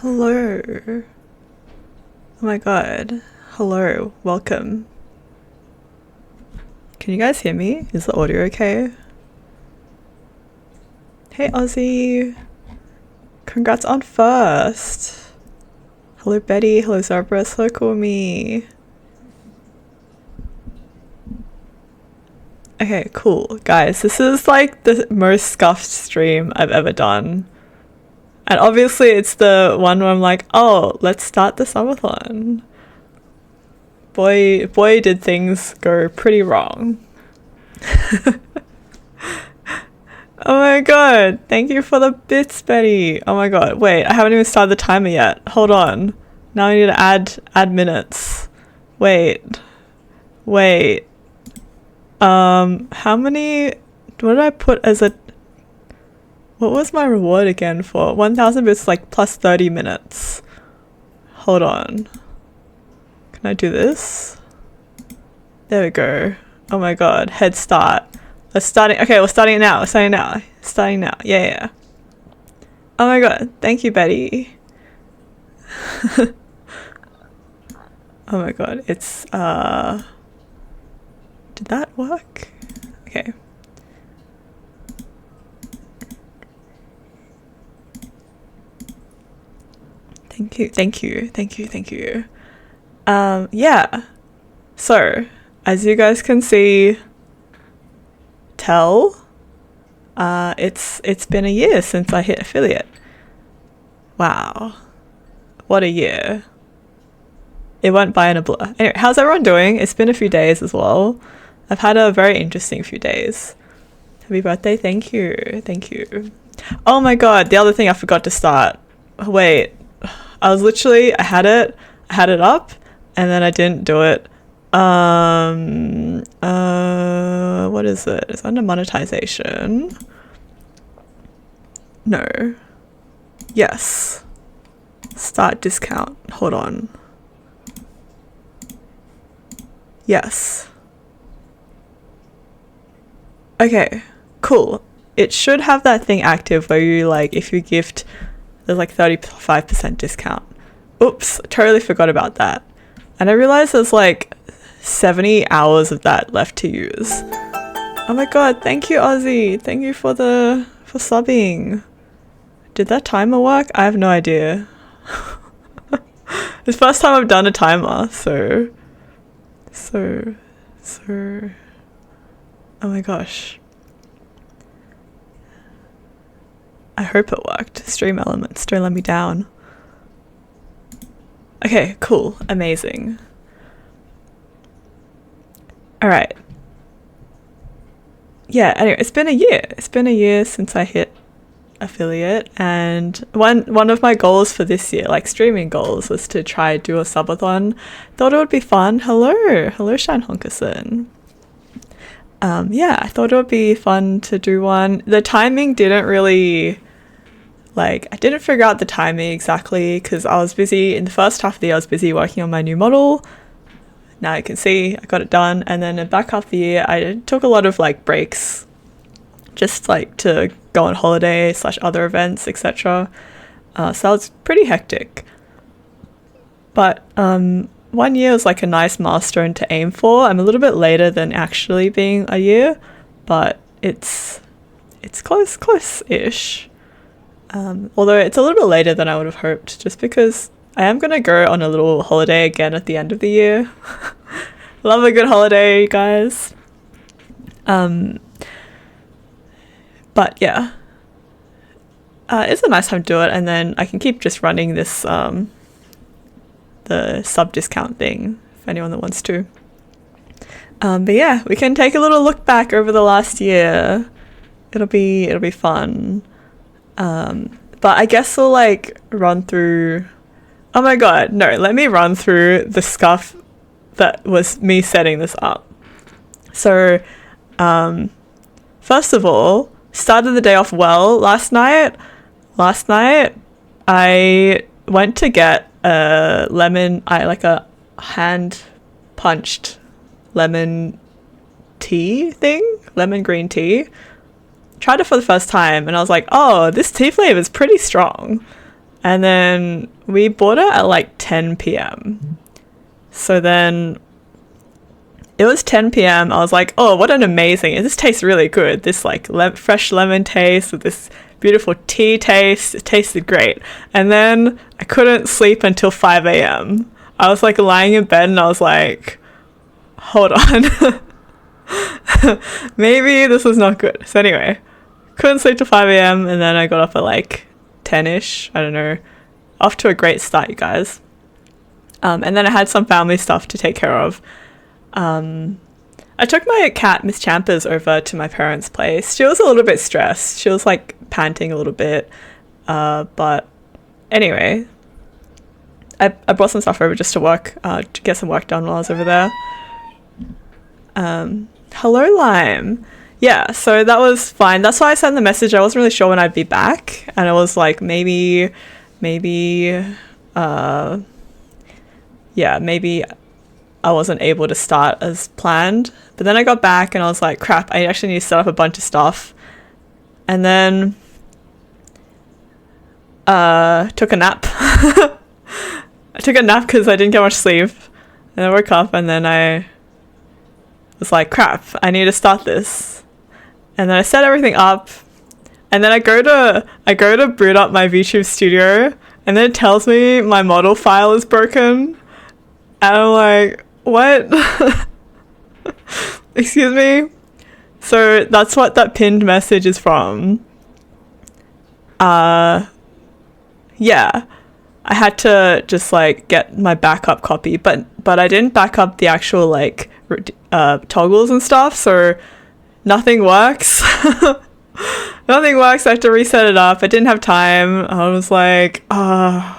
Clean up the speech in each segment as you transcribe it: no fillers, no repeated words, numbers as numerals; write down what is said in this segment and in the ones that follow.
Hello. Oh my god. Hello. Welcome. Can you guys hear me? Is the audio okay? Hey Ozzy. Congrats on first. Hello Betty. Hello Zarbras. Hello Cool Me. Okay, cool. Guys, this is like the most scuffed stream I've ever done. And obviously it's the one where I'm like, oh, let's start the Subathon. Boy, did things go pretty wrong. Oh my god, thank you for the bits, Betty. Oh my god, wait, I haven't even started the timer yet. Hold on. Now I need to add minutes. Wait. How many, what did I put as a, what was my reward again for 1,000 bits, like plus 30 minutes? Hold on. Can I do this? There we go. Oh my god, head start. We're starting it now. Yeah. Oh my god, thank you, Betty. Oh my god, it's, did that work? Okay. Thank you. Yeah. So, as you guys can tell, it's been a year since I hit affiliate. Wow. What a year. It went by in a blur. Anyway, how's everyone doing? It's been a few days as well. I've had a very interesting few days. Happy birthday, thank you. Oh my god, the other thing I forgot to start. Wait, I had it up, and then I didn't do it. What is it? It's under monetization. No. Yes. Start discount. Hold on. Yes. Okay, cool. It should have that thing active where you, like, if you gift, there's like 35% discount. Oops, totally forgot about that. And I realized there's like 70 hours of that left to use. Oh my god, thank you, Ozzy. Thank you for subbing. Did that timer work? I have no idea. It's the first time I've done a timer, so oh my gosh. I hope it worked. Stream elements, don't let me down. Okay, cool, amazing. Alright. Yeah, anyway, it's been a year. It's been a year since I hit affiliate, and one of my goals for this year, like streaming goals, was to try do a subathon. Thought it would be fun. Hello Shine Honkerson. Yeah, I thought it would be fun to do one. The timing didn't really, like, I didn't figure out the timing exactly because I was busy in the first half of the year. I was busy working on my new model. Now you can see I got it done, and then in the back half of the year I took a lot of like breaks, just like to go on holiday / other events, etc. So that was pretty hectic. But 1 year was like a nice milestone to aim for. I'm a little bit later than actually being a year, but it's close-ish. Although it's a little bit later than I would have hoped, just because I am going to go on a little holiday again at the end of the year. Love a good holiday, guys. But yeah, it's a nice time to do it, and then I can keep just running this the sub discount thing for anyone that wants to. But yeah, we can take a little look back over the last year. It'll be fun. But I guess we'll like run through. Oh my god, no! Let me run through the scuff that was me setting this up. So, first of all, started the day off well. Last night, I went to get a a hand punched lemon green tea. Tried it for the first time and I was like, oh, this tea flavor is pretty strong. And then we bought it at like 10 p.m. So then it was 10 p.m. I was like, oh, what an amazing, this tastes really good. This like fresh lemon taste with this beautiful tea taste. It tasted great. And then I couldn't sleep until 5 a.m. I was like lying in bed and I was like, hold on. Maybe this was not good. So anyway, couldn't sleep till 5 a.m. and then I got up at like 10ish. I don't know. Off to a great start, you guys. And then I had some family stuff to take care of. I took my cat, Miss Champers, over to my parents' place. She was a little bit stressed. She was like panting a little bit. But anyway, I brought some stuff over just to work, to get some work done while I was over there. Hello, Lime. Yeah, so that was fine. That's why I sent the message. I wasn't really sure when I'd be back. And I was like, maybe, maybe I wasn't able to start as planned. But then I got back and I was like, crap, I actually need to set up a bunch of stuff. And then took a nap. I took a nap because I didn't get much sleep. And I woke up and then I was like, crap, I need to start this. And then I set everything up. And then I go to boot up my VTube Studio. And then it tells me my model file is broken. And I'm like, what? Excuse me? So that's what that pinned message is from. Yeah. I had to just like get my backup copy, but I didn't back up the actual like toggles and stuff, so nothing works. Nothing works. I have to reset it up. I didn't have time. I was like, I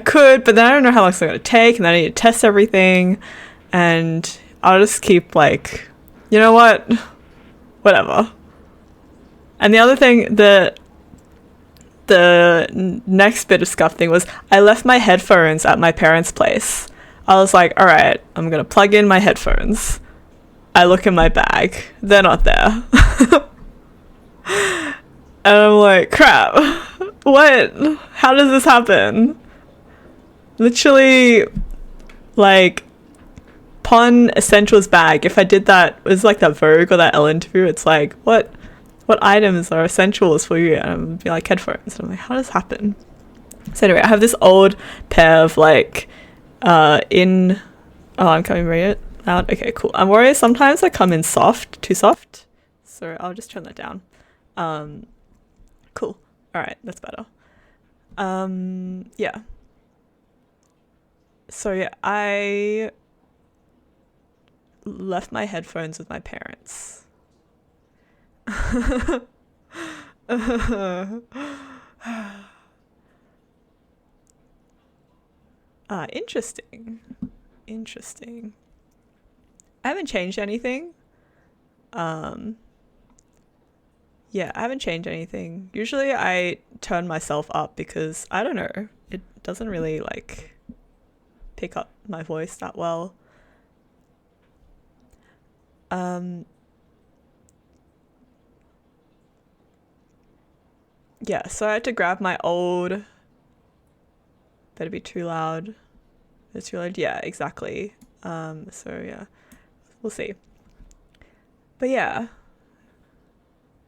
could, but then I don't know how long it's going to take, and then I need to test everything, and I'll just keep like, you know what? Whatever. And the other thing, the next bit of scuff thing was I left my headphones at my parents' place. I was like, all right, I'm going to plug in my headphones. I look in my bag. They're not there. And I'm like, crap. What? How does this happen? Literally, like, Pon Essentials bag. If I did that, it was like that Vogue or that Elle interview. It's like, what items are essentials for you? And I'm be like, headphones. And I'm like, how does this happen? So anyway, I have this old pair of like, I'm coming right out. Okay, cool. I'm worried sometimes I come in too soft. So I'll just turn that down. Cool. All right, that's better. Yeah. So yeah, I left my headphones with my parents. Interesting. I haven't changed anything. Yeah, I haven't changed anything. Usually I turn myself up because, I don't know, it doesn't really like pick up my voice that well. Yeah, so I had to grab my old, better be too loud. It's too loud. Yeah, exactly. So yeah, we'll see. But yeah,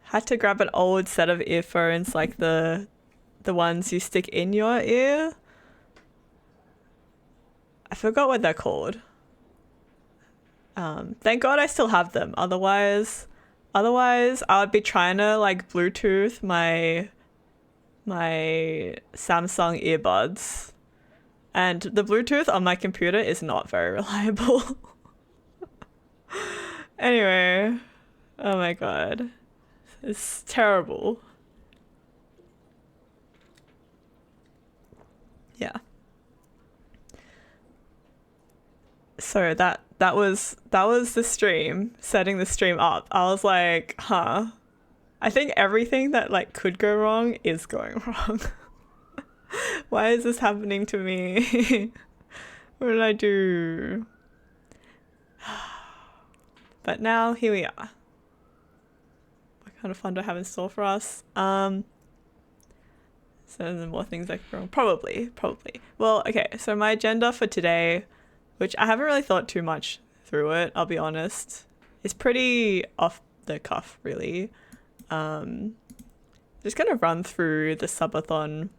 had to grab an old set of earphones, like the ones you stick in your ear. I forgot what they're called. Thank God I still have them. Otherwise I would be trying to like Bluetooth my Samsung earbuds, and the Bluetooth on my computer is not very reliable. Anyway, oh my god, it's terrible. Yeah. So that was the stream, setting the stream up. I was like, huh. I think everything that like could go wrong is going wrong. Why is this happening to me? What did I do? But now here we are. What kind of fun do I have in store for us? So the more things I could wrong. Probably. Well, okay, so my agenda for today, which I haven't really thought too much through it, I'll be honest, is pretty off the cuff, really. Just gonna run through the Subathon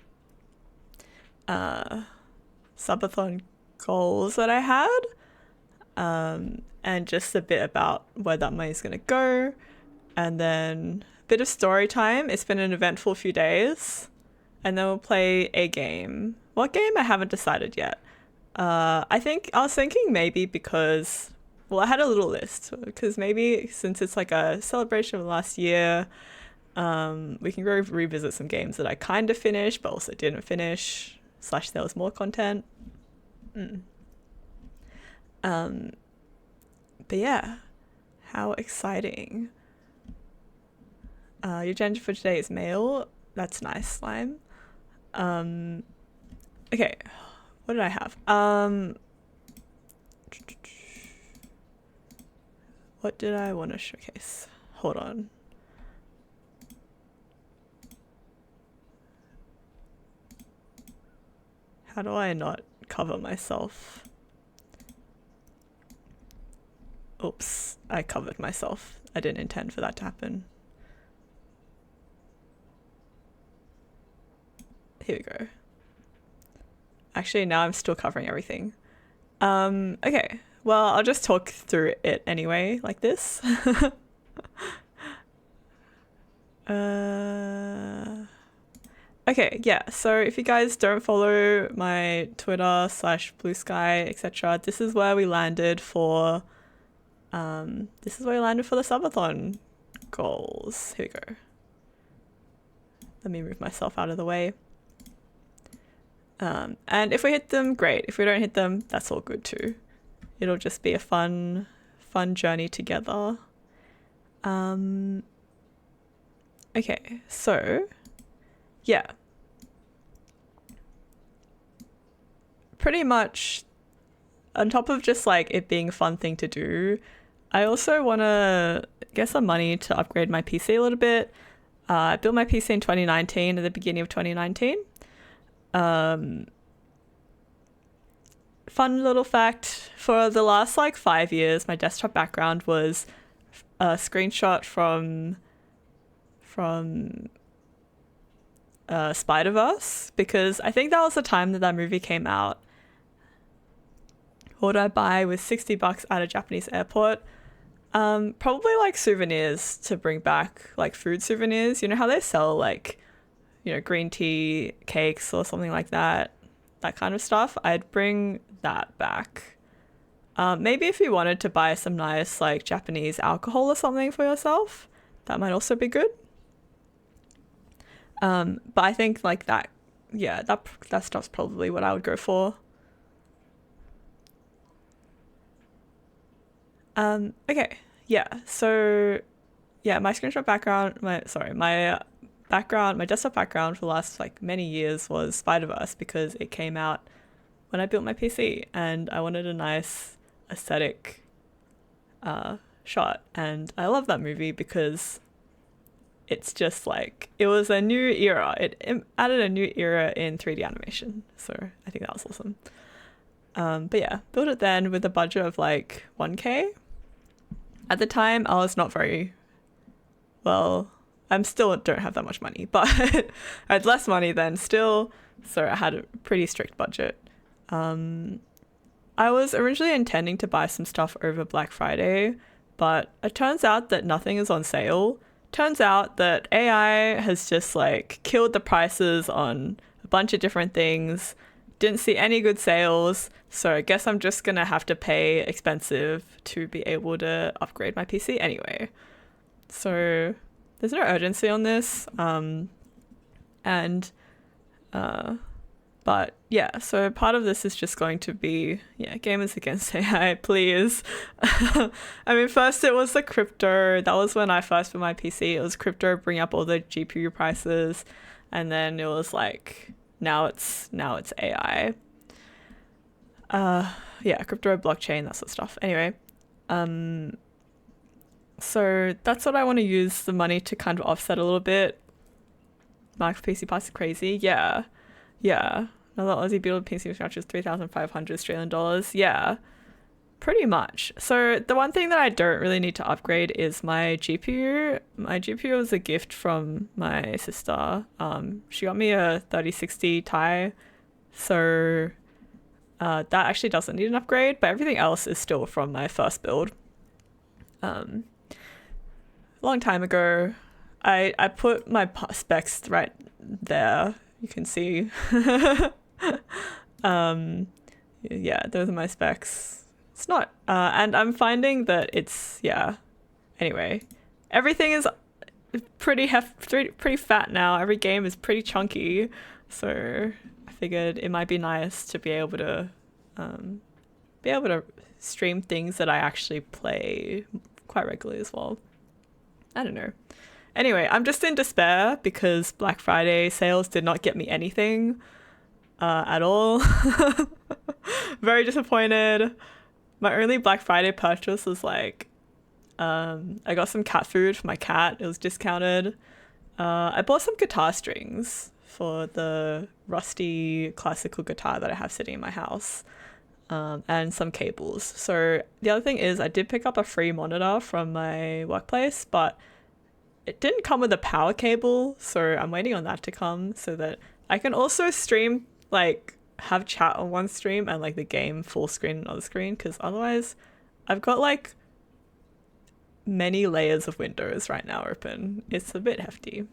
goals that I had, and just a bit about where that money's gonna go, and then a bit of story time. It's been an eventful few days, and then we'll play a game. What game? I haven't decided yet. I was thinking maybe because, well, I had a little list, because maybe since it's like a celebration of last year, we can go revisit some games that I kind of finished but also didn't finish, / there was more content. But yeah, how exciting. Your agenda for today is mail. That's nice, Slime. Okay, what did I have? What did I want to showcase? Hold on. How do I not cover myself? Oops, I covered myself. I didn't intend for that to happen. Here we go. Actually, now I'm still covering everything. Okay, well, I'll just talk through it anyway, like this. Okay, yeah, so if you guys don't follow my Twitter / Blue Sky, etc., this is where we landed for the Subathon goals. Here we go. Let me move myself out of the way. And if we hit them, great. If we don't hit them, that's all good too. It'll just be a fun journey together. Okay, so yeah, pretty much on top of just like it being a fun thing to do, I also want to get some money to upgrade my PC a little bit. I built my PC in 2019, at the beginning of 2019. Fun little fact, for the last like 5 years, my desktop background was a screenshot from Spider-Verse, because I think that was the time that movie came out. What did I buy with $60 at a Japanese airport? Probably like souvenirs to bring back, like food souvenirs. You know how they sell like, green tea cakes or something like that kind of stuff? I'd bring that back. Maybe if you wanted to buy some nice like Japanese alcohol or something for yourself, that might also be good. But I think like that stuff's probably what I would go for. Okay, yeah, so yeah, my screenshot background, my desktop background for the last like many years was Spider-Verse, because it came out when I built my PC and I wanted a nice aesthetic shot, and I love that movie because it's just like, it was a new era. It added a new era in 3D animation, so I think that was awesome. But yeah, built it then with a budget of like 1K. At the time, I was not very well. I'm still don't have that much money, but I had less money then still, so I had a pretty strict budget. I was originally intending to buy some stuff over Black Friday, but it turns out that nothing is on sale. Turns out that AI has just like killed the prices on a bunch of different things. Didn't see any good sales, so I guess I'm just gonna have to pay expensive to be able to upgrade my PC anyway. So there's no urgency on this, but yeah, so part of this is just going to be, gamers against AI, please. I mean, first it was the crypto. That was when I first put my PC. It was crypto bring up all the GPU prices, and then it was like, now it's AI. Crypto, blockchain, that sort of stuff. Anyway, so that's what I want to use the money to kind of offset a little bit. Mark PC Pass is crazy. Yeah. Yeah. Another Aussie build PC scratch is 3,500 Australian dollars. Yeah. Pretty much. So the one thing that I don't really need to upgrade is my GPU. My GPU was a gift from my sister. She got me a 3060 Ti, so that actually doesn't need an upgrade, but everything else is still from my first build. A long time ago, I put my specs right there. You can see. Yeah, those are my specs. It's not, and I'm finding that it's, yeah. Anyway, everything is pretty fat now. Every game is pretty chunky, so I figured it might be nice to be able to stream things that I actually play quite regularly as well. I don't know. Anyway, I'm just in despair because Black Friday sales did not get me anything at all. Very disappointed. My only Black Friday purchase was like, I got some cat food for my cat. It was discounted. I bought some guitar strings for the rusty classical guitar that I have sitting in my house, and some cables. So the other thing is I did pick up a free monitor from my workplace, but it didn't come with a power cable, so I'm waiting on that to come so that I can also stream, like have chat on one stream and like the game full screen on the other screen, because otherwise I've got like many layers of windows right now open. It's a bit hefty.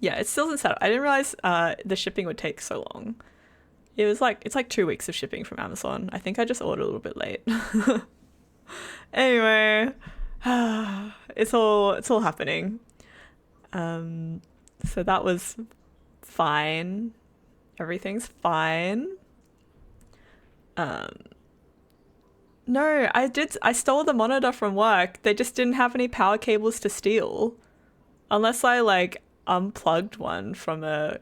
Yeah, it still isn't set up. I didn't realize the shipping would take so long. It's like 2 weeks of shipping from Amazon. I think I just ordered a little bit late. Anyway, it's all happening. So that was fine. Everything's fine. No, I stole the monitor from work. They just didn't have any power cables to steal. Unless I like unplugged one from a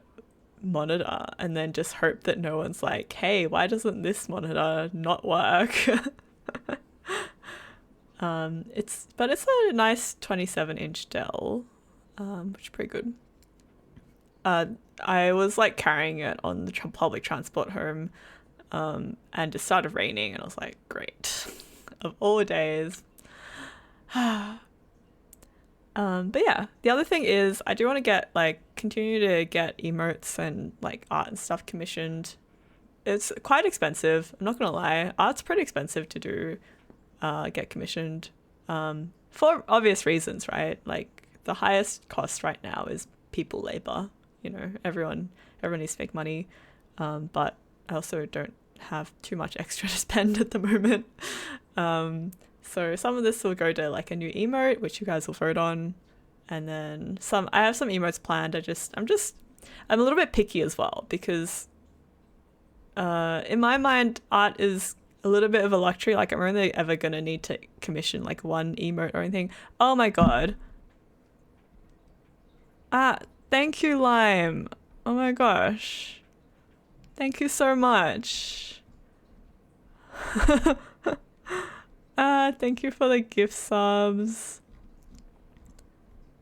monitor and then just hope that no one's like, hey, why doesn't this monitor not work? It's a nice 27-inch Dell, which is pretty good. I was like carrying it on the public transport home, and it started raining, and I was like, great, of all days. But yeah, the other thing is I do want to continue to get emotes and like art and stuff commissioned. It's quite expensive. I'm not gonna lie, art's pretty expensive to do, get commissioned, for obvious reasons, right? Like the highest cost right now is people labor. You know, everyone needs to make money, but I also don't have too much extra to spend at the moment. So some of this will go to like a new emote, which you guys will vote on, and then I have some emotes planned. I'm a little bit picky as well because, in my mind, art is a little bit of a luxury. Like I'm only ever gonna need to commission like one emote or anything. Oh my god. Thank you, Lime. Oh my gosh. Thank you so much. Thank you for the gift subs.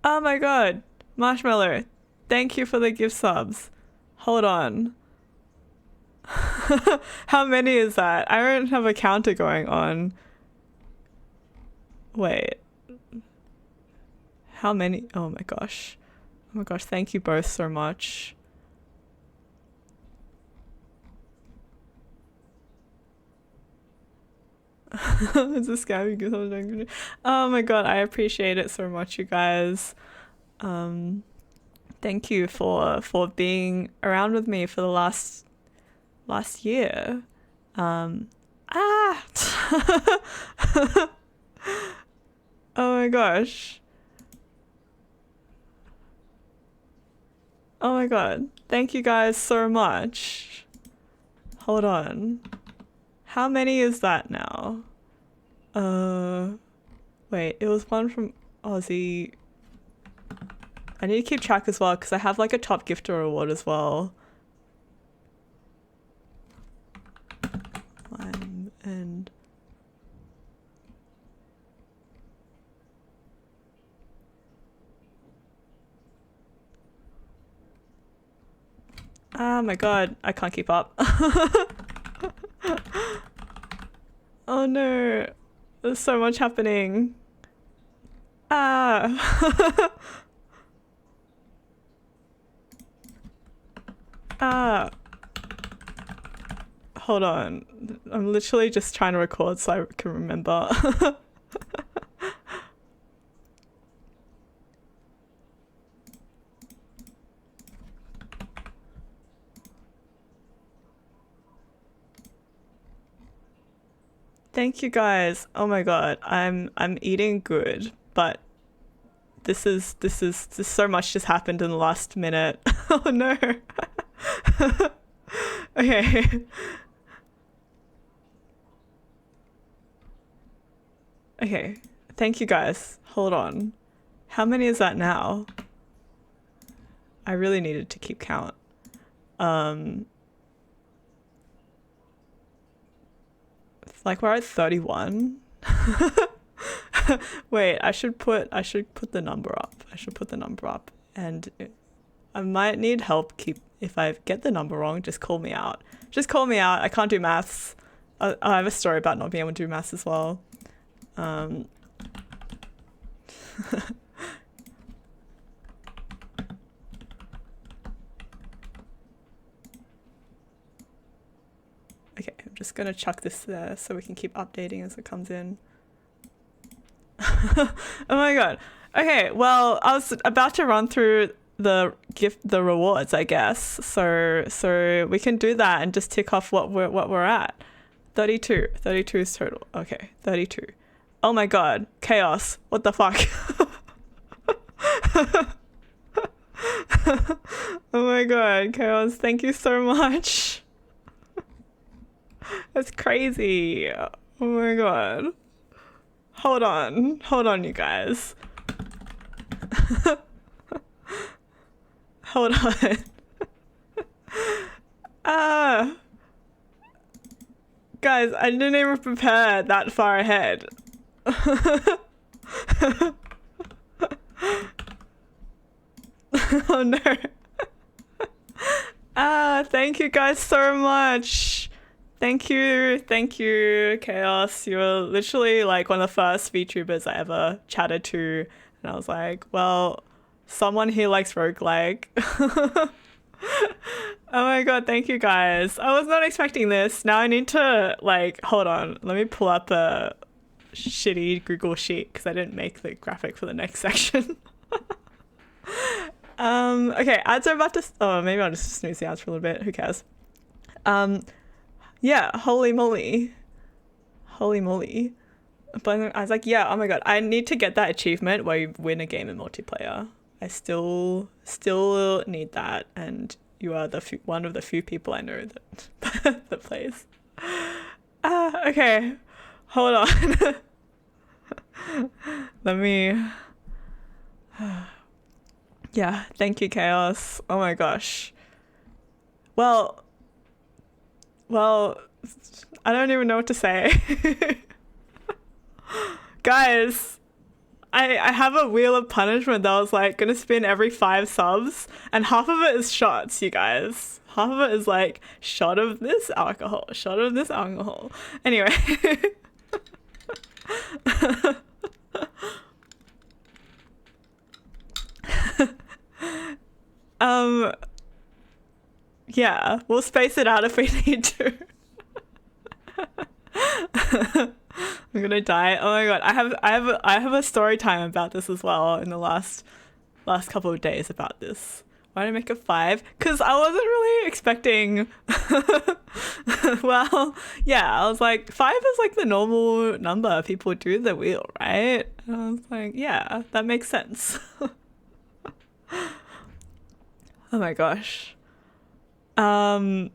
Oh my god. Marshmallow. Thank you for the gift subs. Hold on. How many is that? I don't have a counter going on. Wait. How many? Oh my gosh. Oh my gosh, thank you both so much. It's a scam. Oh my god, I appreciate it so much, you guys. Thank you for being around with me for the last year. Oh my gosh. Oh my god. Thank you guys so much. Hold on. How many is that now? Wait, it was one from Aussie. I need to keep track as well because I have like a top gifter award as well. And Oh my god, I can't keep up. Oh no, there's so much happening. Ah. Ah. Hold on. I'm literally just trying to record so I can remember. Thank you guys. Oh my god. I'm eating good, but this so much just happened in the last minute. Oh no. Okay. Okay. Thank you guys. Hold on. How many is that now? I really needed to keep count. Um like we're at 31. Wait, I should put the number up. I should put the number up, and I might need help. If I get the number wrong, just call me out. Just call me out. I can't do maths. I have a story about not being able to do maths as well. Okay, I'm just gonna chuck this there so we can keep updating as it comes in. Oh my god. Okay, well, I was about to run through the rewards, I guess. So we can do that and just tick off what we're at. 32. 32 is total. Okay, 32. Oh my god, chaos. What the fuck? Oh my god, chaos. Thank you so much. That's crazy. Oh my god. Hold on, you guys. Hold on. Guys, I didn't even prepare that far ahead. Oh no. Thank you guys so much. Thank you, Chaos. You were literally like one of the first VTubers I ever chatted to, and I was like, well, someone here likes roguelike. Oh my god, thank you guys. I was not expecting this. Now I need to, like, hold on. Let me pull up a shitty Google Sheet because I didn't make the graphic for the next section. Okay, ads are about to... Oh, maybe I'll just snooze the ads for a little bit. Who cares? Yeah, holy moly. Holy moly. But I was like, yeah, oh my god, I need to get that achievement where you win a game in multiplayer. I still need that, and you are one of the few people I know that that plays. Okay, hold on. Let me. Yeah, thank you, Chaos. Oh my gosh. Well, I don't even know what to say. Guys, I have a wheel of punishment that was like gonna spin every 5 subs, and half of it is shots, you guys. Half of it is like shot of this alcohol, shot of this alcohol. Anyway. Yeah, we'll space it out if we need to. I'm gonna die. Oh my god, I have a story time about this as well in the last couple of days about this. Why did I make it 5? Because I wasn't really expecting. Well, yeah, I was like, 5 is like the normal number people do the wheel, right? And I was like, yeah, that makes sense. Oh my gosh. Yeah.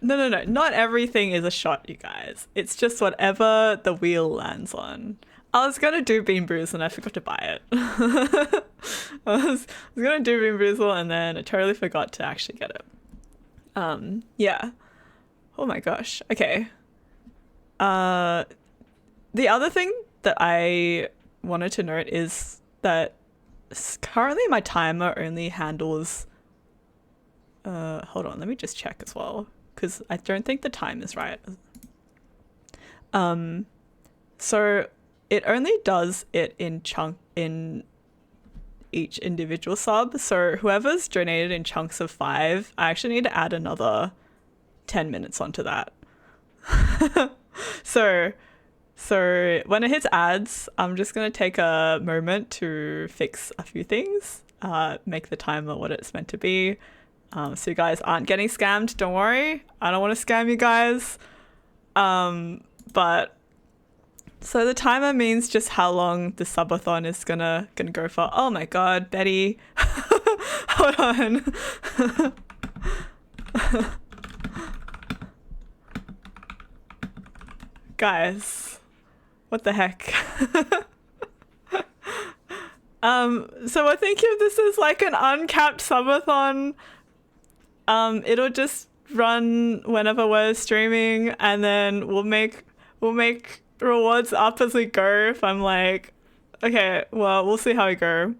No. Not everything is a shot, you guys. It's just whatever the wheel lands on. I was gonna do Bean Bruise and I forgot to buy it. I was gonna do Bean Bruisel and then I totally forgot to actually get it. Yeah. Oh my gosh. Okay. The other thing that I wanted to note is that Currently my timer only handles hold on, let me just check as well because I don't think the time is right. So it only does it in each individual sub. So whoever's donated in chunks of 5, I actually need to add another 10 minutes onto that. so when it hits ads, I'm just gonna take a moment to fix a few things, make the timer what it's meant to be. So you guys aren't getting scammed. Don't worry, I don't want to scam you guys. But so the timer means just how long the subathon is gonna go for. Oh my god, Betty, hold on. Guys, what the heck? So we're thinking of this as like an uncapped subathon. It'll just run whenever we're streaming, and then we'll make rewards up as we go. If I'm like, okay, well, we'll see how we go.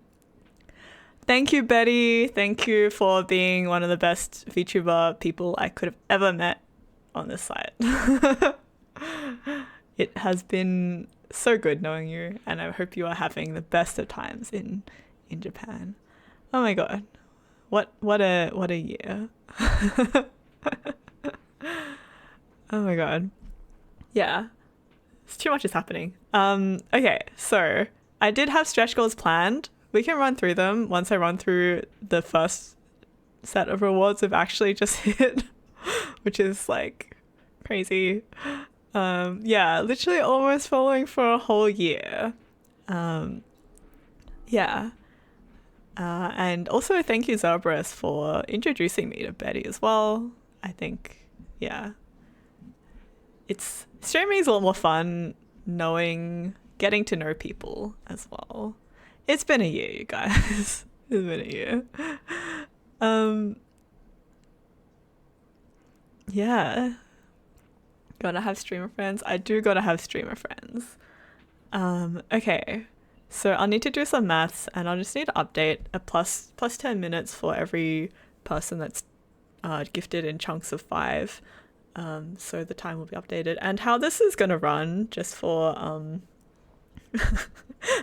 Thank you, Betty. Thank you for being one of the best VTuber people I could have ever met on this site. It has been so good knowing you, and I hope you are having the best of times in Japan. Oh my god, what a year! Oh my god, yeah, it's too much is happening. Okay, so I did have stretch goals planned. We can run through them once I run through the first set of rewards we've actually just hit, which is like crazy. Yeah, literally almost following for a whole year. Yeah. And also thank you, Zerberus, for introducing me to Betty as well. I think, yeah, it's streaming is a lot more fun knowing, getting to know people as well. It's been a year, you guys. It's been a year. Yeah, gotta have streamer friends. I do gotta have streamer friends. Okay, so I'll need to do some maths, and I'll just need to update a plus 10 minutes for every person that's gifted in chunks of 5. So the time will be updated, and how this is gonna run, just for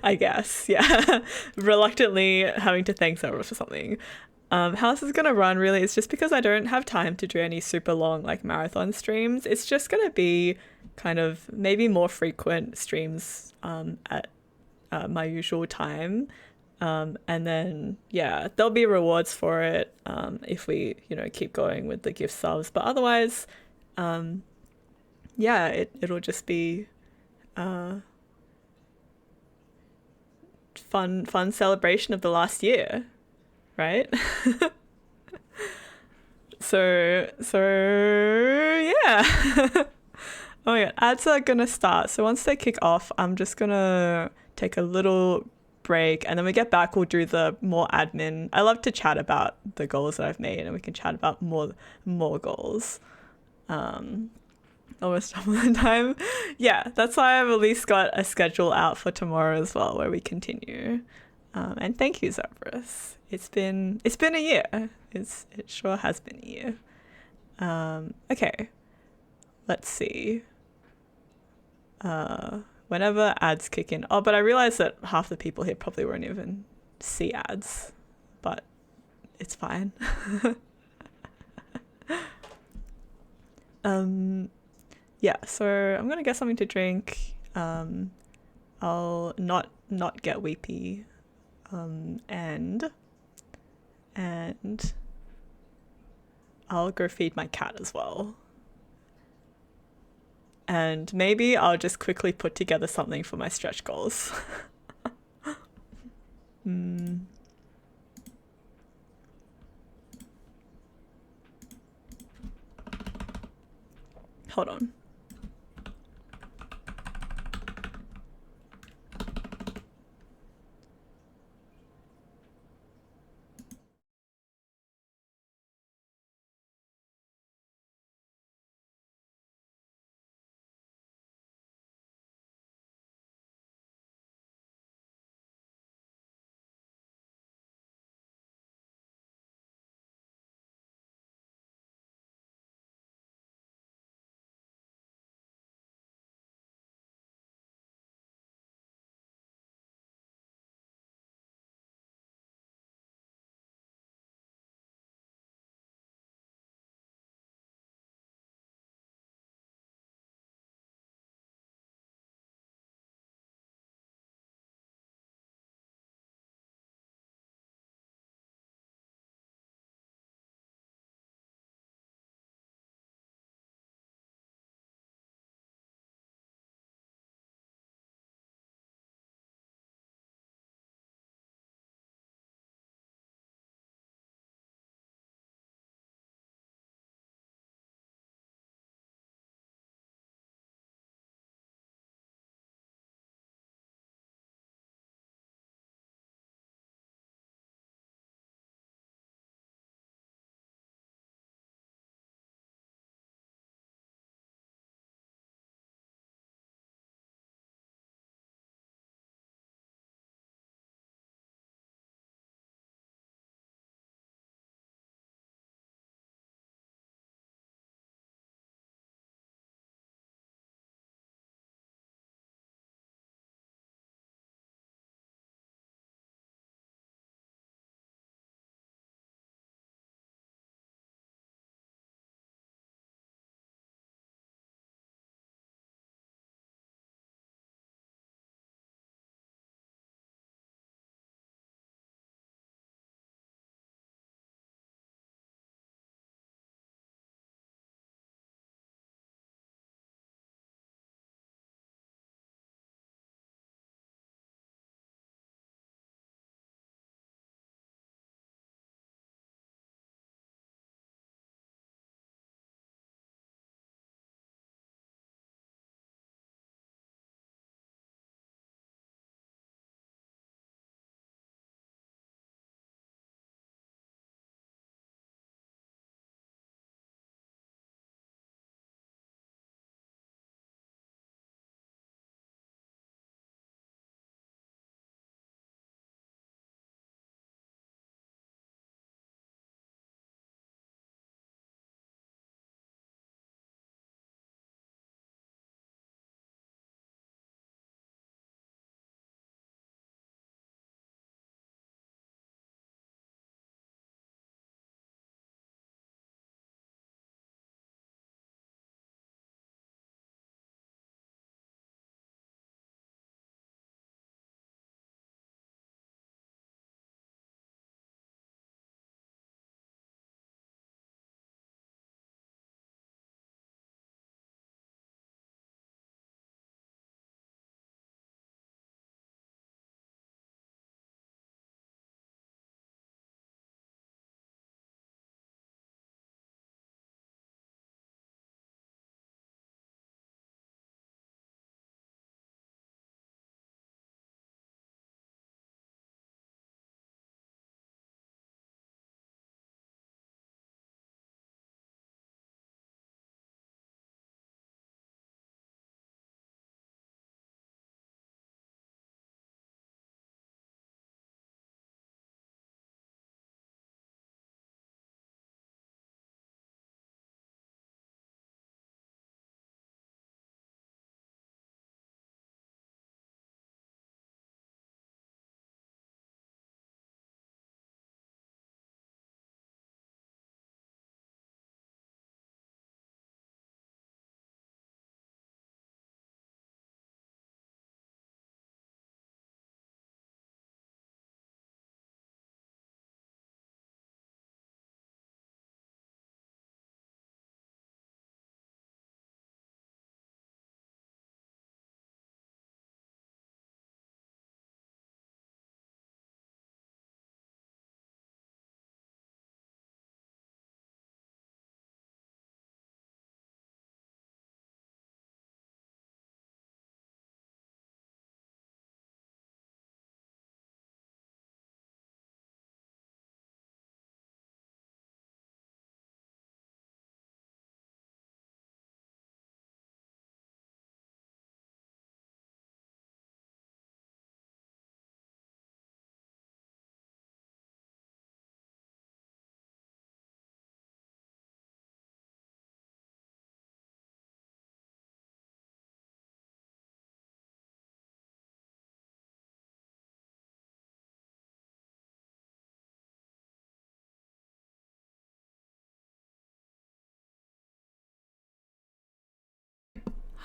I guess, yeah, reluctantly having to thank Zara for something. How this is gonna run really is just because I don't have time to do any super long like marathon streams. It's just gonna be kind of maybe more frequent streams at my usual time. And then yeah, there'll be rewards for it if we keep going with the gift subs. But otherwise, yeah, it'll just be fun celebration of the last year, right? So yeah. Oh my god, ads are gonna start. So once they kick off, I'm just gonna take a little break, and then we get back, we'll do the more admin. I love to chat about the goals that I've made, and we can chat about more goals. Almost all the time. Yeah, that's why I've at least got a schedule out for tomorrow as well, where we continue. And thank you, Zerberus. It's been a year. It sure has been a year. Okay, let's see. Whenever ads kick in. Oh, but I realized that half the people here probably won't even see ads, but it's fine. Yeah, so I'm gonna get something to drink. I'll not get weepy, and I'll go feed my cat as well. And maybe I'll just quickly put together something for my stretch goals. Hold on.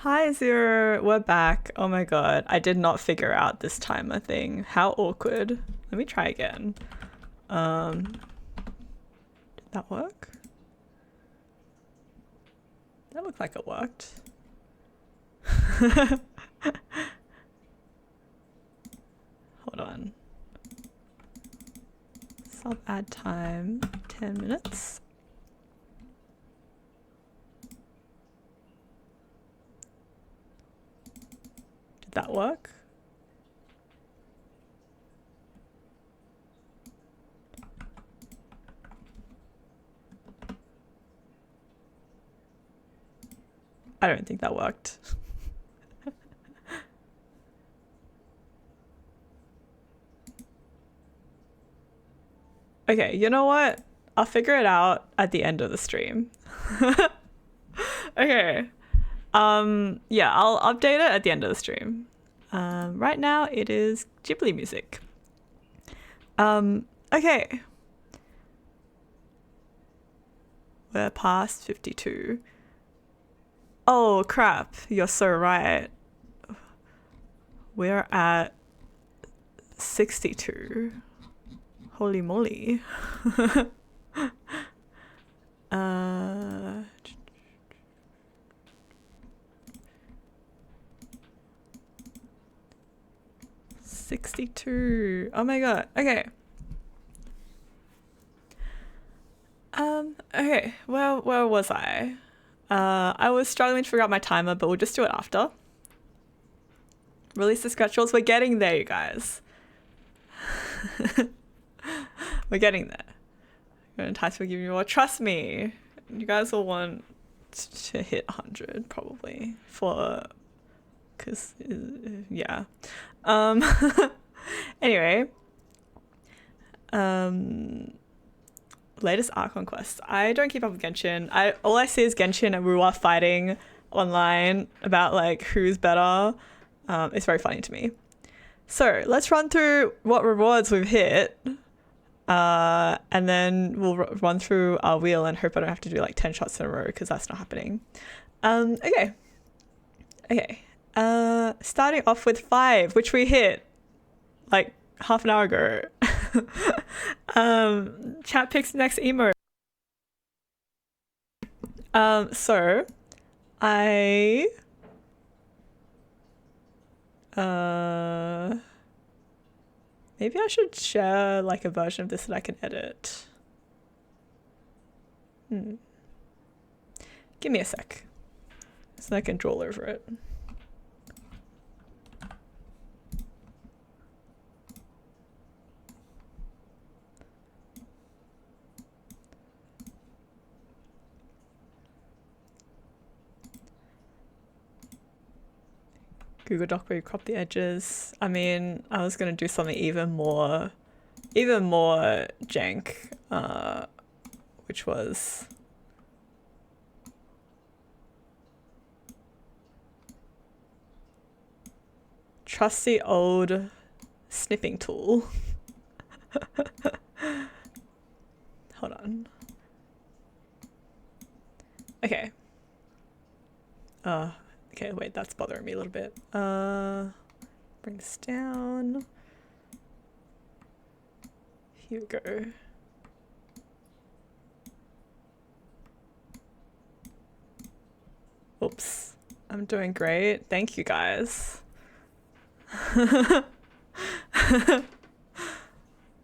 Hi Zero, we're back. Oh my god, I did not figure out this timer thing. How awkward. Let me try again. Did that work? That looked like it worked. Hold on. Sub add time 10 minutes. Did that work? I don't think that worked. Okay, you know what? I'll figure it out at the end of the stream. Okay. Yeah, I'll update it at the end of the stream. Right now it is Ghibli music. Okay. We're past 52. Oh crap, you're so right. We're at 62. Holy moly. 62. Oh my god. Okay. Okay. Well, where was I? I was struggling to figure out my timer, but we'll just do it after. Release the schedules. We're getting there, you guys. We're getting there. You're entitled to give you more. Trust me. You guys will want to hit 100 probably because yeah. Anyway. Latest Archon quests. I don't keep up with Genshin. All I see is Genshin and Ruwa fighting online about like who's better. It's very funny to me. So let's run through what rewards we've hit. And then we'll run through our wheel and hope I don't have to do like 10 shots in a row because that's not happening. Okay. Starting off with 5, which we hit like half an hour ago. Chat picks next emo. So I maybe I should share like a version of this that I can edit. Give me a sec so I can draw over it. Google Doc where you crop the edges. I mean, I was gonna do something even more jank, which was trusty old snipping tool. Hold on. Okay. Okay, wait, that's bothering me a little bit. Bring this down. Here we go. Oops. I'm doing great. Thank you guys. Oh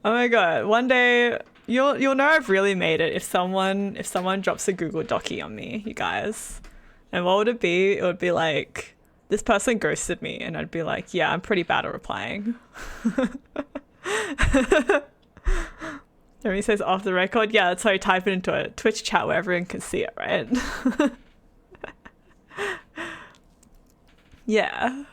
my god. One day you'll know I've really made it if someone drops a Google Docie on me, you guys. And what would it be? It would be like, this person ghosted me, and I'd be like, yeah, I'm pretty bad at replying. Jeremy says off the record. Yeah, that's how you type it into a Twitch chat where everyone can see it, right? Yeah.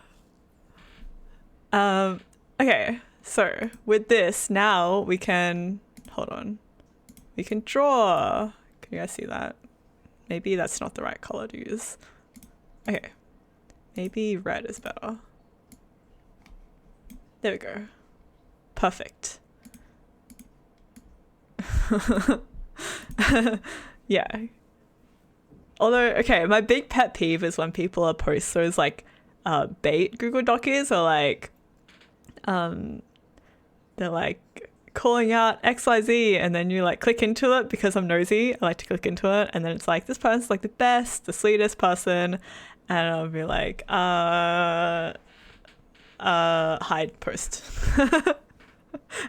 Okay, so with this, now we can, hold on. We can draw. Can you guys see that? Maybe that's not the right color to use. Okay. Maybe red is better. There we go. Perfect. Yeah. Although, okay, my big pet peeve is when people are post those like bait Google Docs or like they're like calling out XYZ and then you like click into it because I'm nosy. I like to click into it and then it's like this person's like the best, the sweetest person, and I'll be like, hide post.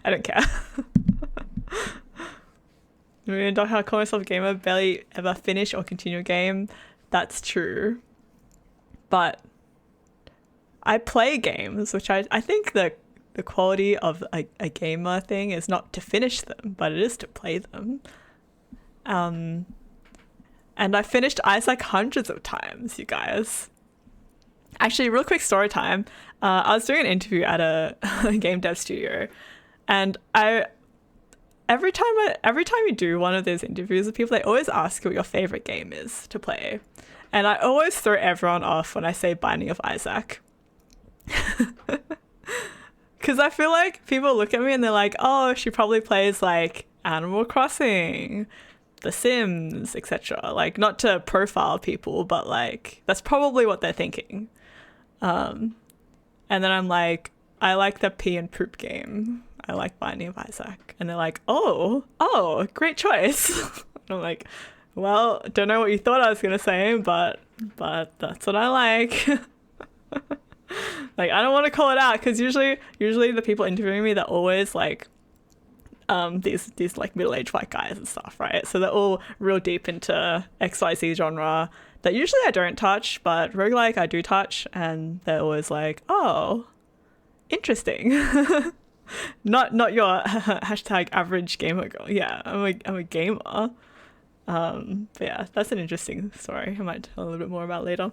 I don't care. I call myself a gamer, barely ever finish or continue a game. That's true. But I play games, which I think the quality of a gamer thing is not to finish them, but it is to play them. And I finished Isaac hundreds of times, you guys. Actually, real quick story time. I was doing an interview at a game dev studio, and every time you do one of those interviews with people, they always ask you what your favorite game is to play. And I always throw everyone off when I say Binding of Isaac. Because I feel like people look at me and they're like, oh, she probably plays like Animal Crossing, The Sims, etc. Like, not to profile people, but like that's probably what they're thinking. And then I'm like, I like the pee and poop game. I like Binding of Isaac. And they're like, oh, great choice. I'm like, well, don't know what you thought I was going to say, but that's what I like. Like, I don't want to call it out because usually the people interviewing me, they're always like, these like middle-aged white guys and stuff, right? So they're all real deep into XYZ genre that usually I don't touch, but roguelike I do touch, and they're always like, oh, interesting. not your hashtag average gamer girl. Yeah, I'm a gamer. But yeah, that's an interesting story I might tell a little bit more about later.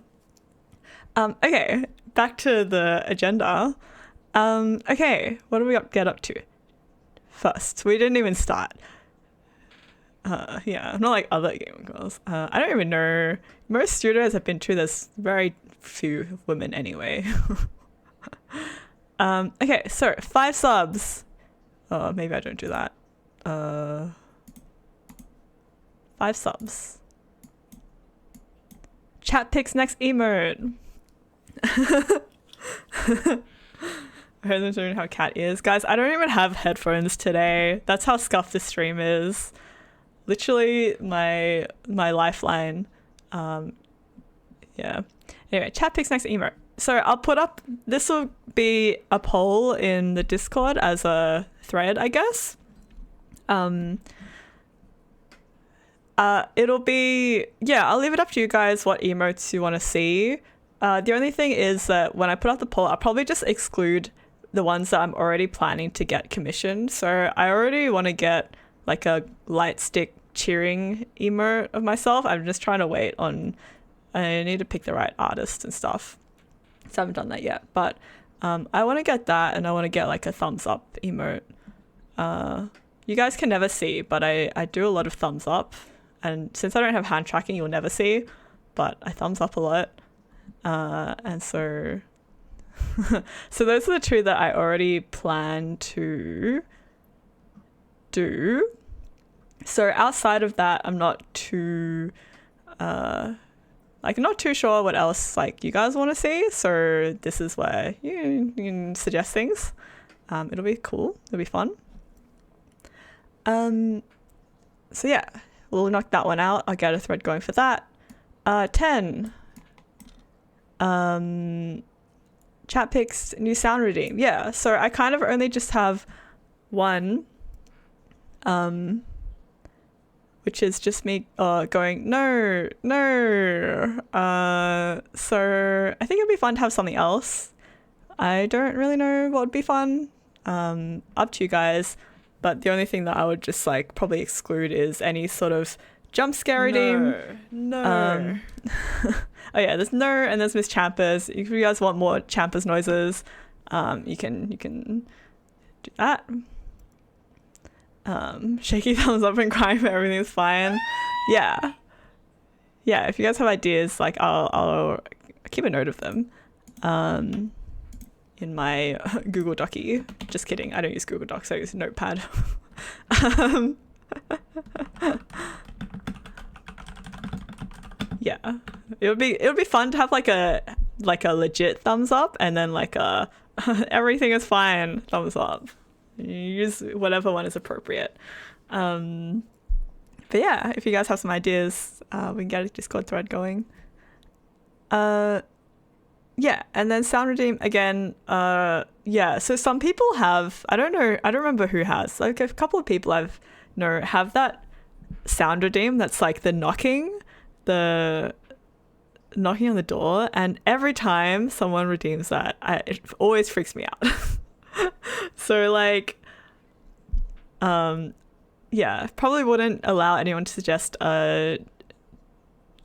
Okay, back to the agenda. Okay, what do we get up to? First, we didn't even start. Yeah, not like other gaming girls. I don't even know. Most studios I've been to, there's very few women anyway. Okay, so 5 subs. Oh, maybe I don't do that. 5 subs. Chat picks next emote. I heard them showing how cat is. Guys, I don't even have headphones today. That's how scuffed this stream is. Literally my lifeline. Yeah. Anyway, chat picks next emote. So I'll put up, this will be a poll in the Discord as a thread, I guess. It'll be, yeah, I'll leave it up to you guys what emotes you want to see. The only thing is that when I put up the poll, I'll probably just exclude the ones that I'm already planning to get commissioned. So I already want to get like a light stick cheering emote of myself. I'm just trying to wait on, I need to pick the right artist and stuff. So I haven't done that yet, but I want to get that, and I want to get like a thumbs up emote. You guys can never see, but I do a lot of thumbs up, and since I don't have hand tracking, you'll never see, but I thumbs up a lot. And so so those are the 2 that I already plan to do. So outside of that, I'm not too not too sure what else like you guys want to see, so this is where you can suggest things. It'll be cool, it'll be fun. So yeah, we'll knock that one out. I'll get a thread going for that. 10 chat picks new sound redeem. Yeah, so I kind of only just have one, which is just me going no. So I think it'd be fun to have something else. I don't really know what would be fun. Up to you guys. But the only thing that I would just like probably exclude is any sort of jump scare redeem. No. Oh yeah, there's no, and there's Miss Champers. If you guys want more Champers noises, you can do that. Shaky thumbs up and crying for everything's fine. Yeah, if you guys have ideas, like I'll keep a note of them in my Google Docie. Just kidding, I don't use Google Docs, I use Notepad. Yeah, it would be fun to have like a legit thumbs up, and then like a everything is fine thumbs up. You use whatever one is appropriate. But yeah, if you guys have some ideas, we can get a Discord thread going. Yeah, and then sound redeem again. Yeah, so some people have. I don't know. I don't remember who has. Like a couple of people I've know have that sound redeem. That's like the knocking on the door, and every time someone redeems that, it always freaks me out. So like, yeah, probably wouldn't allow anyone to suggest a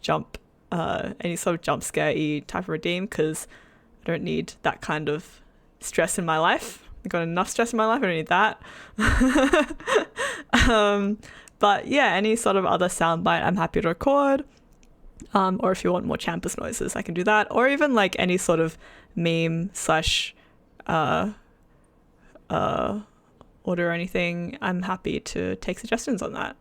jump, any sort of jump scare-y type of redeem, because I don't need that kind of stress in my life. I've got enough stress in my life. I don't need that. But yeah, any sort of other soundbite I'm happy to record. Or if you want more Champus noises, I can do that. Or even like any sort of meme slash order or anything, I'm happy to take suggestions on that.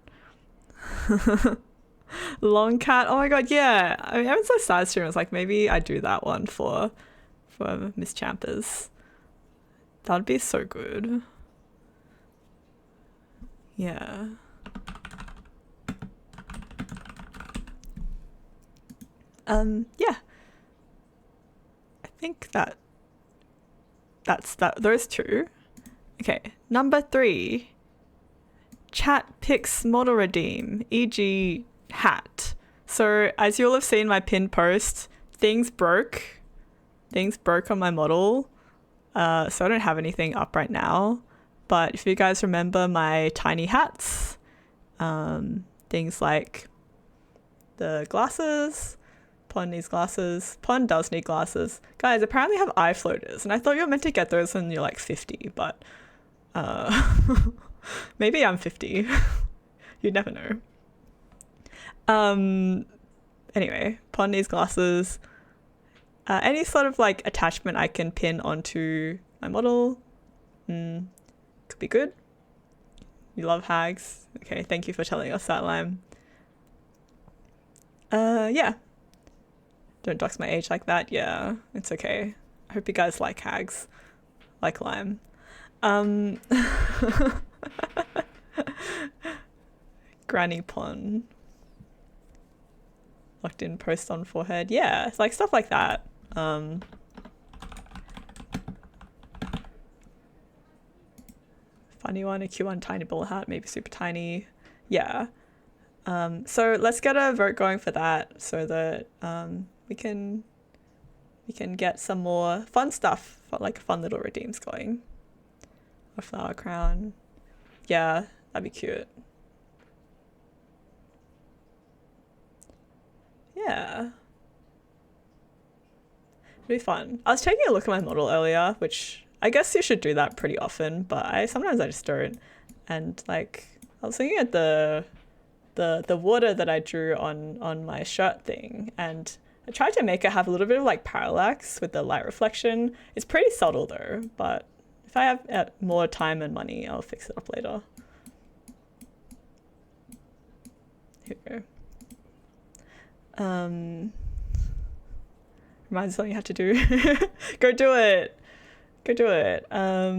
Long cat, oh my god, yeah. I mean, I haven't so side stream. I was like, maybe I do that one for Miss Champers. That'd be so good. Yeah. Yeah. I think that's those two. Okay, number 3. Chat picks model redeem, e.g. hat. So as you'll have seen my pinned post, things broke on my model. So I don't have anything up right now. But if you guys remember my tiny hats, things like the glasses, Pon needs glasses. Pon does need glasses. Guys, apparently I have eye floaters, and I thought you were meant to get those when you're like 50, but maybe I'm 50. You'd never know. Anyway, Pon needs glasses. Any sort of like attachment I can pin onto my model could be good. You love hags. Okay, thank you for telling us that, Lime. Yeah. Don't dox my age like that. Yeah, it's okay. I hope you guys like hags. Like Lime. Granny Pon. Locked in post on forehead. Yeah, it's like stuff like that. Funny one, a Q1 tiny ball hat, maybe super tiny. Yeah. So let's get a vote going for that, so that we can get some more fun stuff, like fun little redeems going. A flower crown. Yeah, that'd be cute. Yeah. It'd be fun. I was taking a look at my model earlier, which I guess you should do that pretty often, but sometimes I just don't. And like, I was looking at the water that I drew on my shirt thing, and I tried to make it have a little bit of like parallax with the light reflection. It's pretty subtle though, but if I have more time and money, I'll fix it up later. Here we go. Reminds me of something you have to do. Go do it. Go do it. A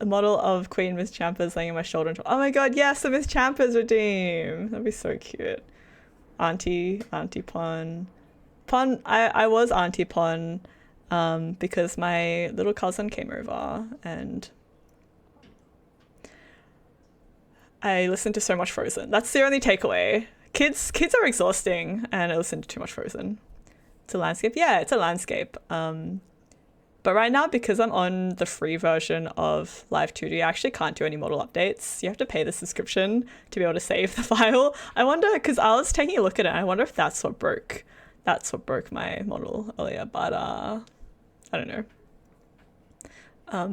model of Queen Miss Champers laying on my shoulder. Oh my god, yes, a Miss Champers redeem. That'd be so cute. Auntie Pon. Pon, I was Auntie Pon because my little cousin came over and I listened to so much Frozen. That's the only takeaway. Kids are exhausting, and I listened to too much Frozen. It's a landscape. Yeah, it's a landscape. But right now, because I'm on the free version of Live 2D, I actually can't do any model updates. You have to pay the subscription to be able to save the file. I wonder, because I was taking a look at it, I wonder if that's what broke my model earlier, but I don't know.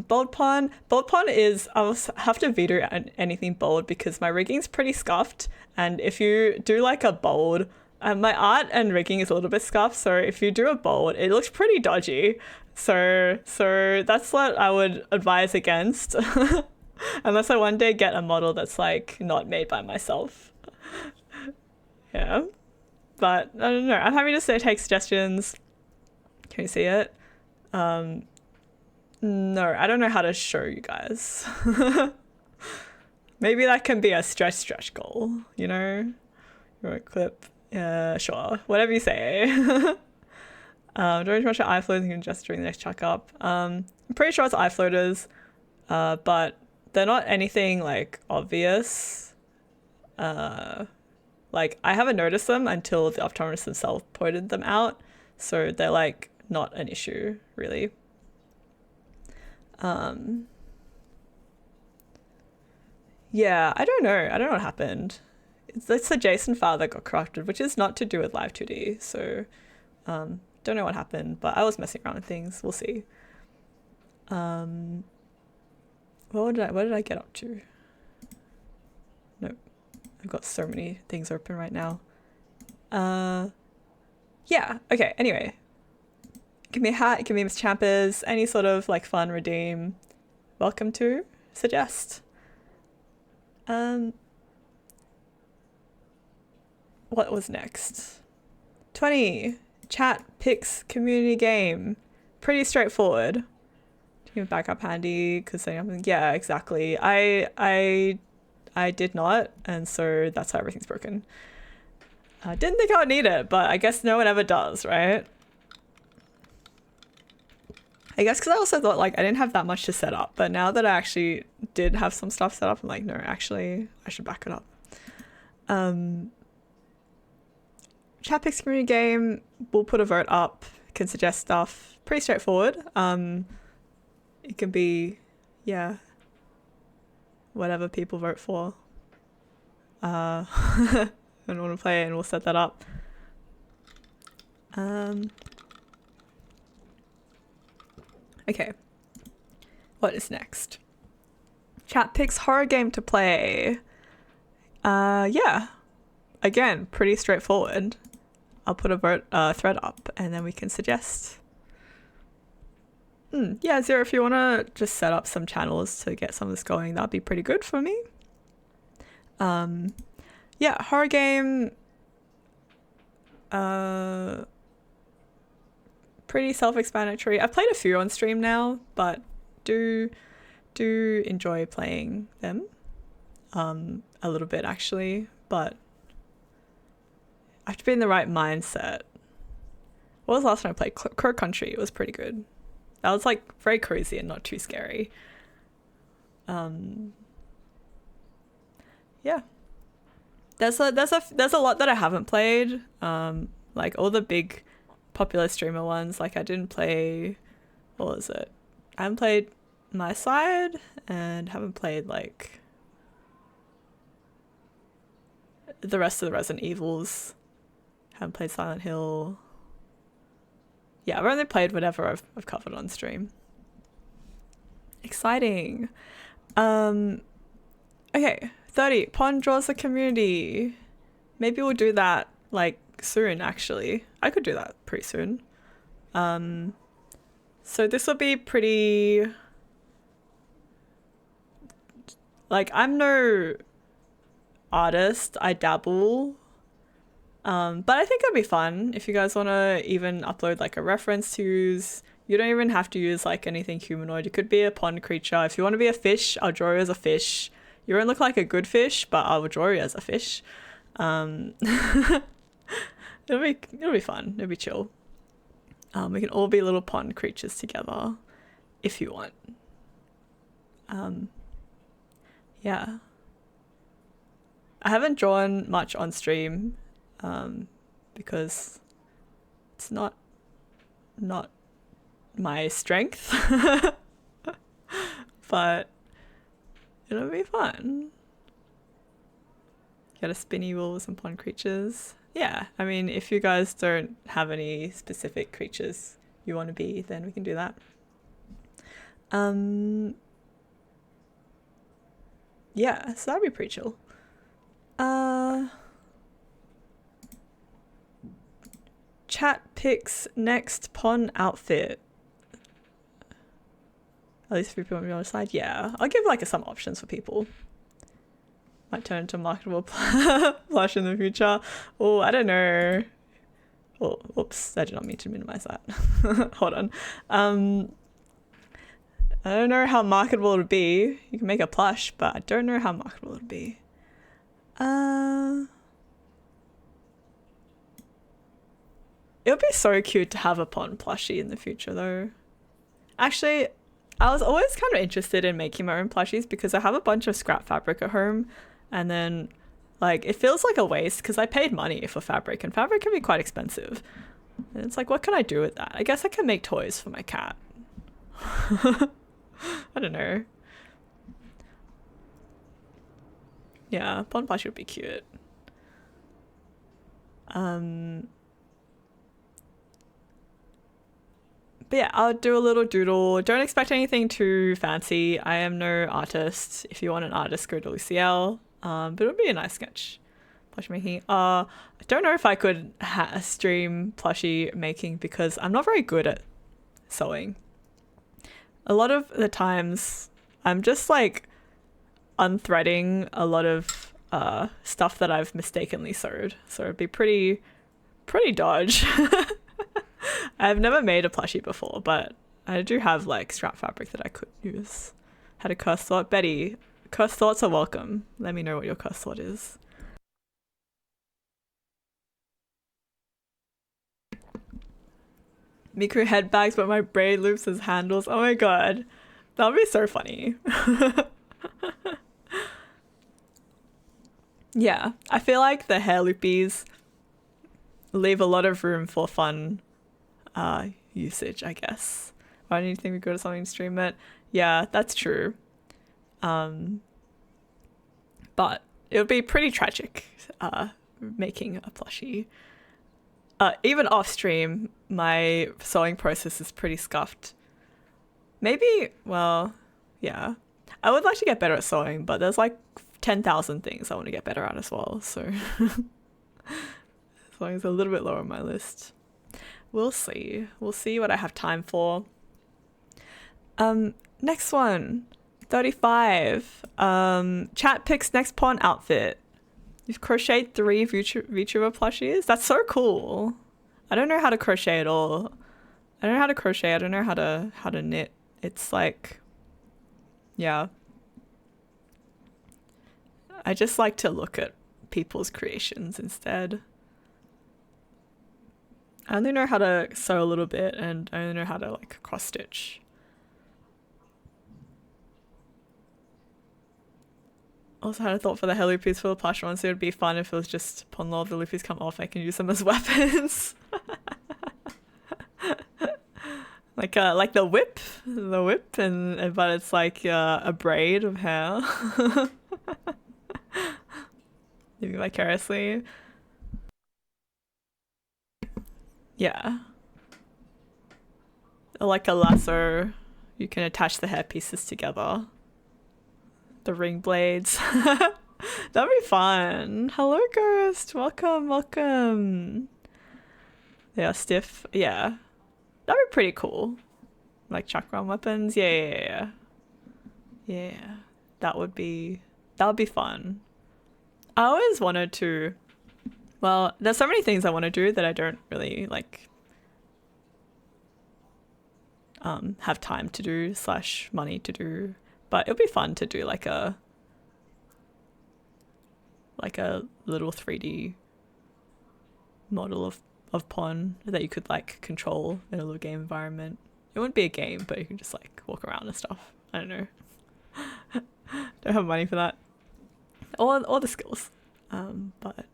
Bold Pon is, I'll have to veto anything bold because my rigging's pretty scuffed, and if you do like a bold, my art and rigging is a little bit scuffed, so if you do a bold, it looks pretty dodgy. So that's what I would advise against, unless I one day get a model that's like not made by myself. Yeah, but I don't know. I'm happy to say take suggestions. Can you see it? No, I don't know how to show you guys. Maybe that can be a stretch goal, you know? Your clip. Yeah, sure. Whatever you say. Don't watch your eye floaters, you can just during the next checkup. I'm pretty sure it's eye floaters, but they're not anything like obvious. Like I haven't noticed them until the optometrist himself pointed them out, so they're like not an issue really. Yeah, I don't know what happened. It's the JSON file that got corrupted, which is not to do with Live 2D, so don't know what happened, but I was messing around with things. We'll see. What did I get up to? Nope. I've got so many things open right now. Yeah, okay, anyway. Give me a hat, give me Miss Champers, any sort of like fun redeem. Welcome to suggest. What was next? 20. Chat picks community game. Pretty straightforward. Give back up handy because yeah, exactly. I did not, and so that's how everything's broken. I didn't think I would need it, but I guess no one ever does, right? I guess because I also thought like I didn't have that much to set up, but now that I actually did have some stuff set up, I'm like, no, actually I should back it up. Chat picks community game, we'll put a vote up, can suggest stuff, pretty straightforward. It can be, yeah, whatever people vote for. I don't want to play, and we'll set that up. Okay, what is next? Chat picks horror game to play. Yeah, again, pretty straightforward. I'll put a vote thread up, and then we can suggest. Yeah, Zero, if you want to just set up some channels to get some of this going, that'd be pretty good for me. Yeah, horror game. Pretty self-explanatory. I've played a few on stream now, but do enjoy playing them. A little bit actually, but I have to be in the right mindset. What was the last time I played? Crow Country. It was pretty good. That was like very cozy and not too scary. Yeah. There's a lot that I haven't played. Like all the big popular streamer ones. Like I didn't play, what was it? I haven't played My Side and haven't played like the rest of the Resident Evils. Haven't played Silent Hill. Yeah, I've only played whatever I've covered on stream. Exciting. Okay, 30. Pond draws a community. Maybe we'll do that like soon, actually. I could do that pretty soon. So this will be pretty... Like, I'm no artist. I dabble. But I think it'd be fun if you guys want to even upload like a reference to use. You don't even have to use like anything humanoid. It could be a pond creature. If you want to be a fish, I'll draw you as a fish. You won't look like a good fish, but I will draw you as a fish. It'll be fun. It'll be chill. We can all be little pond creatures together if you want. Yeah. I haven't drawn much on stream. Because it's not my strength, but it'll be fun. Get a spinny wheel with some pond creatures. Yeah, I mean, if you guys don't have any specific creatures you want to be, then we can do that. Yeah, so that'd be pretty chill. Chat picks next pond outfit. At least if people want me on the side. Yeah, I'll give like some options for people. Might turn into a marketable plush in the future. Oh, I don't know. Oh, oops, I did not mean to minimize that. Hold on. I don't know how marketable it would be. You can make a plush, but I don't know how marketable it would be. It would be so cute to have a pond plushie in the future, though. Actually, I was always kind of interested in making my own plushies because I have a bunch of scrap fabric at home, and then like it feels like a waste because I paid money for fabric, and fabric can be quite expensive. And it's like, what can I do with that? I guess I can make toys for my cat. I don't know. Yeah, pond plushie would be cute. But yeah, I'll do a little doodle. Don't expect anything too fancy. I am no artist. If you want an artist, go to Lucielle. But it would be a nice sketch. Plushie making. I don't know if I could stream plushie making because I'm not very good at sewing. A lot of the times, I'm just like unthreading a lot of stuff that I've mistakenly sewed. So it'd be pretty dodge. I've never made a plushie before, but I do have like scrap fabric that I could use. Had a curse thought. Betty, curse thoughts are welcome. Let me know what your curse thought is. Miku head bags, but my braid loops as handles. Oh my god. That would be so funny. Yeah, I feel like the hair loopies leave a lot of room for fun usage, I guess. Why do you think we go to something to stream it? Yeah, that's true. But it would be pretty tragic making a plushie. Even off stream, my sewing process is pretty scuffed. Maybe, well, yeah. I would like to get better at sewing, but there's like 10,000 things I want to get better at as well, so sewing is a little bit lower on my list. We'll see. We'll see what I have time for. Next one. 35. Chat picks next pawn outfit. You've crocheted 3 VTuber plushies? That's so cool. I don't know how to crochet at all. I don't know how to crochet. I don't know how to knit. It's like, yeah. I just like to look at people's creations instead. I only know how to sew a little bit, and I only know how to like cross stitch. Also had a thought for the hair loopies for the plush ones. So it would be fun if it was just upon law the loopies come off, I can use them as weapons. like the whip, and but it's like a braid of hair. Living vicariously. Yeah. Or like a lasso, you can attach the hair pieces together. The ring blades. That'd be fun. Hello, Ghost. Welcome. They are stiff. Yeah. That'd be pretty cool. Like chakram weapons. Yeah. That would be fun. I always wanted to. Well, there's so many things I want to do that I don't really like have time to do / money to do. But it would be fun to do like a little 3D model of pawn that you could like control in a little game environment. It wouldn't be a game, but you can just like walk around and stuff. I don't know. Don't have money for that. Or the skills. But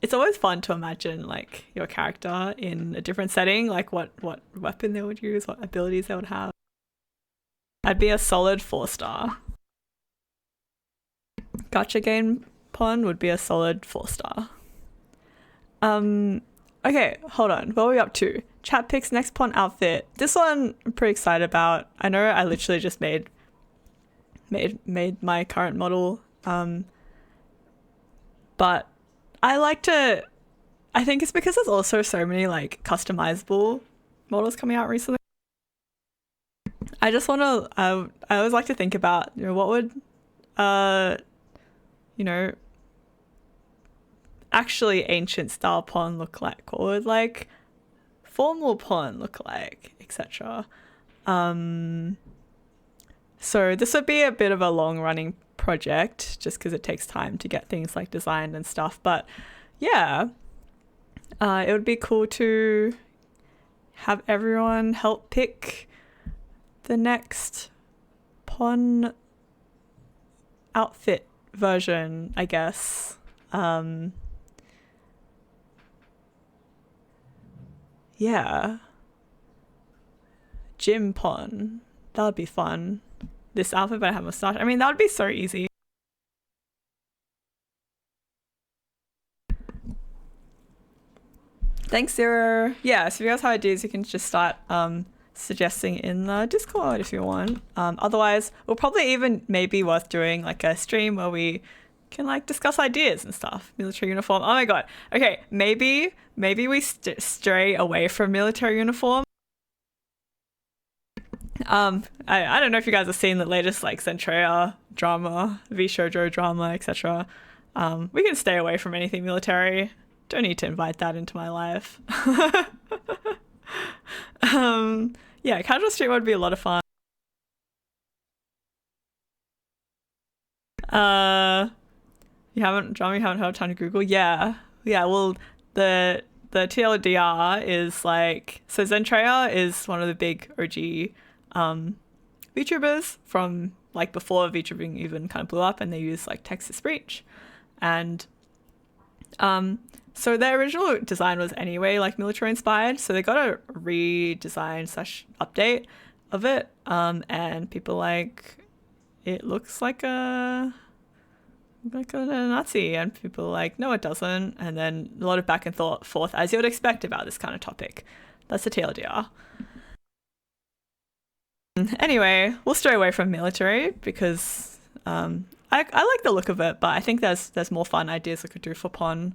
it's always fun to imagine like your character in a different setting, like what weapon they would use, what abilities they would have. I'd be a solid 4-star. Gacha game pawn would be a solid 4-star. Okay, hold on. What are we up to? Chat picks next pawn outfit. This one I'm pretty excited about. I know I literally just made my current model. But I think it's because there's also so many like customizable models coming out recently. I just want to, I always like to think about, what would you know, actually ancient style pon look like? What would like formal pon look like, etc.? So this would be a bit of a long running project just because it takes time to get things like designed and stuff. But yeah, it would be cool to have everyone help pick the next pon outfit version, I guess. Yeah. Gym pon. That would be fun. This outfit, but I have a mustache. I mean, that would be so easy. Thanks, Zero. Yeah, so if you guys have ideas, you can just start suggesting in the Discord if you want. Otherwise, we'll probably even maybe worth doing like a stream where we can like discuss ideas and stuff. Military uniform. Oh my god. Okay, maybe we stray away from military uniform. I don't know if you guys have seen the latest like Centrea drama, V Shoujo drama, etc. We can stay away from anything military. Don't need to invite that into my life. Yeah, casual stream would be a lot of fun. You haven't had time to Google? Yeah. Well, the TLDR is like, so Zentrea is one of the big OG VTubers from like before VTubing even kind of blew up, and they use like text to speech, and so their original design was anyway like military inspired, so they got a redesign / update of it, and people like it looks like a Nazi, and people are like, no, it doesn't, and then a lot of back and forth as you would expect about this kind of topic. That's the TLDR. Anyway, we'll stray away from military because I like the look of it, but I think there's more fun ideas I could do for pon.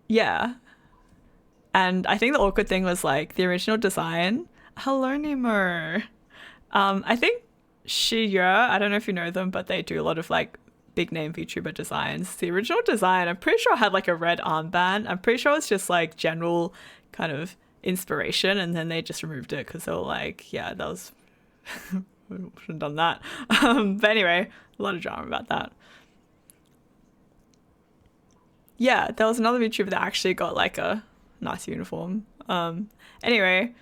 Yeah, and I think the awkward thing was like the original design. Hello, Nemo. I think Shiya, I don't know if you know them, but they do a lot of like big name VTuber designs. The original design, I'm pretty sure had like a red armband. I'm pretty sure it's just like general kind of inspiration, and then they just removed it because they were like, yeah, that was we shouldn't have done that. But anyway, a lot of drama about that. Yeah, there was another VTuber that actually got like a nice uniform. Anyway,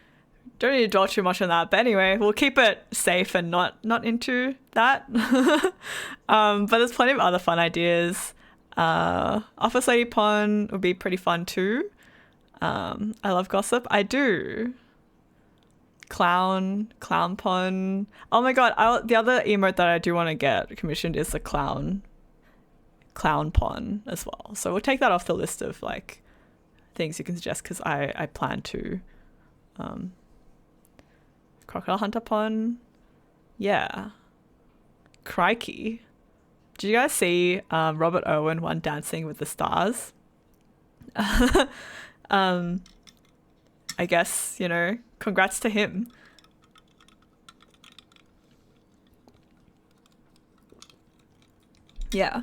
don't need to dwell too much on that. But anyway, we'll keep it safe and not into that. But there's plenty of other fun ideas. Office Lady Pon would be pretty fun too. I love gossip. I do. Clown Pon. Oh my god! The other emote that I do want to get commissioned is the clown Pon as well. So we'll take that off the list of like things you can suggest, because I plan to. Crocodile Hunter Pon. Yeah. Crikey. Did you guys see Robert Owen one Dancing with the Stars? I guess, you know, congrats to him. Yeah.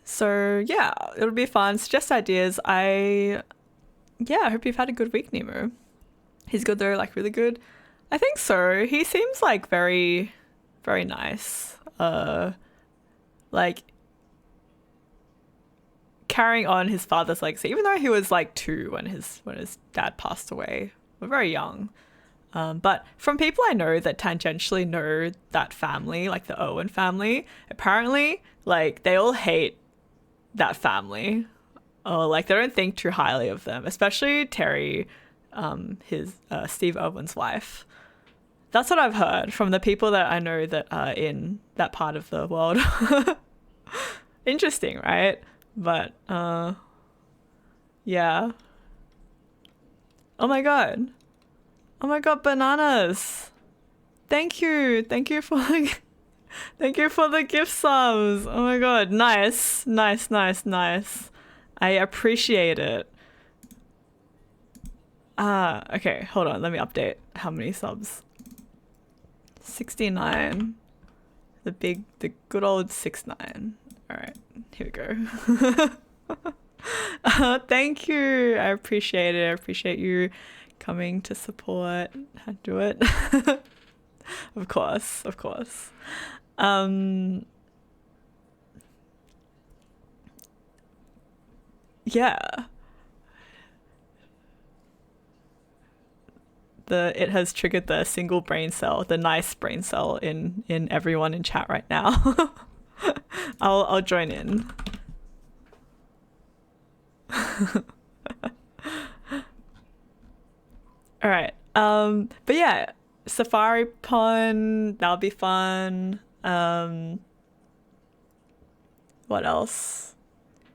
So yeah, it'll be fun. Suggest ideas. I hope you've had a good week, Nemo. He's good though, like really good. I think so. He seems like very, very nice. Like carrying on his father's legacy, even though he was like 2 when his dad passed away. We're very young. But from people I know that tangentially know that family, like the Owen family, apparently like they all hate that family. Or like they don't think too highly of them, especially Terry, his Steve Owen's wife. That's what I've heard from the people that I know that are in that part of the world. Interesting, right? But yeah. Oh my god, bananas! Thank you for like, thank you for the gift subs. Oh my god, nice. I appreciate it. Okay, hold on. Let me update how many subs. 69. The good old 69. All right, here we go. Thank you. I appreciate it. I appreciate you coming to support. How to do it? Of course, of course. Yeah. It has triggered the single brain cell, the nice brain cell in everyone in chat right now. I'll join in. All right. But yeah, Safari Pond, that'll be fun. What else?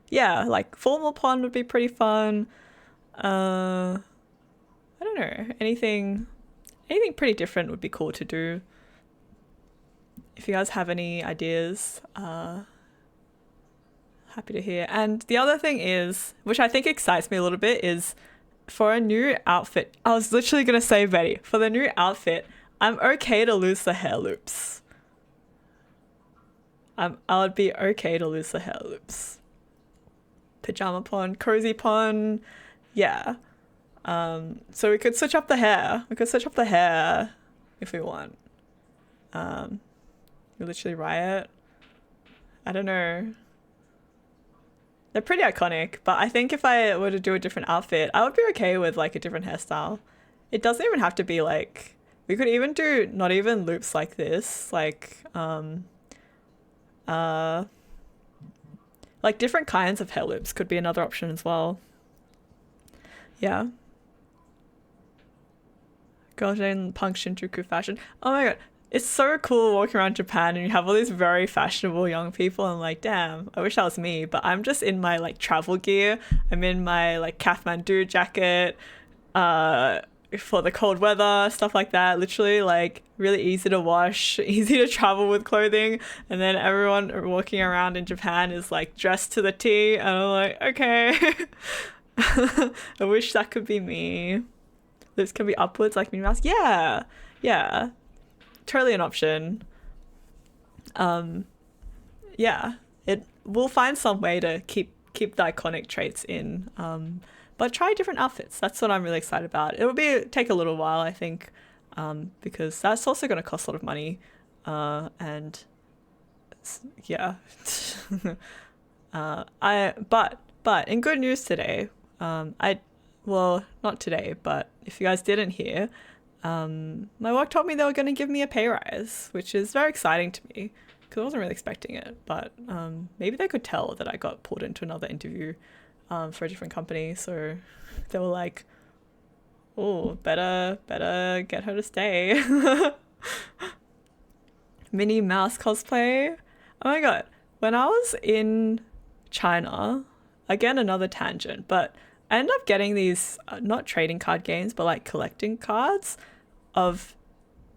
Yeah, like formal pond would be pretty fun. I don't know. Anything pretty different would be cool to do. If you guys have any ideas, happy to hear. And the other thing is, which I think excites me a little bit, is for a new outfit. I was literally gonna say, Betty, for the new outfit, I'm okay to lose the hair loops. I would be okay to lose the hair loops. Pajama pond, cozy pond, yeah. So we could switch up the hair. We could switch up the hair if we want. You literally riot. I don't know. They're pretty iconic, but I think if I were to do a different outfit, I would be okay with like a different hairstyle. It doesn't even have to be like, we could even do not even loops like this, like different kinds of hair loops could be another option as well. Yeah. Golden punk Shinjuku fashion. Oh my god. It's so cool walking around Japan and you have all these very fashionable young people. And I'm like, damn, I wish that was me. But I'm just in my like travel gear. I'm in my like Kathmandu jacket, for the cold weather, stuff like that. Literally like really easy to wash, easy to travel with clothing. And then everyone walking around in Japan is like dressed to the T. And I'm like, okay. I wish that could be me. Lips can be upwards like Minnie Mouse. Yeah. Yeah. Totally an option. Yeah, it we'll find some way to keep the iconic traits in, but try different outfits. That's what I'm really excited about. It will take a little while, I think, because that's also going to cost a lot of money, and yeah. But in good news today, well, not today, but if you guys didn't hear, my work told me they were going to give me a pay rise, which is very exciting to me because I wasn't really expecting it. But maybe they could tell that I got pulled into another interview for a different company, so they were like, "Oh, better get her to stay." Minnie Mouse cosplay. Oh my god! When I was in China, again another tangent, but I ended up getting these not trading card games, but like collecting cards of,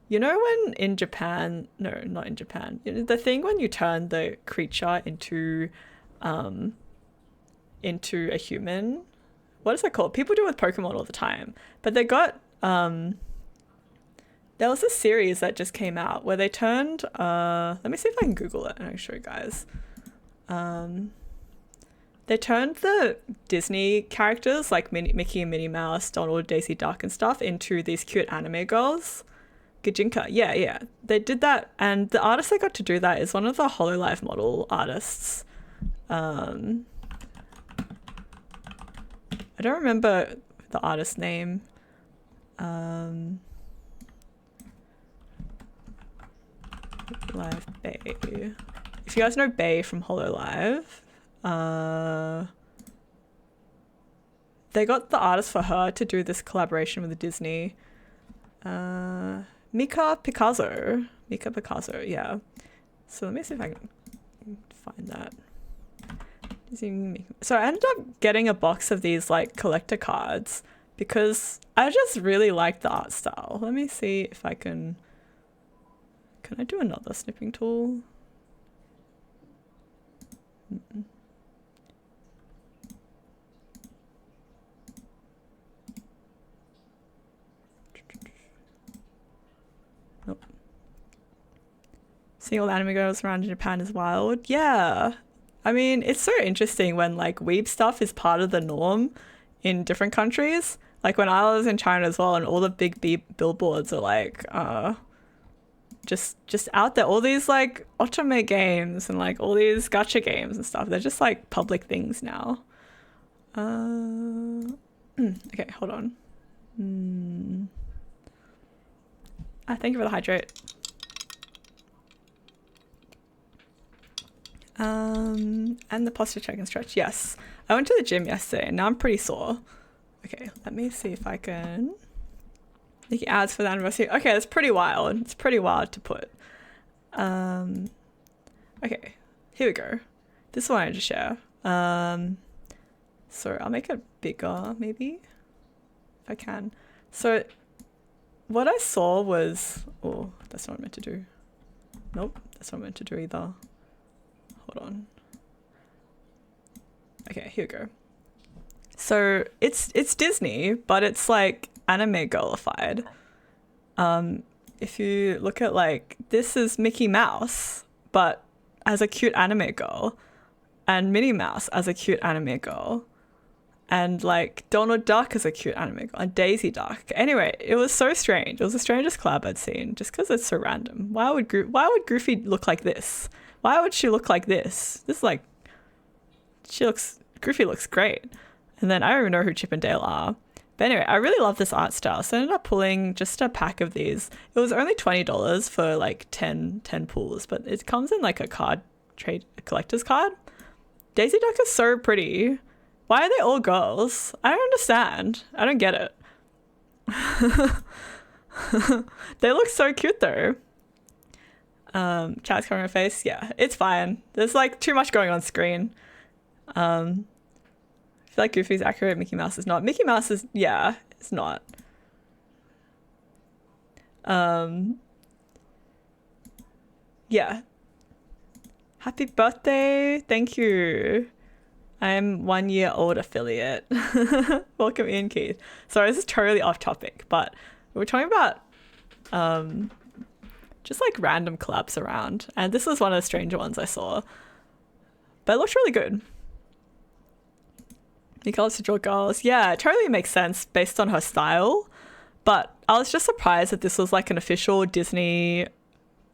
you know, when in Japan, no, not in Japan, the thing when you turn the creature into a human. What is that called? People do it with Pokemon all the time, but they got there was a series that just came out where they turned. Let me see if I can Google it and I'll show you guys. They turned the Disney characters like Mickey and Minnie Mouse, Donald, Daisy Duck and stuff into these cute anime girls. Gijinka, yeah. They did that, and the artist that got to do that is one of the HoloLive model artists. I don't remember the artist's name. Live Bay. If you guys know Bay from HoloLive, they got the artist for her to do this collaboration with Disney. Mika Picasso, yeah. So let me see if I can find that. So I ended up getting a box of these like collector cards because I just really like the art style. Let me see if I can I do another snipping tool? Nope. Seeing all the anime girls around in Japan is wild. Yeah. I mean, it's so interesting when like weeb stuff is part of the norm in different countries. Like when I was in China as well, and all the big billboards are like, just out there. All these like otome games and like all these gacha games and stuff. They're just like public things now. Okay, hold on. Thank you for the hydrate. And the posture check and stretch. Yes, I went to the gym yesterday and now I'm pretty sore. Okay, let me see if I can make ads for the anniversary. Okay, that's pretty wild. It's pretty wild to put. Okay, here we go. This is what I wanted to share. So I'll make it bigger maybe if I can. So what I saw was, oh, that's not what I meant to do. Nope, that's not what I meant to do either. Hold on. Okay, here we go. So it's Disney, but it's like anime girlified. If you look at like, this is Mickey Mouse, but as a cute anime girl, and Minnie Mouse as a cute anime girl, and like Donald Duck as a cute anime girl, and Daisy Duck. Anyway, it was so strange. It was the strangest collab I'd seen, just because it's so random. Why would Goofy look like this? Why would she look like this? This is like, Goofy looks great. And then I don't even know who Chip and Dale are. But anyway, I really love this art style. So I ended up pulling just a pack of these. It was only $20 for like 10 pulls, but it comes in like a collector's card. Daisy Duck is so pretty. Why are they all girls? I don't understand. I don't get it. They look so cute though. Chat's covering her face. Yeah, it's fine. There's like too much going on screen. I feel like Goofy's accurate. Mickey Mouse is not. Mickey Mouse is, yeah, it's not. Yeah. Happy birthday. Thank you. I'm 1 year old affiliate. Welcome in, Keith. Sorry, this is totally off topic, but we're talking about just like random collabs around. And this was one of the stranger ones I saw. But it looked really good. Nicolas to draw girls. Yeah, it totally makes sense based on her style. But I was just surprised that this was like an official Disney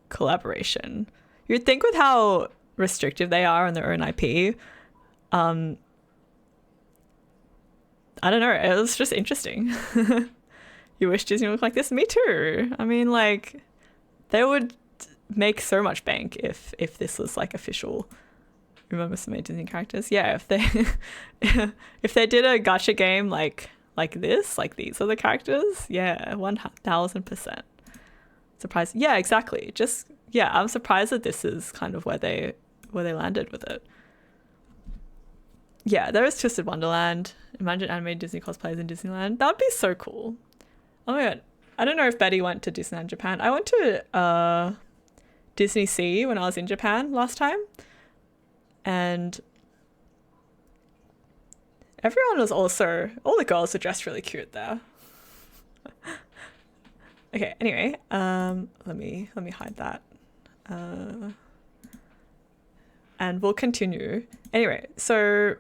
collaboration. You'd think with how restrictive they are on their own IP, I don't know, it was just interesting. You wish Disney looked like this? Me too. I mean, like, they would make so much bank if this was like official. Remember some Disney characters? Yeah, if they if they did a gacha game like this, like these are the characters, yeah, 1000%. Surprised. Yeah, exactly. Just, yeah, I'm surprised that this is kind of where they landed with it. Yeah, there is Twisted Wonderland. Imagine animated Disney cosplayers in Disneyland. That would be so cool. Oh my god. I don't know if Betty went to Disneyland Japan. I went to Disney Sea when I was in Japan last time. And everyone was also, all the girls were dressed really cute there. Okay, anyway, let me hide that. And we'll continue. Anyway, so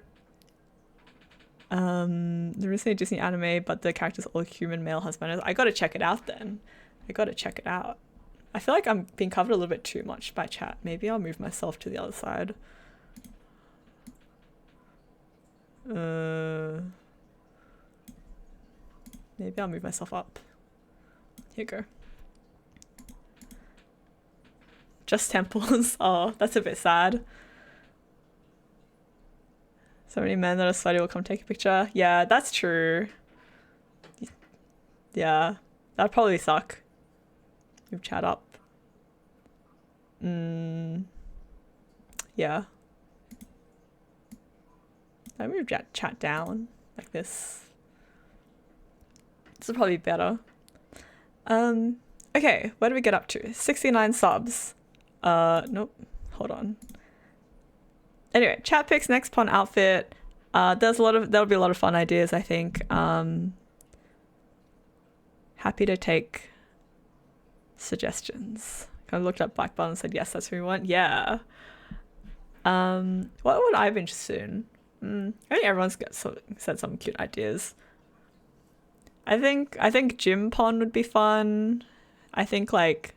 there isn't a Disney anime, but the characters are all human male husbands. I gotta check it out then. I gotta check it out. I feel like I'm being covered a little bit too much by chat. Maybe I'll move myself to the other side. Maybe I'll move myself up. Here you go. Just temples. Oh, that's a bit sad. So many men that are sweaty will come take a picture. Yeah, that's true. Yeah, that'd probably suck. Move chat up. Yeah. I move chat down like this. This will probably be better. Okay, where do we get up to? 69 subs. Nope. Hold on. Anyway, chat picks next pawn outfit. There'll be a lot of fun ideas, I think. Happy to take suggestions. Kind of looked up Black Belt and said, yes, that's who we want. Yeah. What would I be interested in? I think everyone's said some cute ideas. I think gym pon would be fun. I think like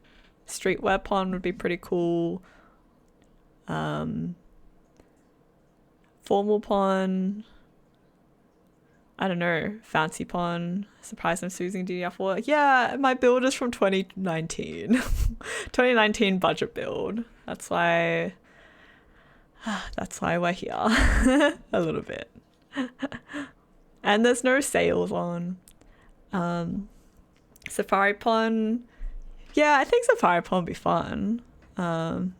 streetwear pon would be pretty cool. Formal pon. I don't know, fancy pon. Surprise I'm using DDR4. Yeah, my build is from 2019. 2019 budget build. That's why we're here. A little bit. And there's no sales on. Safari pon. Yeah, I think Safari pon would be fun. I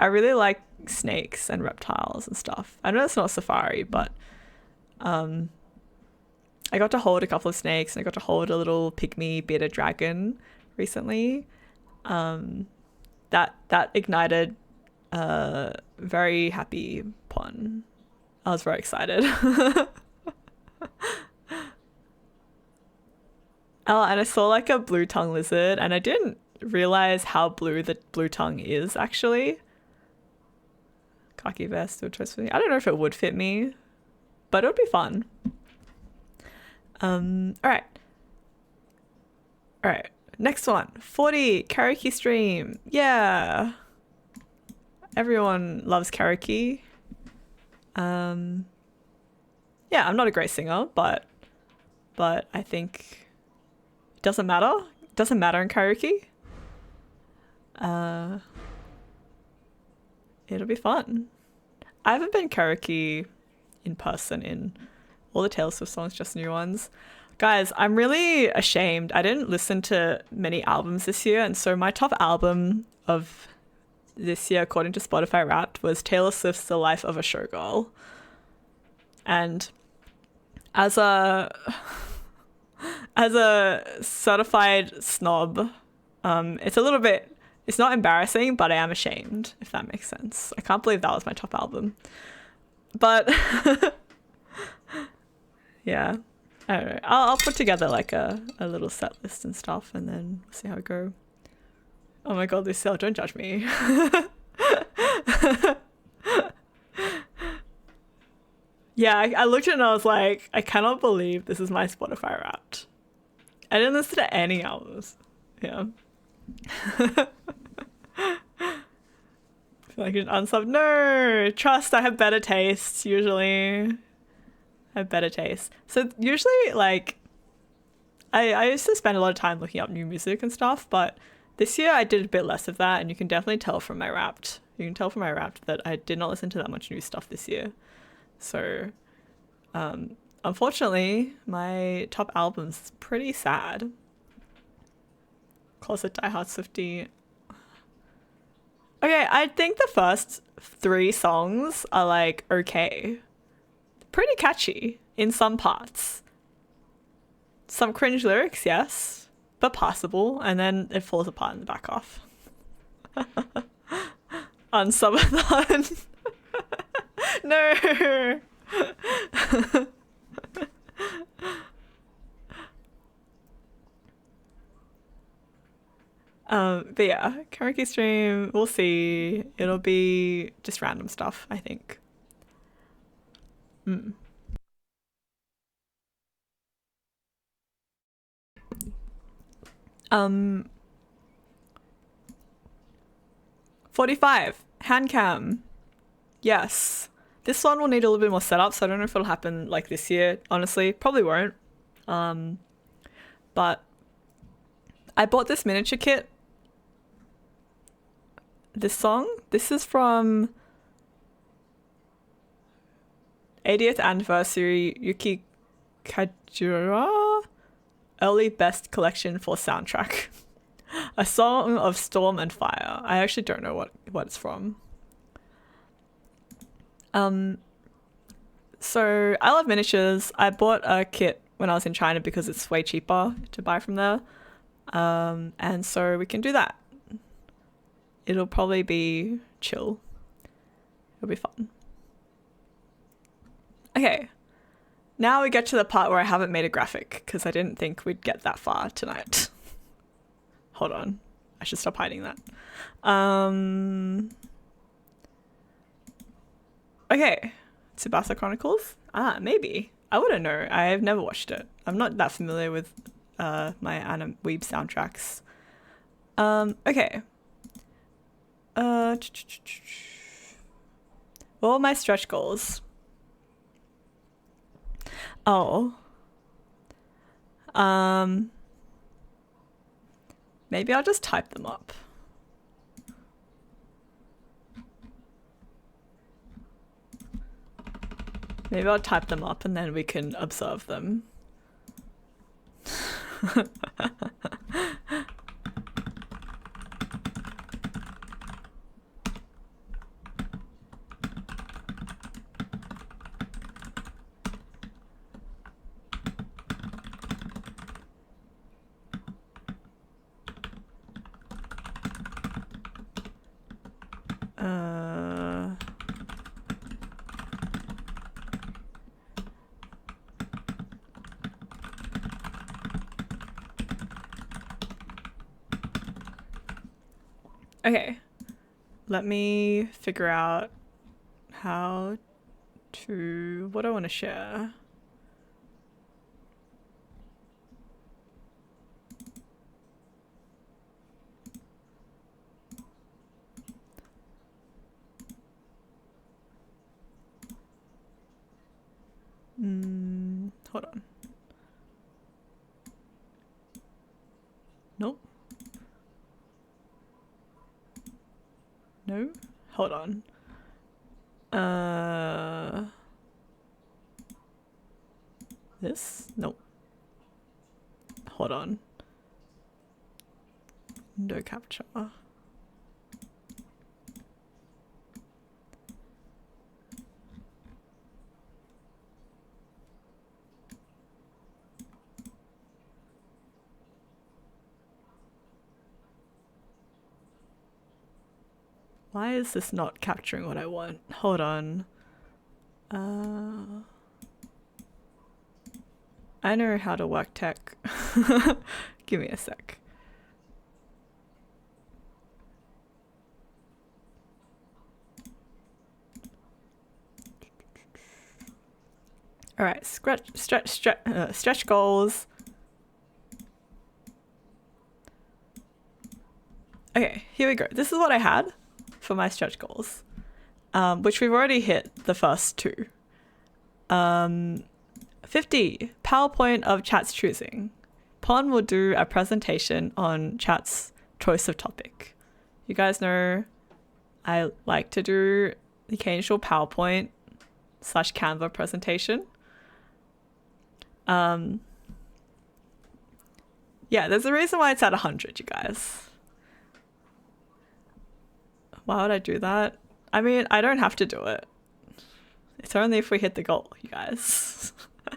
really like snakes and reptiles and stuff. I know it's not safari, but I got to hold a couple of snakes and I got to hold a little pygmy bearded dragon recently. That ignited a very happy pon. I was very excited. Oh, and I saw like a blue tongue lizard and I didn't realize how blue the blue tongue is actually. Khaki vest would twist for me. I don't know if it would fit me, but it would be fun. All right. Next one, 40 karaoke stream. Yeah. Everyone loves karaoke. Yeah, I'm not a great singer, but I think it doesn't matter. It doesn't matter in karaoke. It'll be fun. I haven't been karaoke in person in all the Taylor Swift songs, just new ones. Guys, I'm really ashamed. I didn't listen to many albums this year, and so my top album of this year, according to Spotify Wrapped, was Taylor Swift's The Life of a Showgirl. And as a certified snob, it's not embarrassing, but I am ashamed, if that makes sense. I can't believe that was my top album. But yeah, I don't know. I'll put together like a little set list and stuff and then see how it go. Oh my god, Lucille, don't judge me. Yeah, I looked at it and I was like, I cannot believe this is my Spotify Wrapped. I didn't listen to any albums. Yeah. I feel like an unsub. No, trust. I have better taste usually. I have better taste. So usually, like, I used to spend a lot of time looking up new music and stuff, but this year I did a bit less of that, and you can definitely tell from my Wrapped. You can tell from my Wrapped that I did not listen to that much new stuff this year. So, unfortunately, my top album's pretty sad. Closet Die Hard Swiftie. Okay, I think the first 3 songs are like okay. Pretty catchy in some parts. Some cringe lyrics, yes, but passable, and then it falls apart in the back off. On Subathon. No. But yeah, karaoke stream, we'll see. It'll be just random stuff, I think. 45 hand cam. Yes, this one will need a little bit more setup, so I don't know if it'll happen like this year. Honestly, probably won't. But I bought this miniature kit. This is from 80th anniversary Yuki Kajura early best collection for soundtrack. A song of storm and fire. I actually don't know what it's from. So I love miniatures. I bought a kit when I was in China because it's way cheaper to buy from there. And so we can do that. It'll probably be chill. It'll be fun. Okay. Now we get to the part where I haven't made a graphic because I didn't think we'd get that far tonight. Hold on. I should stop hiding that. Okay. Tsubasa Chronicles? Maybe. I wouldn't know. I've never watched it. I'm not that familiar with my anime weeb soundtracks. Okay. What are my stretch goals? Oh. Maybe I'll just type them up. Maybe I'll type them up and then we can observe them. Okay, let me figure out how to, what I want to share. Hold on. Nope. No? Hold on. This? Nope. Hold on. Window capture. Why is this not capturing what I want? Hold on. I know how to work tech. Give me a sec. All right, stretch goals. Okay, here we go. This is what I had for my stretch goals, which we've already hit the first two. 50, PowerPoint of chat's choosing. Pon will do a presentation on chat's choice of topic. You guys know I like to do the occasional PowerPoint / Canva presentation. Yeah, there's a reason why it's at 100, you guys. Why would I do that? I mean, I don't have to do it. It's only if we hit the goal, you guys.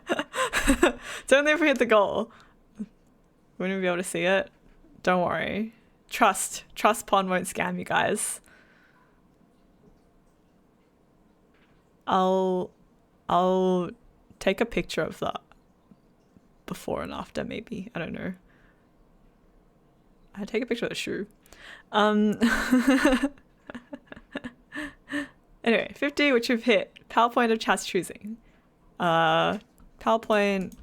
It's only if we hit the goal. Wouldn't we be able to see it? Don't worry. Trust Pon won't scam you guys. I'll take a picture of that before and after, maybe. I don't know. I take a picture of the shoe. Anyway, 50, which we've hit. PowerPoint of chat's choosing. PowerPoint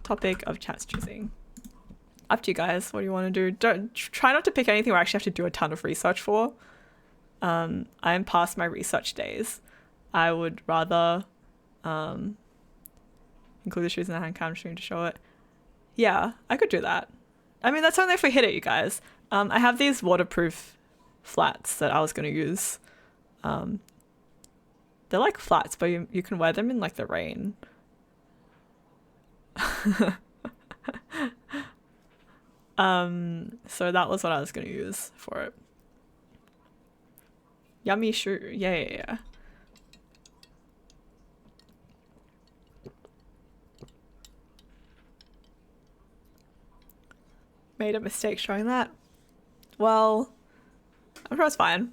topic of chat's choosing. Up to you guys. What do you want to do? Try not to pick anything where I actually have to do a ton of research for. I am past my research days. I would rather include the shoes in the hand cam stream to show it. Yeah, I could do that. I mean, that's only if we hit it, you guys. I have these waterproof flats that I was going to use. They're like flats, but you can wear them in like the rain. So that was what I was going to use for it. Yummy shoe. Yeah. Made a mistake showing that. Well, I'm sure it's fine.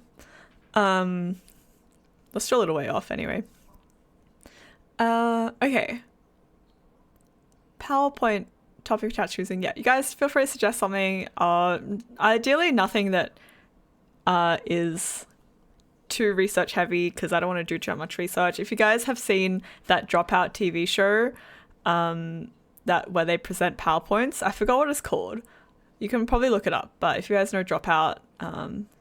We're still a little way off anyway. Okay. PowerPoint topic chat choosing. Yeah, you guys feel free to suggest something. Ideally, nothing that is too research heavy because I don't want to do too much research. If you guys have seen that Dropout TV show, that where they present PowerPoints, I forgot what it's called. You can probably look it up. But if you guys know Dropout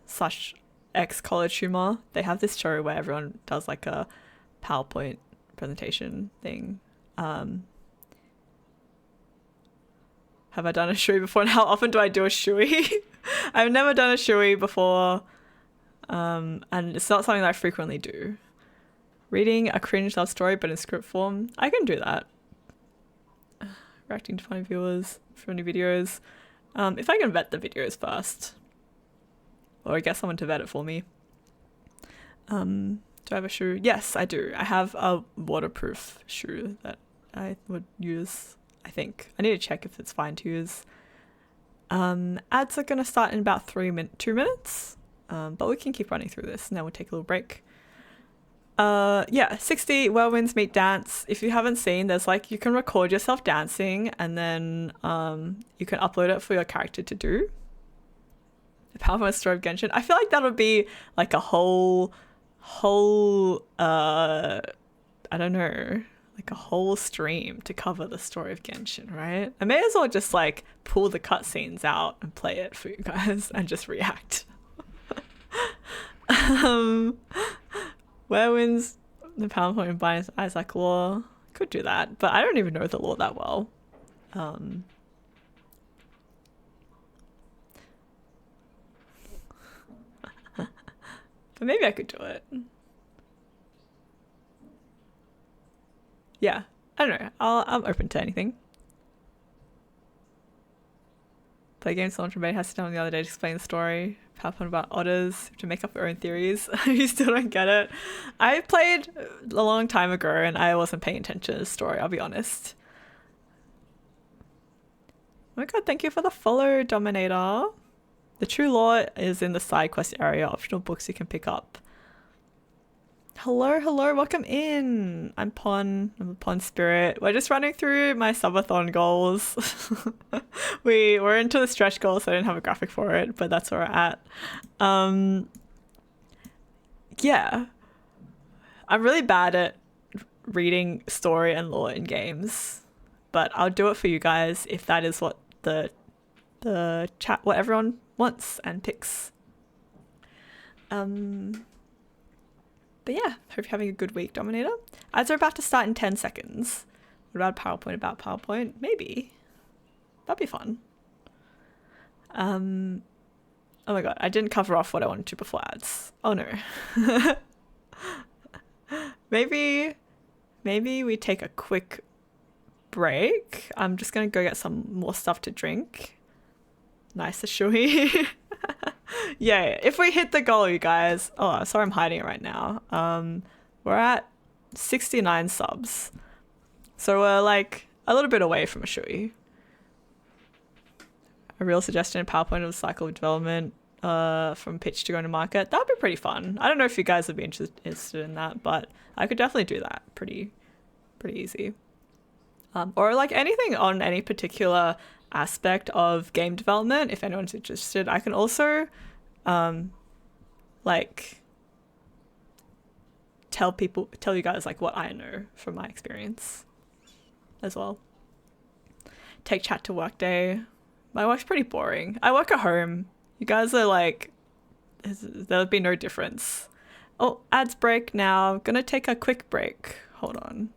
slash ex College Humor, they have this show where everyone does like a PowerPoint presentation thing. Have I done a shui before? And how often do I do a shui? I've never done a shui before, and it's not something that I frequently do. Reading a cringe love story but in script form, I can do that. Reacting to funny viewers from new videos. If I can vet the videos first, or get someone to vet it for me. Do I have a shoe? Yes, I do. I have a waterproof shoe that I would use. I think I need to check if it's fine to use. Ads are going to start in about 2 minutes, but we can keep running through this and then we'll take a little break. 60 whirlwinds meet dance. If you haven't seen, there's like you can record yourself dancing and then you can upload it for your character to do. The PowerPoint story of Genshin. I feel like that would be like a whole I don't know, like a whole stream to cover the story of Genshin, right? I may as well just like pull the cutscenes out and play it for you guys and just react. Where wins the PowerPoint by Isaac lore? Could do that, but I don't even know the lore that well. But maybe I could do it. Yeah, I don't know. I'm open to anything. Play games so much. Everybody has to tell me the other day to explain the story. PowerPoint about otters to make up your own theories. You still don't get it. I played a long time ago and I wasn't paying attention to the story, I'll be honest. Oh my god, thank you for the follow, Dominator. The true lore is in the side quest area. Optional books you can pick up. Hello, welcome in. I'm the Pon Spirit. We're just running through my Subathon goals. We're into the stretch goal, so I didn't have a graphic for it, but that's where we're at. Yeah. I'm really bad at reading story and lore in games, but I'll do it for you guys if that is what the chat, what everyone wants and picks. But yeah, hope you're having a good week, Dominator. Ads are about to start in 10 seconds. What about PowerPoint? About PowerPoint? Maybe. That'd be fun. Oh my god, I didn't cover off what I wanted to before ads. Oh no. Maybe we take a quick break. I'm just gonna go get some more stuff to drink. Nice, Shui. Yeah, if we hit the goal, you guys. Oh, sorry, I'm hiding it right now. We're at 69 subs, so we're like a little bit away from a Shui. A real suggestion in PowerPoint of the cycle of development from pitch to go to market. That would be pretty fun. I don't know if you guys would be interested in that, but I could definitely do that. Pretty easy. Or like anything on any particular aspect of game development. If anyone's interested, I can also like tell you guys like what I know from my experience as well. Take chat to work day. My work's pretty boring. I work at home. You guys are like, there'll be no difference. Oh, ads break now. Gonna take a quick break. Hold on.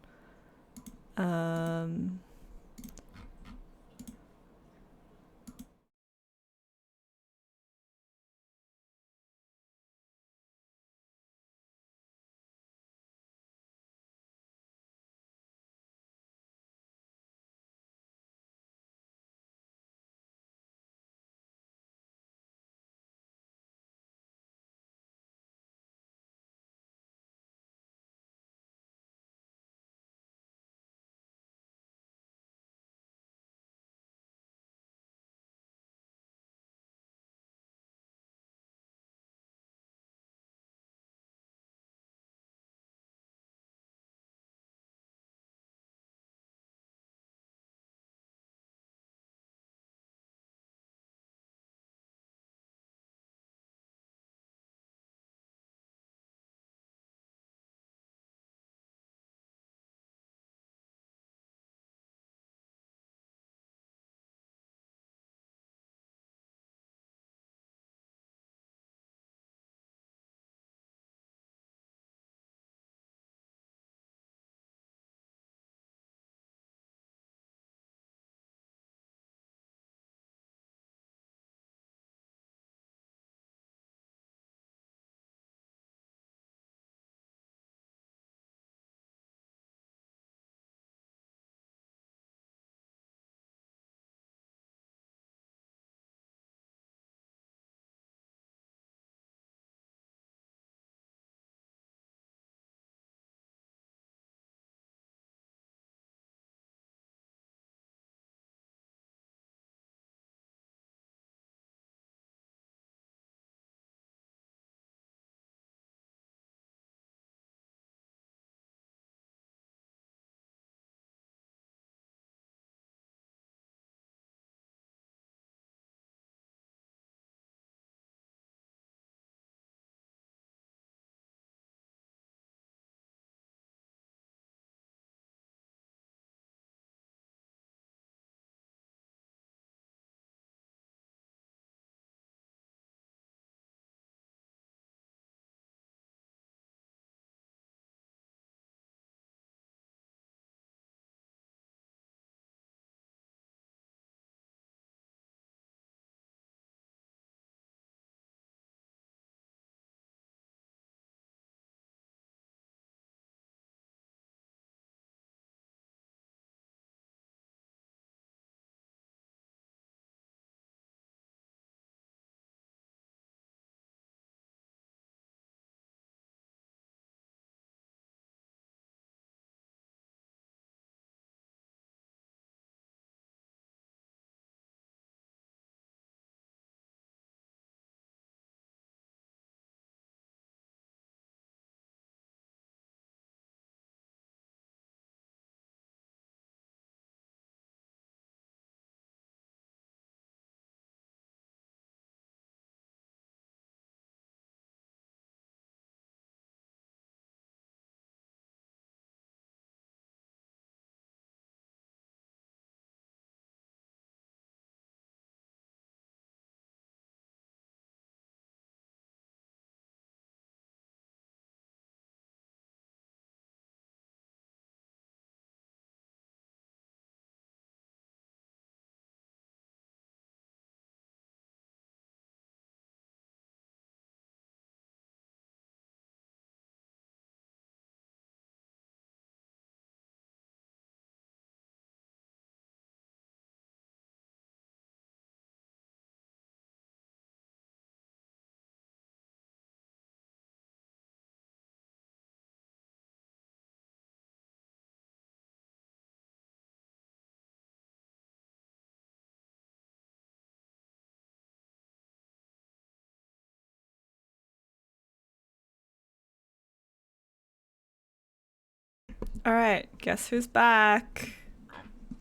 All right, guess who's back?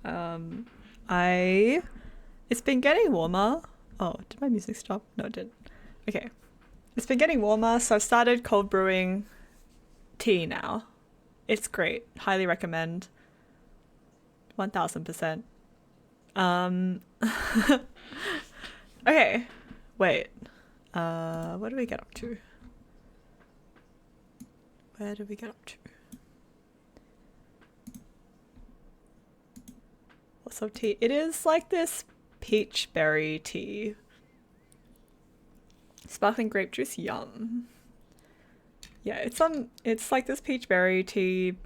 I. It's been getting warmer. Oh, did my music stop? No, it didn't. Okay. It's been getting warmer, so I've started cold brewing tea now. It's great. Highly recommend. 1000%. Okay. Wait. What did we get up to? Where did we get up to? What's up tea? It is like this peach berry tea. Sparkling grape juice, yum. Yeah, it's like this peach berry tea.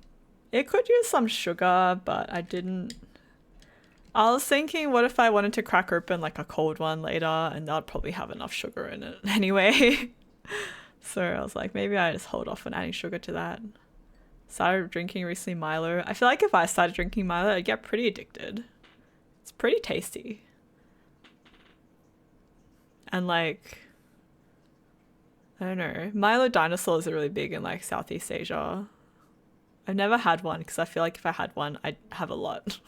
It could use some sugar, but I didn't. I was thinking, what if I wanted to crack open like a cold one later, and that'd probably have enough sugar in it anyway. So I was like, maybe I just hold off on adding sugar to that. Started drinking recently Milo. I feel like if I started drinking Milo, I'd get pretty addicted. It's pretty tasty. And like, I don't know, Milo dinosaurs are really big in like Southeast Asia. I've never had one because I feel like if I had one, I'd have a lot.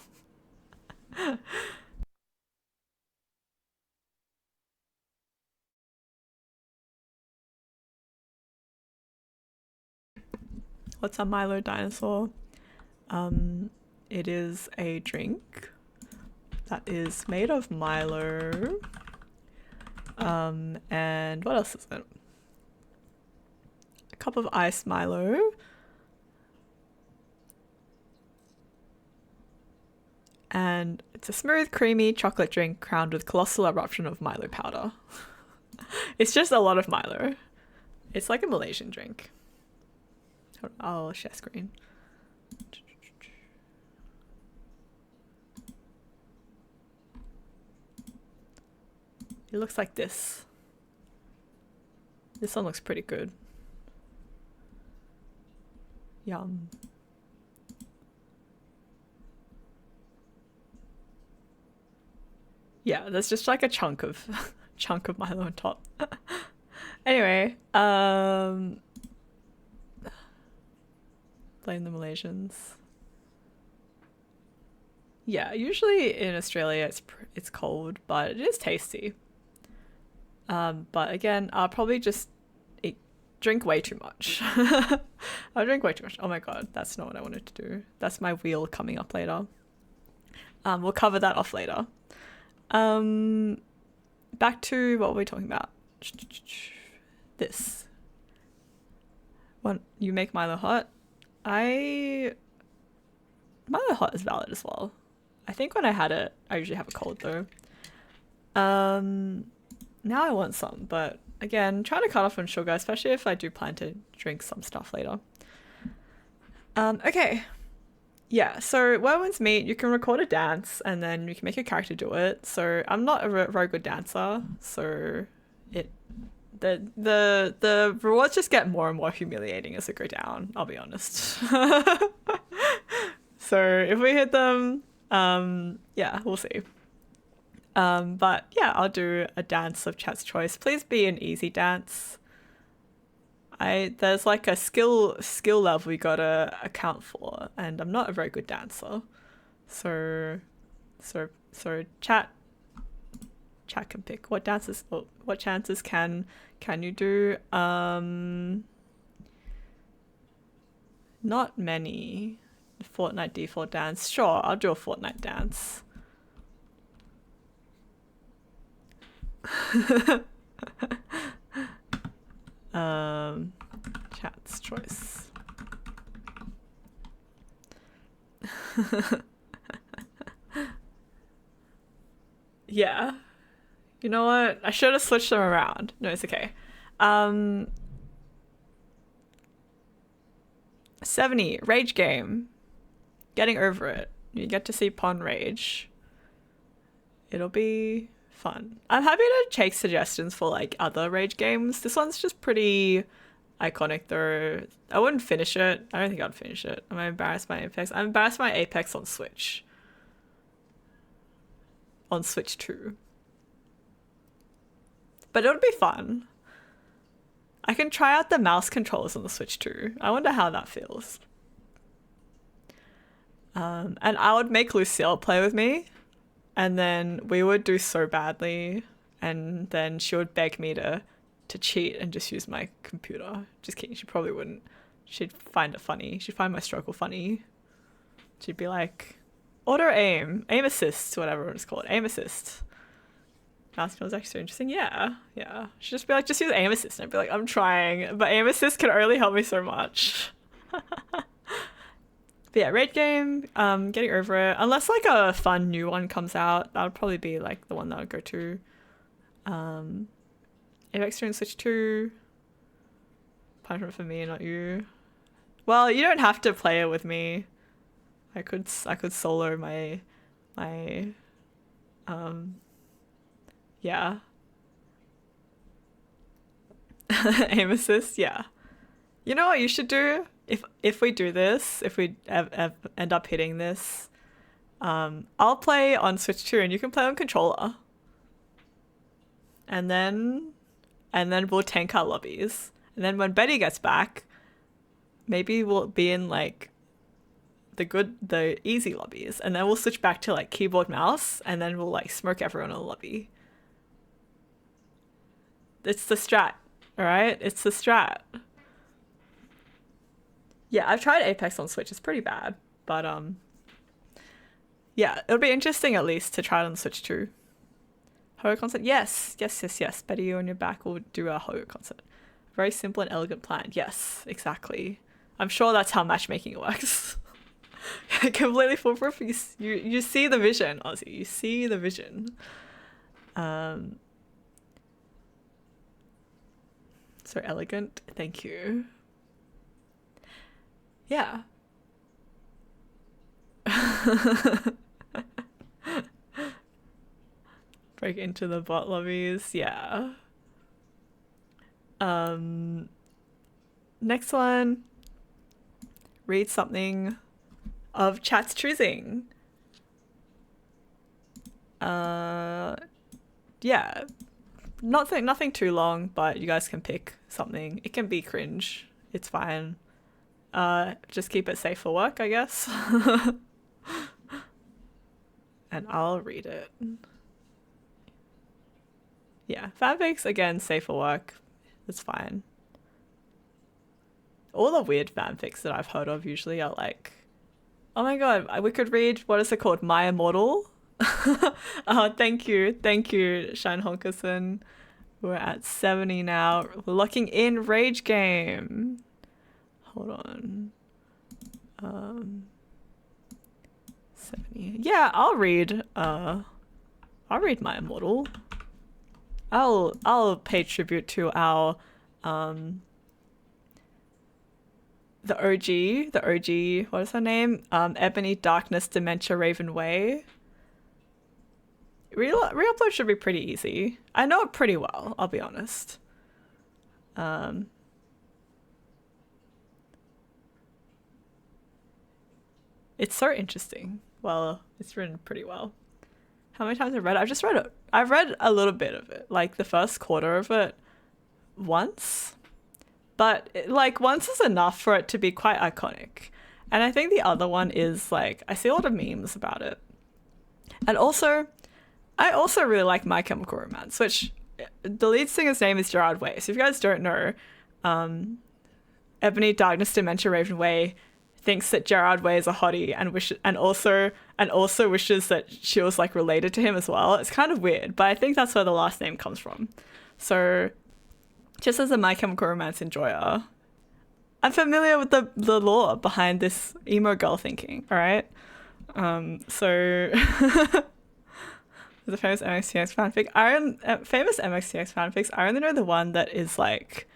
What's a Milo dinosaur? It is a drink that is made of Milo. And what else is it? A cup of iced Milo. And it's a smooth, creamy chocolate drink crowned with colossal eruption of Milo powder. It's just a lot of Milo. It's like a Malaysian drink. I'll share screen. It looks like this. This one looks pretty good. Yum. Yeah, there's just like a chunk of chunk of Milo on top. Anyway, blame the Malaysians. Yeah, usually in Australia it's cold, but it is tasty. But again, I'll probably just drink way too much. I'll drink way too much. Oh my god, that's not what I wanted to do. That's my wheel coming up later. We'll cover that off later. Back to what were we talking about? This. When you make Milo hot, Milo hot is valid as well. I think when I had it, I usually have a cold though. Now I want some, but again, try to cut off on sugar, especially if I do plan to drink some stuff later. Okay. Yeah, so where ones meet, you can record a dance and then you can make your character do it. So I'm not a very good dancer, so the rewards just get more and more humiliating as they go down, I'll be honest. So if we hit them, yeah, we'll see. But yeah, I'll do a dance of chat's choice. Please be an easy dance. There's like a skill level you gotta account for, and I'm not a very good dancer. So chat can pick what dances, what chances can you do. Not many. Fortnite default dance. Sure, I'll do a Fortnite dance. Chat's choice. Yeah. You know what? I should have switched them around. No, it's okay. 70, Rage Game. Getting over it. You get to see Pon rage. It'll be fun. I'm happy to take suggestions for like other Rage games. This one's just pretty iconic though. I wouldn't finish it. I don't think I'd finish it. Am I embarrassed by Apex? I'm embarrassed by Apex on Switch. On Switch 2. But it would be fun. I can try out the mouse controls on the Switch 2. I wonder how that feels. And I would make Lucille play with me, and then we would do so badly, and then she would beg me to cheat and just use my computer. Just kidding, she probably wouldn't. She'd find it funny. She'd find my struggle funny. She'd be like, auto aim assist, whatever it's called, aim assist. Mouse was actually so interesting. Yeah. She'd just be like, just use aim assist. And I'd be like, I'm trying, but aim assist can only help me so much. But yeah, raid game, getting over it. Unless like a fun new one comes out, that would probably be like the one that I would go to. Apex Twin Switch 2. Punishment for me, not you. Well, you don't have to play it with me. I could solo my yeah. Aim assist, yeah. You know what you should do? If we do this, if we end up hitting this, I'll play on Switch 2 and you can play on controller. And then we'll tank our lobbies. And then when Betty gets back, maybe we'll be in like the easy lobbies, and then we'll switch back to like keyboard mouse, and then we'll like smoke everyone in the lobby. It's the strat, all right? It's the strat. Yeah, I've tried Apex on Switch. It's pretty bad, but yeah, it'll be interesting at least to try it on Switch too. Horror concert, yes. Betty, you and your back will do a horror concert. Very simple and elegant plan. Yes, exactly. I'm sure that's how matchmaking works. Completely foolproof. You see the vision, Ozzy. You see the vision. So elegant. Thank you. Yeah. Break into the bot lobbies. Yeah. Next one. Read something of chat's choosing. Yeah. Nothing too long, but you guys can pick something. It can be cringe. It's fine. Just keep it safe for work, I guess. And I'll read it. Yeah, fanfics, again, safe for work. It's fine. All the weird fanfics that I've heard of usually are like, oh my god, we could read, what is it called? My Immortal? Oh, thank you, Shine Honkerson. We're at 70 now. We're locking in Rage Game. Hold on. 70. Yeah, I'll read My Immortal. I'll pay tribute to our the OG, what is her name? Ebony Darkness Dementia Raven Way. Re-upload should be pretty easy. I know it pretty well, I'll be honest. It's so interesting. Well, it's written pretty well. How many times I've read it? I've just read it. I've read a little bit of it, like the first quarter of it once. But like once is enough for it to be quite iconic. And I think the other one is like, I see a lot of memes about it. And also, I also really like My Chemical Romance, which the lead singer's name is Gerard Way. So if you guys don't know, Ebony Darkness Dementia Raven Way thinks that Gerard Way is a hottie and also wishes that she was like related to him as well. It's kind of weird, but I think that's where the last name comes from. So just as a My Chemical Romance enjoyer, I'm familiar with the lore behind this emo girl thinking, all right? So the famous MXTX fanfic. Famous MXTX fanfics, I only know the one that is like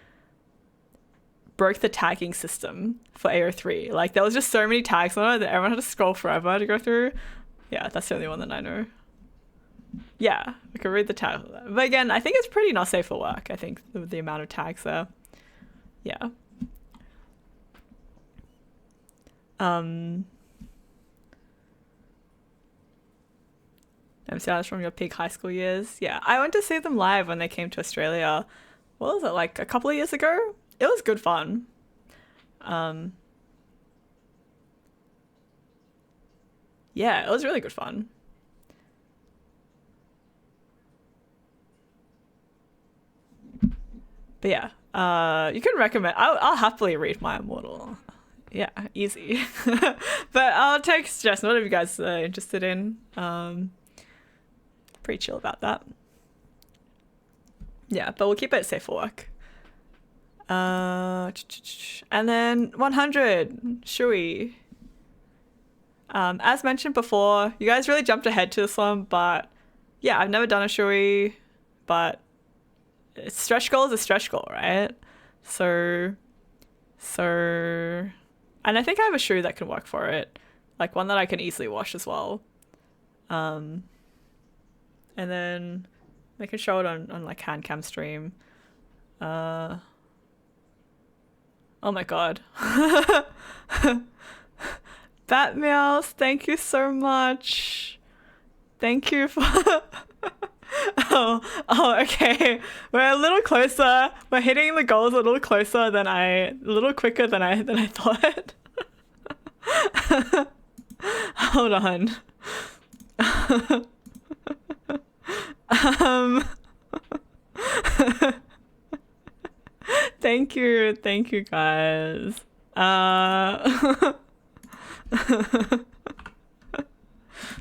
broke the tagging system for AO3. Like there was just so many tags on it that everyone had to scroll forever to go through. Yeah, that's the only one that I know. Yeah, we could read the tag. But again, I think it's pretty not safe for work. I think the amount of tags there. Yeah. MCRs from your peak high school years. Yeah, I went to see them live when they came to Australia. What was it, like a couple of years ago? It was good fun. Yeah, it was really good fun. But yeah, you can recommend. I'll happily read My Immortal. Yeah, easy. But I'll take suggestions. Whatever you guys are interested in. Pretty chill about that. Yeah, but we'll keep it safe for work. And then 100, Shui. As mentioned before, you guys really jumped ahead to this one, but yeah, I've never done a Shui, but stretch goal is a stretch goal, right? So, and I think I have a shoe that can work for it, like one that I can easily wash as well. And then I can show it on like hand cam stream. Oh my god. Bat Meows, thank you so much. Thank you for oh, okay. We're a little closer. We're hitting the goals a little closer than a little quicker than I thought. Hold on. Thank you guys.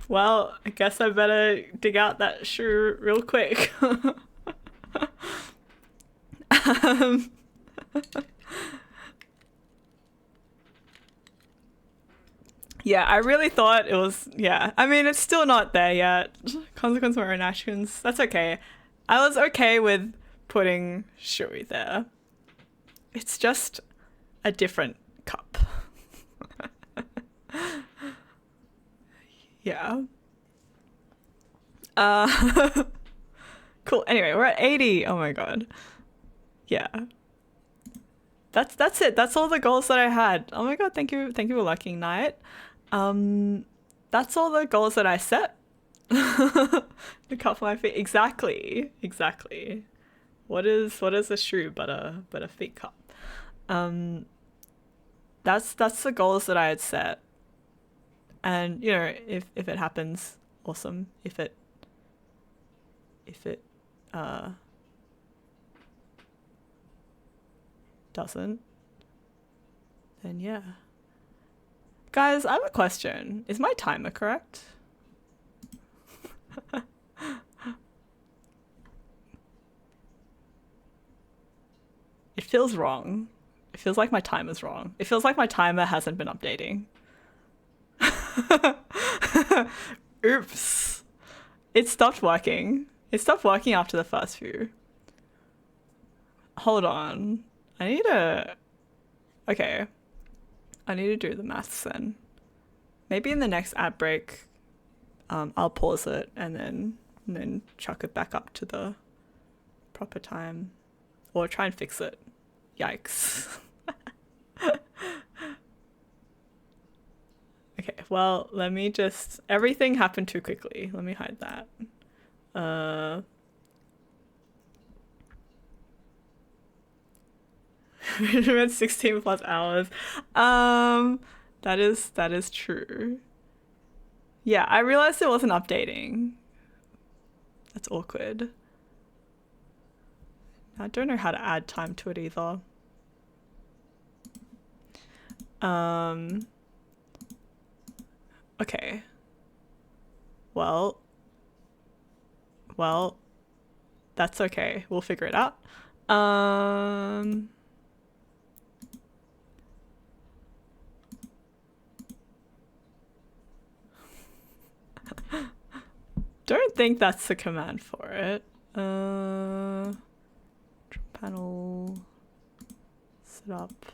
Well, I guess I better dig out that shoe real quick. Yeah, I really thought it was, yeah. I mean, it's still not there yet. Consequence of my own actions. That's okay. I was okay with putting Shui there. It's just a different cup. Yeah. Cool. Anyway, we're at 80. Oh my god. Yeah. That's it. That's all the goals that I had. Oh my god, thank you for lucking night. That's all the goals that I set. The cup for my feet. Exactly. What is a shoe but a feet cup? That's the goals that I had set. And you know, if it happens, awesome. If it doesn't, then yeah. Guys, I have a question. Is my timer correct? It feels wrong. It feels like my timer's wrong. It feels like my timer hasn't been updating. Oops. It stopped working. It stopped working after the first few. Hold on. Okay. I need to do the maths then. Maybe in the next ad break, I'll pause it and then chuck it back up to the proper time. Or try and fix it. Yikes. Okay, well, let me just... Everything happened too quickly. Let me hide that. We're at 16 plus hours. That is true. Yeah, I realized it wasn't updating. That's awkward. I don't know how to add time to it either. Okay. Well, that's okay. We'll figure it out. Don't think that's the command for it. Panel set up.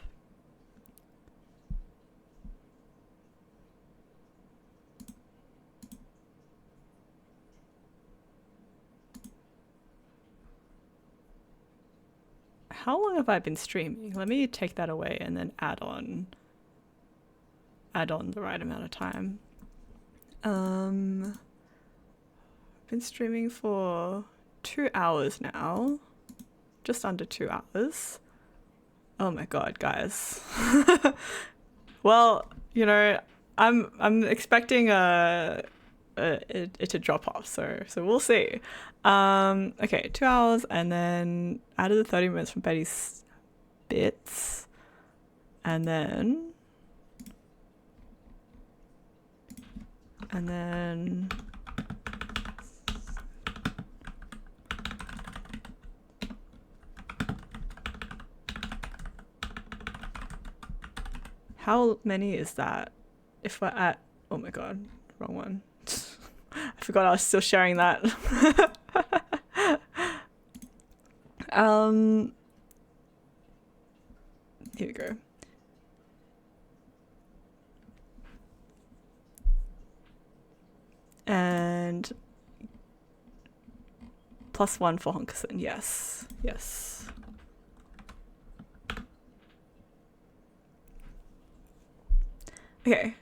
How long have I been streaming? Let me take that away and then add on the right amount of time. I've been streaming for 2 hours now. Just under 2 hours. Oh my god, guys. Well, you know, I'm expecting it to drop off, so we'll see. Okay, 2 hours, and then added the 30 minutes from Betty's bits, and then how many is that? If we're at, oh my god, wrong one. I forgot I was still sharing that. Here we go. And +1 for Honkerson. Yes. Yes. Okay.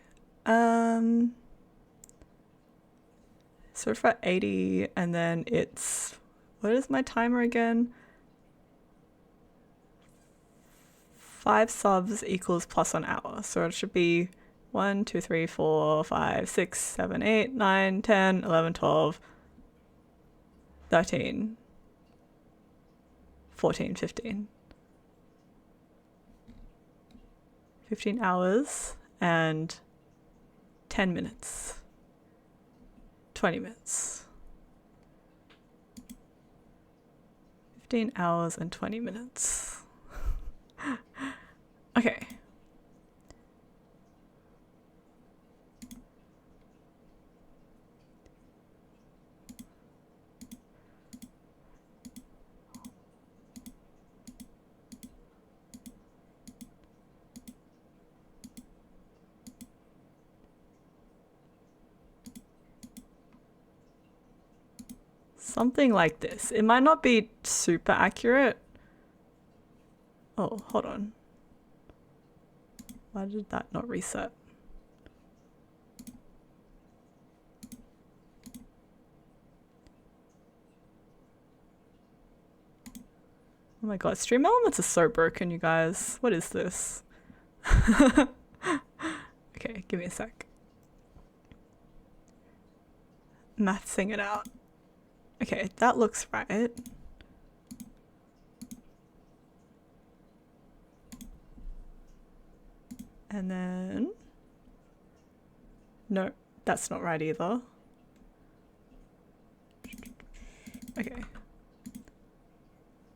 So for 80, and then it's, what is my timer again? 5 subs equals +1 hour. So it should be 1, 2, 3, 4, 5, 6, 7, 8, 9, 10, 11, 12, 13, 14, 15. 15 hours and 10 minutes. 20 minutes. 15 hours and 20 minutes. Okay. Something like this. It might not be super accurate. Oh, hold on. Why did that not reset? Oh my god, Stream Elements are so broken, you guys. What is this? Okay, give me a sec. Mathsing it out. Okay, that looks right. And then... no, that's not right either. Okay.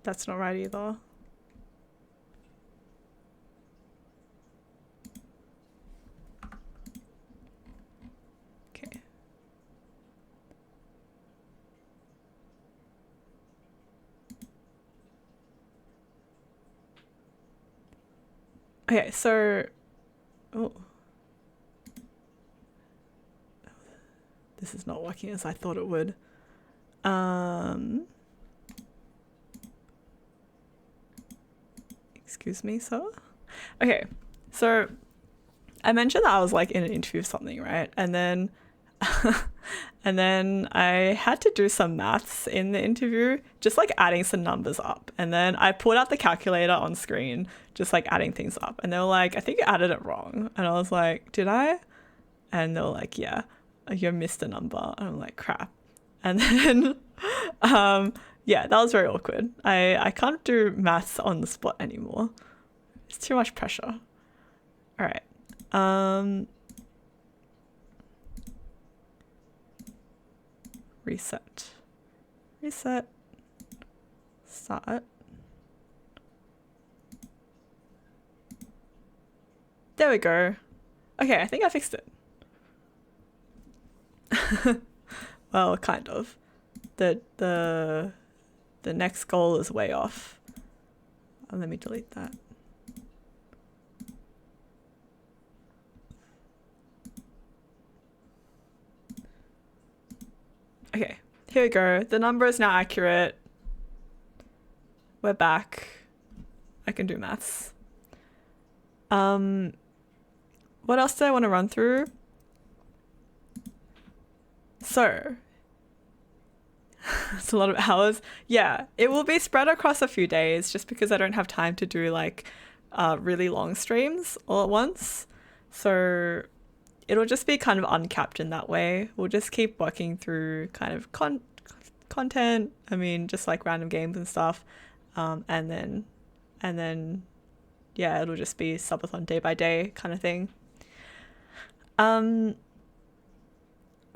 That's not right either. Okay. Okay, so... oh. This is not working as I thought it would. Excuse me, sir? Okay, so I mentioned that I was like in an interview or something, right? And then and then I had to do some maths in the interview, just like adding some numbers up. And then I pulled out the calculator on screen, just like adding things up. And they were like, I think you added it wrong. And I was like, did I? And they were like, yeah, you missed a number. And I'm like, crap. And then yeah, that was very awkward. I can't do maths on the spot anymore. It's too much pressure. All right. Reset. Start. There we go. Okay, I think I fixed it. Well, kind of. The next goal is way off. Let me delete that. Okay, here we go. The number is now accurate. We're back. I can do maths. What else do I want to run through? So, it's a lot of hours. Yeah, it will be spread across a few days just because I don't have time to do like really long streams all at once. So it'll just be kind of uncapped in that way. We'll just keep working through kind of content. I mean, just like random games and stuff. And then, yeah, it'll just be subathon day by day kind of thing.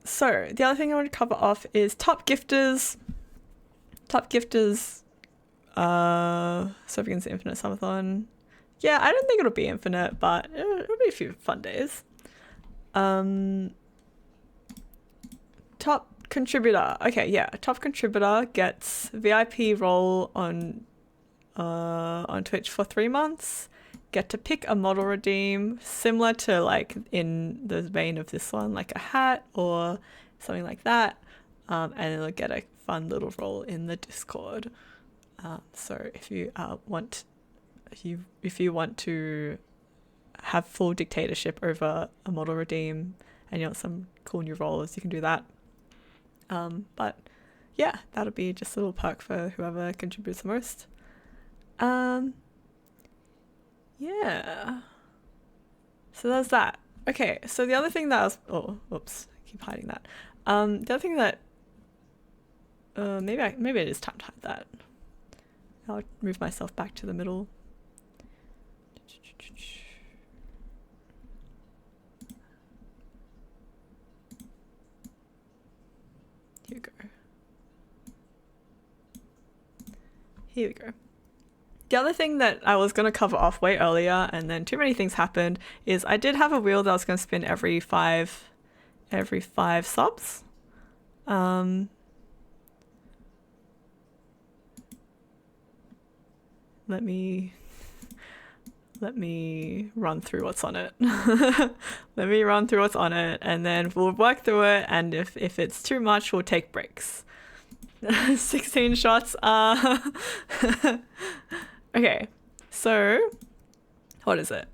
So the other thing I want to cover off is top gifters. Top gifters. So begins the infinite subathon. Yeah, I don't think it'll be infinite, but it'll be a few fun days. Top contributor. Okay, yeah. Top contributor gets VIP role on Twitch for 3 months. Get to pick a model redeem, similar to like in the vein of this one, like a hat or something like that. And they'll get a fun little role in the Discord. So if you want to have full dictatorship over a model redeem and you want some cool new roles, you can do that. But yeah, that'll be just a little perk for whoever contributes the most. Yeah. So there's that. Okay, so the other thing that I was... Oh, oops. I keep hiding that. The other thing that... maybe it is time to hide that. I'll move myself back to the middle. Here we go. Here we go. The other thing that I was going to cover off way earlier, and then too many things happened, is I did have a wheel that I was going to spin every five subs. Let me run through what's on it. Let me run through what's on it, and then we'll work through it, and if it's too much, we'll take breaks. 16 shots. Okay, so what is it?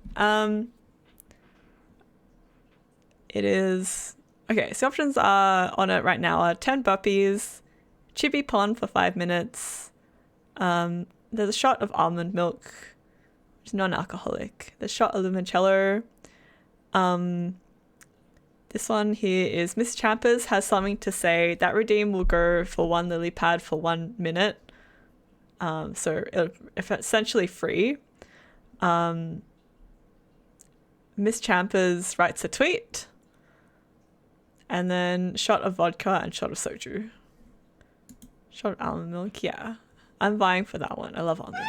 It is... Okay, so options are on it right now are 10 burpees, chibi pon for 5 minutes, there's a shot of almond milk, which is non-alcoholic, there's a shot of limoncello. This one here is Miss Champers has something to say. That redeem will go for 1 lily pad for 1 minute. So if it's essentially free. Miss Champers writes a tweet, and then shot of vodka and shot of soju. Shot of almond milk, yeah. I'm vying for that one. I love almond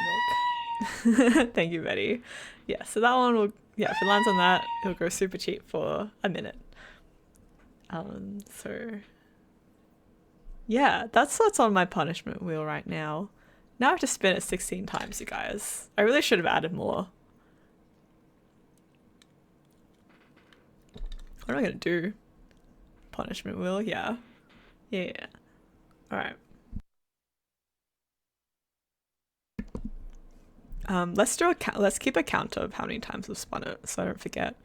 milk. Thank you, Betty. Yeah, so that one will, yeah, if it lands on that, it'll go super cheap for a minute. So yeah, that's what's on my punishment wheel right now. Now I have to spin it 16 times, you guys. I really should have added more. What am I gonna do? Punishment wheel, yeah. Yeah. Alright. Let's keep a count of how many times we've spun it so I don't forget.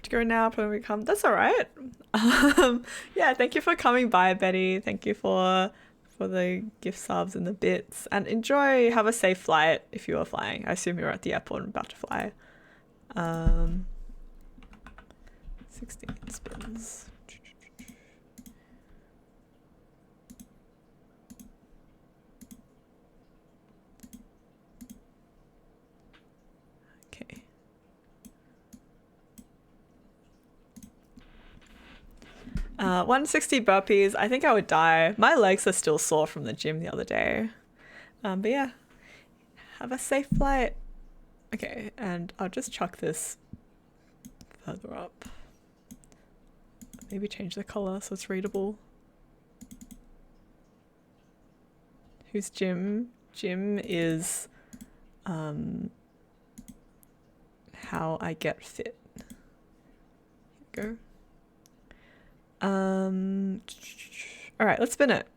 To go now, but when we come, that's all right. Yeah, thank you for coming by, Betty. Thank you for the gift subs and the bits, and enjoy. Have a safe flight if you are flying. I assume you're at the airport and about to fly. 16 spins. Okay. 160 burpees. I think I would die. My legs are still sore from the gym the other day. But yeah, have a safe flight. Okay, and I'll just chuck this further up. Maybe change the color so it's readable. Who's Jim? Jim is how I get fit. Here we go. All right, let's spin it.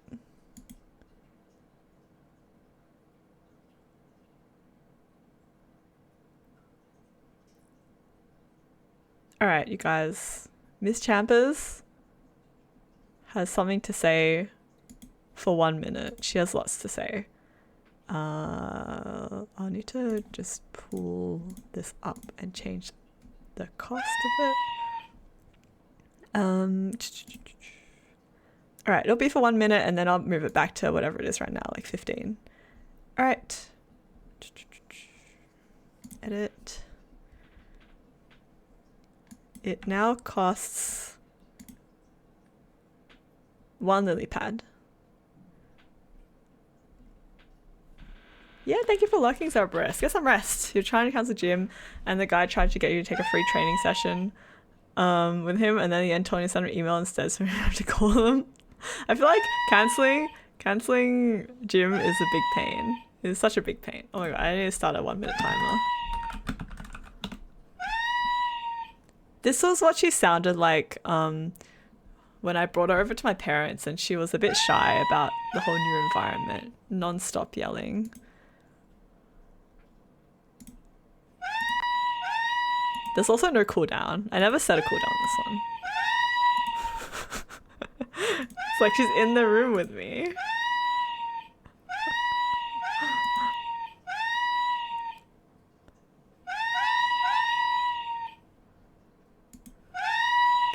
All right, you guys. Miss Champers has something to say for 1 minute. She has lots to say. I'll need to just pull this up and change the cost of it. All right, it'll be for 1 minute and then I'll move it back to whatever it is right now, like 15. All right. Edit. It now costs 1 lily pad. Yeah, thank you for locking Cerberus. Get some rest. You're trying to cancel the gym, and the guy tried to get you to take a free training session with him, and then he told you to send an email instead, so you have to call them. I feel like canceling gym is a big pain. It's such a big pain. Oh my god, I need to start a 1 minute timer. This was what she sounded like when I brought her over to my parents, and she was a bit shy about the whole new environment. Non-stop yelling. There's also no cooldown. I never set a cooldown on this one. It's like she's in the room with me.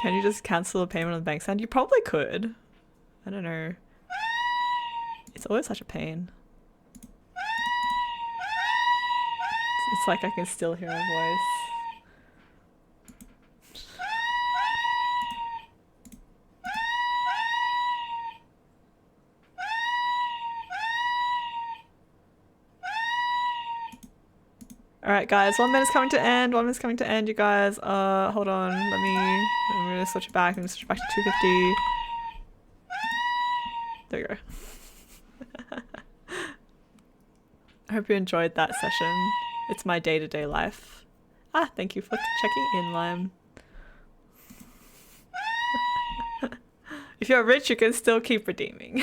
Can you just cancel a payment on the bank stand? You probably could. I don't know. It's always such a pain. It's like I can still hear her voice. Alright guys, 1 minute's coming to end. 1 minute's coming to end, you guys. Hold on. I'm gonna switch it back. I'm gonna switch it back to 250. There we go. I hope you enjoyed that session. It's my day-to-day life. Ah, thank you for checking in, Lime. If you're rich, you can still keep redeeming.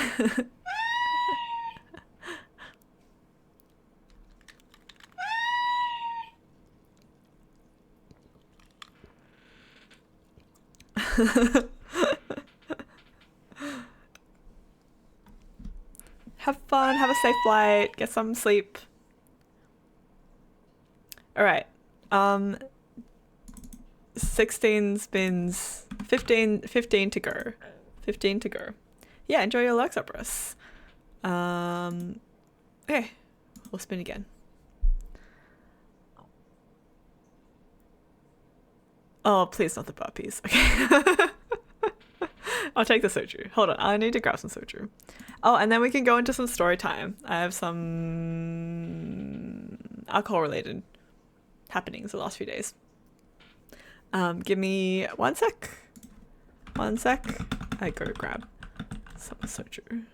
Have fun, have a safe flight, get some sleep. Alright. 16 spins, 15 to go. 15 to go. Yeah, enjoy your lurks, Cerberus. Okay, we'll spin again. Oh, please not the burpees. Okay. I'll take the soju. Hold on, I need to grab some soju. Oh, and then we can go into some story time. I have some alcohol-related happenings the last few days. Give me 1 sec. 1 sec. I go grab some soju.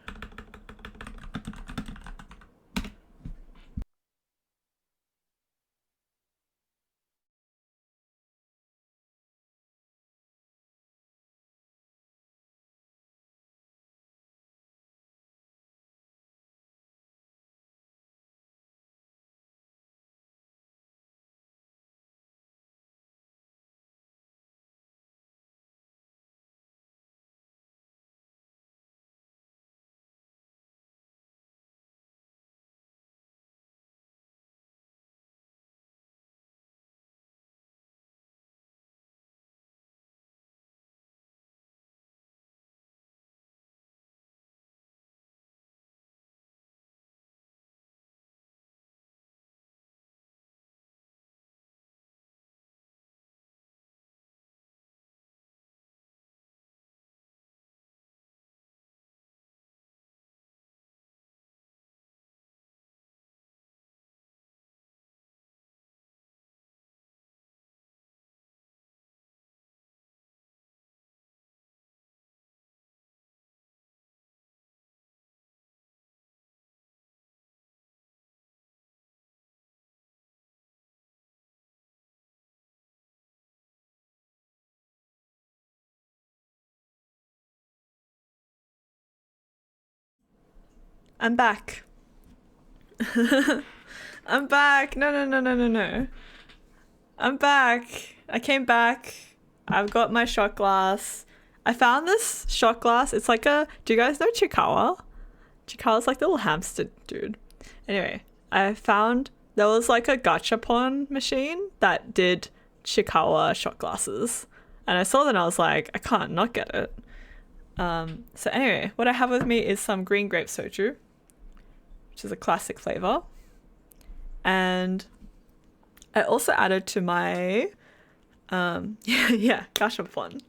I'm back. I'm back. No. I'm back. I came back. I've got my shot glass. I found this shot glass. It's like a... Do you guys know Chikawa? Chikawa's like the little hamster dude. Anyway, I found there was like a gachapon machine that did Chikawa shot glasses. And I saw that and I was like, I can't not get it. So anyway, what I have with me is some green grape soju, which is a classic flavor. And I also added to my gachapon.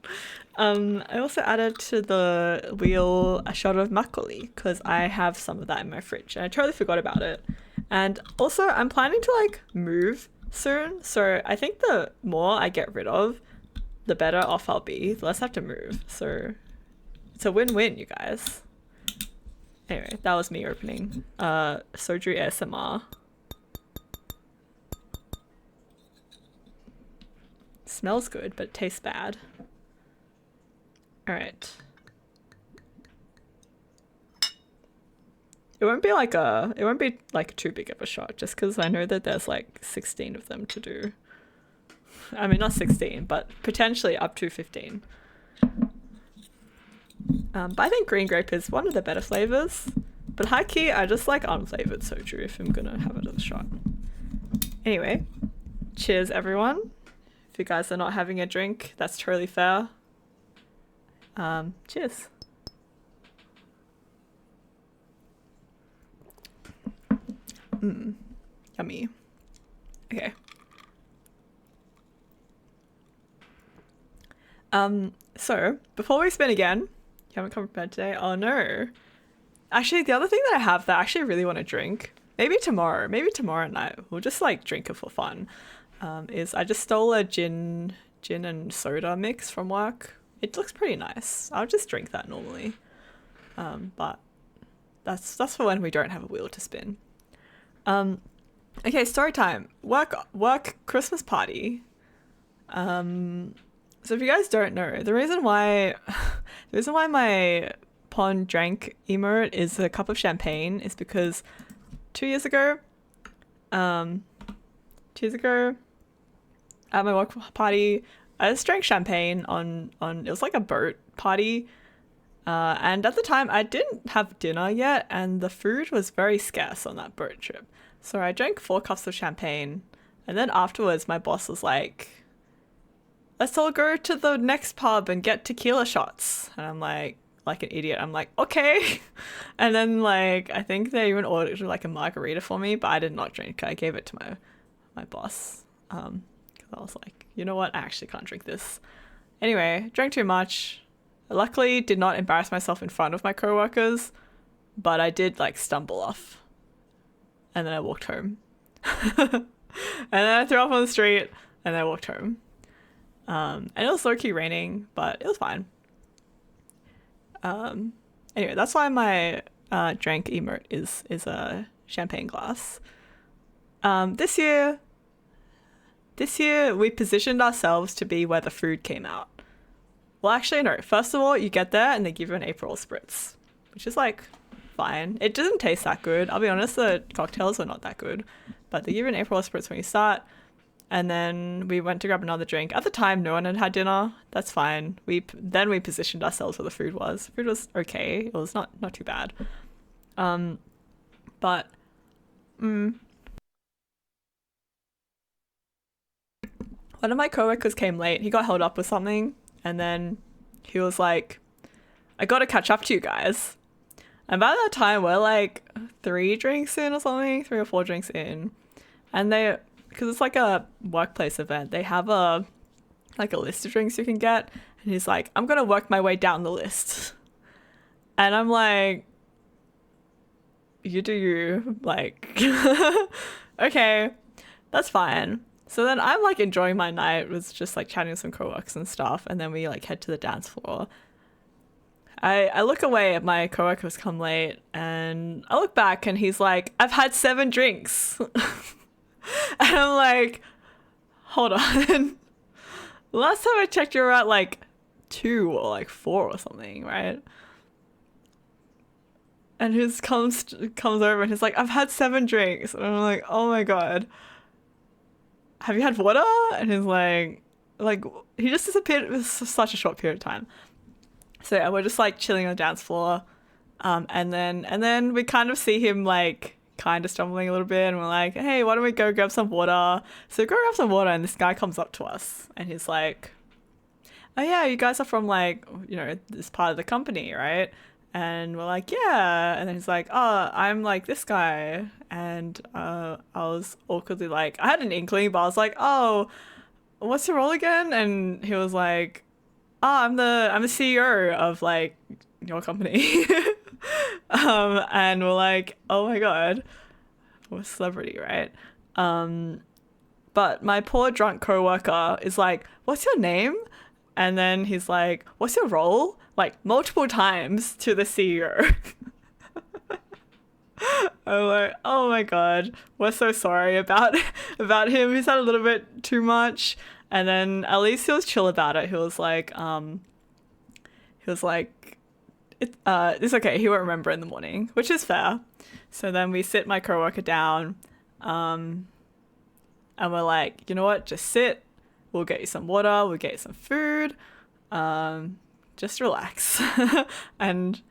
I also added to the wheel a shot of makgeolli because I have some of that in my fridge and I totally forgot about it. And also I'm planning to like move soon, so I think the more I get rid of, the better off I'll be. The less I have to move. So it's a win-win, you guys. Anyway, that was me opening soju ASMR. Smells good, but it tastes bad. All right. It won't be like too big of a shot, just because I know that there's like 16 of them to do. I mean, not 16, but potentially up to 15. But I think green grape is one of the better flavors. But high key, I just like unflavored soju if I'm gonna have it as a shot. Anyway, cheers everyone. If you guys are not having a drink, that's totally fair. Cheers. Yummy. Okay. So before we spin again, you haven't come prepared today. Oh no. Actually, the other thing that I have that I actually really want to drink, maybe tomorrow night, we'll just like drink it for fun, is I just stole a gin and soda mix from work. It looks pretty nice. I'll just drink that normally. But that's for when we don't have a wheel to spin. Okay, story time. Work Christmas party. So if you guys don't know, the reason why my pond drank emote is a cup of champagne is because 2 years ago at my work party, I just drank champagne on it was like a boat party, and at the time I didn't have dinner yet and the food was very scarce on that boat trip, so I drank 4 cups of champagne, and then afterwards my boss was like, let's all go to the next pub and get tequila shots. And I'm like an idiot, I'm like, okay. And then like, I think they even ordered like a margarita for me, but I did not drink. I gave it to my boss. Because I was like, you know what? I actually can't drink this. Anyway, drank too much. I luckily did not embarrass myself in front of my coworkers, but I did like stumble off. And then I walked home. And then I threw up on the street and then I walked home. And it was low-key raining, but it was fine. Anyway, that's why my drank emote is a champagne glass. This year we positioned ourselves to be where the food came out. Well, actually, no. First of all, you get there and they give you an April spritz, which is like fine. It doesn't taste that good. I'll be honest, the cocktails were not that good, but they give you an April spritz when you start. And then we went to grab another drink. At the time, no one had had dinner. That's fine. Then we positioned ourselves where the food was. Food was okay. It was not too bad. But one of my coworkers came late. He got held up with something, and then he was like, I got to catch up to you guys. And by that time, we're like 3 drinks in or something, 3 or 4 drinks in. And because it's like a workplace event, they have a list of drinks you can get, and he's like, I'm gonna work my way down the list. And I'm like, you do you, like, okay, that's fine. So then I'm like enjoying my night, was just like chatting with some coworkers and stuff, and then we like head to the dance floor. I look away at my coworker who's come late, and I look back and he's like, I've had 7 drinks. And I'm like, hold on. Last time I checked, you were at like 2 or like 4 or something, right? And he comes over and he's like, I've had 7 drinks. And I'm like, oh my God. Have you had water? And he's like, he just disappeared. It was such a short period of time. So yeah, we're just like chilling on the dance floor. And then we kind of see him like kind of stumbling a little bit, and we're like, hey, why don't we go grab some water? So we go grab some water, and this guy comes up to us, and he's like, oh yeah, you guys are from like, this part of the company, right? And we're like, yeah. And then he's like, oh, I'm like this guy. And I was awkwardly like, I had an inkling, but I was like, oh, what's your role again? And he was like, oh, I'm the CEO of like your company. And we're like, oh my God, we're a celebrity, right? But my poor drunk coworker is like, what's your name? And then he's like, what's your role? Like multiple times to the CEO. I'm like, oh my God, we're so sorry about him. He's had a little bit too much. And then at least he was chill about it. He was like, it's okay. He won't remember in the morning, which is fair. So then we sit my coworker down, and we're like, you know what? Just sit. We'll get you some water. We'll get you some food. Just relax. and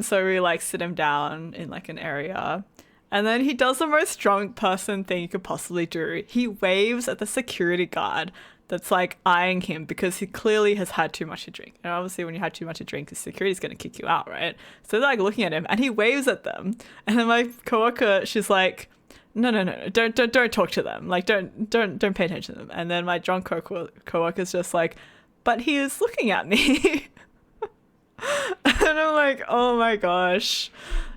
so we like sit him down in like an area. And then he does the most drunk person thing you could possibly do. He waves at the security guard that's like eyeing him because he clearly has had too much to drink. And obviously when you had too much to drink, the security's going to kick you out, right? So they're like looking at him and he waves at them. And then my coworker, she's like, no, don't talk to them. Like, don't pay attention to them. And then my drunk coworker's just like, but he is looking at me. And I'm like, oh my gosh,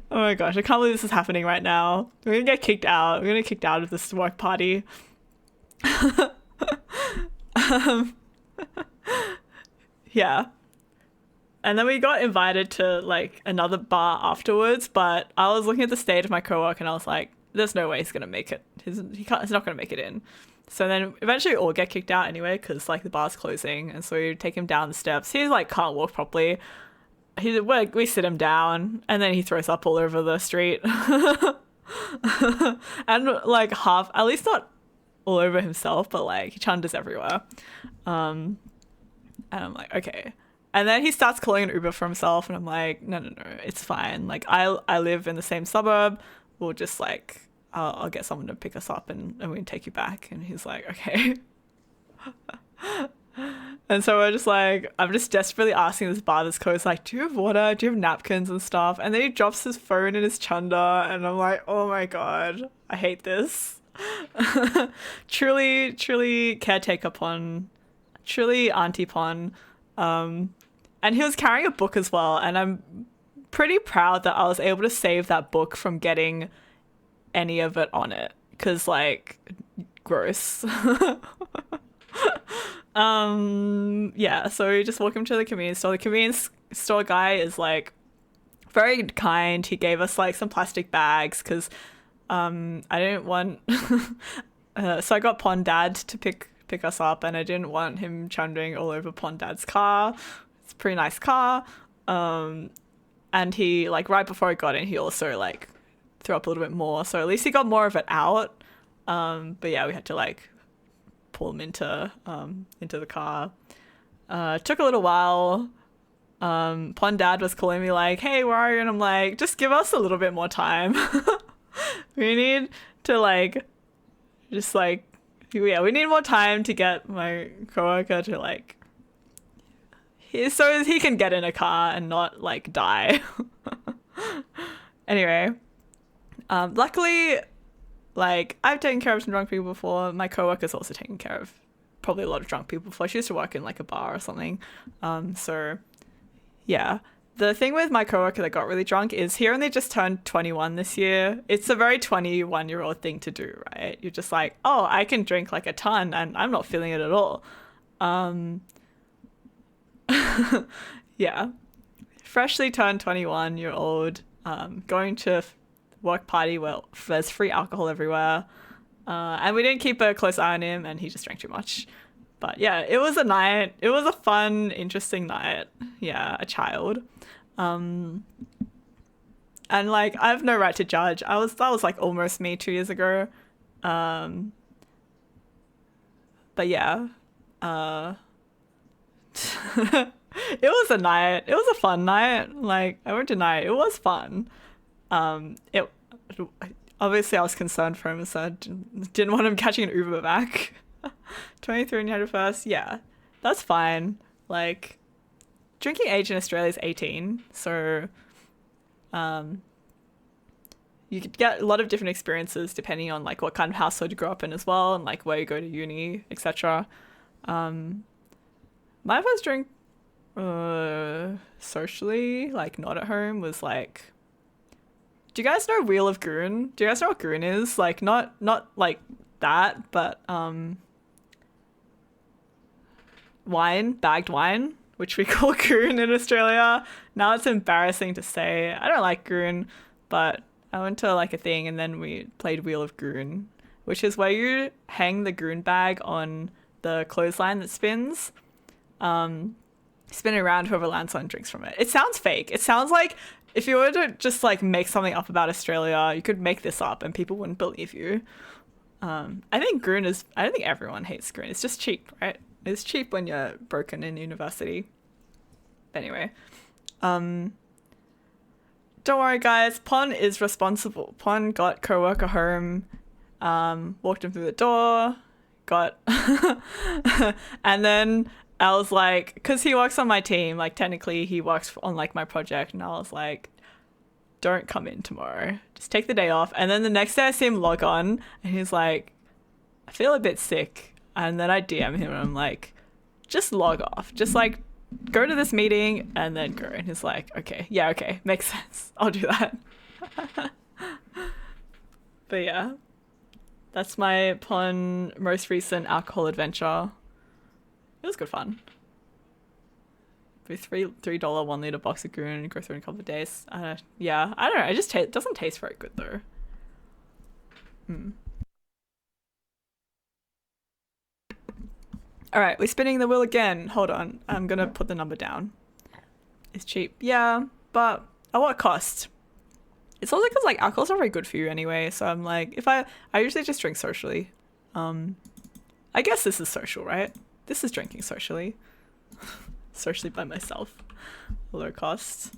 I can't believe this is happening right now. We're gonna get kicked out. We're gonna get kicked out of this work party. Yeah. And then we got invited to like another bar afterwards, but I was looking at the state of my coworker and I was like, there's no way he's gonna make it. He's not gonna make it in. So then eventually we all get kicked out anyway because like the bar's closing, and so we take him down the steps. He like can't walk properly. We sit him down and then he throws up all over the street. And like at least not all over himself, but like he chunders everywhere. And I'm like, okay. And then he starts calling an Uber for himself, and I'm like, no, it's fine. Like I live in the same suburb. We'll just like I'll get someone to pick us up and we can take you back. And he's like, okay. And so we're just like, I'm just desperately asking this bar that's close, like, do you have water? Do you have napkins and stuff? And then he drops his phone in his chunder, and I'm like, oh my God, I hate this. Truly caretaker pon, truly auntie pon. And he was carrying a book as well, and I'm pretty proud that I was able to save that book from getting any of it on it, because like, gross. Yeah, so we just walk him to the convenience store. The convenience store guy is like very kind. He gave us like some plastic bags because I didn't want so I got Pon Dad to pick us up, and I didn't want him chundering all over Pon Dad's car. It's a pretty nice car. And he like right before I got in, he also like threw up a little bit more, so at least he got more of it out. But yeah, we had to like pull him into the car. Took a little while. Pon Dad was calling me like, hey, where are you? And I'm like, just give us a little bit more time. We need to like just like we need more time to get my coworker to like so he can get in a car and not like die. Anyway, luckily, like, I've taken care of some drunk people before. My coworker's also taken care of probably a lot of drunk people before. She used to work in like a bar or something. So yeah. The thing with my coworker that got really drunk is he only just turned 21 this year. It's a very 21-year-old thing to do, right? You're just like, oh, I can drink like a ton and I'm not feeling it at all. Yeah. Freshly turned 21-year-old, going to work party where there's free alcohol everywhere. And we didn't keep a close eye on him, and he just drank too much. But yeah, it was a night. It was a fun, interesting night. Yeah, a child. And like, I have no right to judge. That was like almost me 2 years ago. But yeah. It was a night. It was a fun night. Like, I won't deny it. It was fun. obviously I was concerned for him, so I didn't want him catching an Uber back. 23 and you had it first. Yeah, that's fine. Like, drinking age in Australia is 18, so you could get a lot of different experiences depending on like what kind of household you grow up in as well, and like where you go to uni, etc. My first drink socially, like not at home, was like, do you guys know Wheel of Goon? Do you guys know what goon is? Like not like that, but wine, bagged wine, which we call goon in Australia. Now it's embarrassing to say. I don't like goon, but I went to like a thing and then we played Wheel of Goon, which is where you hang the goon bag on the clothesline that spins, spinning around, whoever lands on drinks from it. It sounds fake. It sounds like if you were to just like make something up about Australia, you could make this up and people wouldn't believe you. I think goon is, I don't think everyone hates goon. It's just cheap, right? It's cheap when you're broken in university. Anyway, don't worry guys, Pon is responsible. Pon got co-worker home, walked him through the door, got and then I was like, because he works on my team, like technically he works on like my project, and I was like, don't come in tomorrow, just take the day off. And then the next day I see him log on and he's like, I feel a bit sick. And then I DM him and I'm like, just log off, just like go to this meeting and then go. And he's like, okay, yeah, okay, makes sense, I'll do that. But yeah, that's my Pon most recent alcohol adventure. It was good fun. With $3 1 liter box of goon and go through in a couple of days. Yeah, I don't know, it doesn't taste very good though. All right, we're spinning the wheel again. Hold on, I'm gonna put the number down. It's cheap, yeah, but at what cost? It's also because like alcohol's not very good for you anyway. So I'm like, if I usually just drink socially. I guess this is social, right? This is drinking socially, socially by myself, low cost.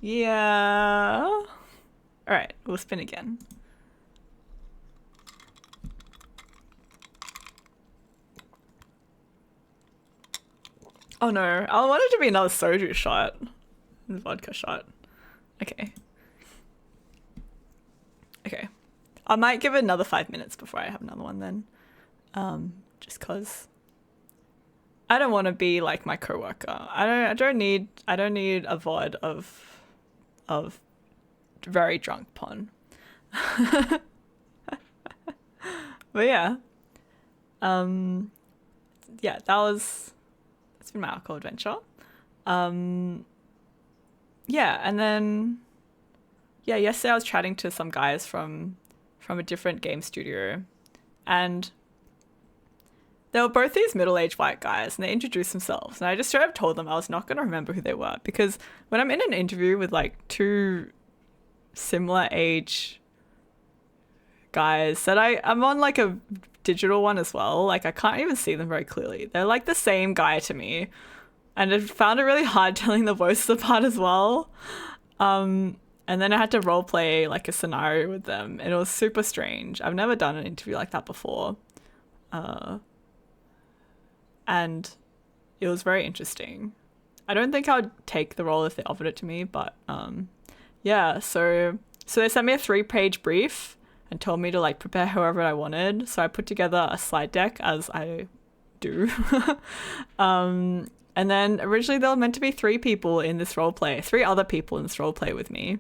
Yeah. All right, we'll spin again. Oh no, I wanted to be another soju shot. Vodka shot. Okay. Okay. I might give it another 5 minutes before I have another one then. Just cause I don't want to be like my coworker. I don't need a VOD of very drunk Pon. But yeah. Yeah, that's been my alcohol adventure. Yeah, and then yesterday I was chatting to some guys from a different game studio, and they were both these middle-aged white guys, and they introduced themselves, and I just straight up told them I was not going to remember who they were, because when I'm in an interview with like two similar age guys that I'm on like a digital one as well, like I can't even see them very clearly. They're like the same guy to me, and I found it really hard telling the voices apart as well. And then I had to role play like a scenario with them, and it was super strange. I've never done an interview like that before. And it was very interesting. I don't think I would take the role if they offered it to me, but yeah, so they sent me a 3-page brief and told me to like prepare however I wanted. So I put together a slide deck, as I do. And then originally there were meant to be 3 people in this role play, 3 other people in this role play with me.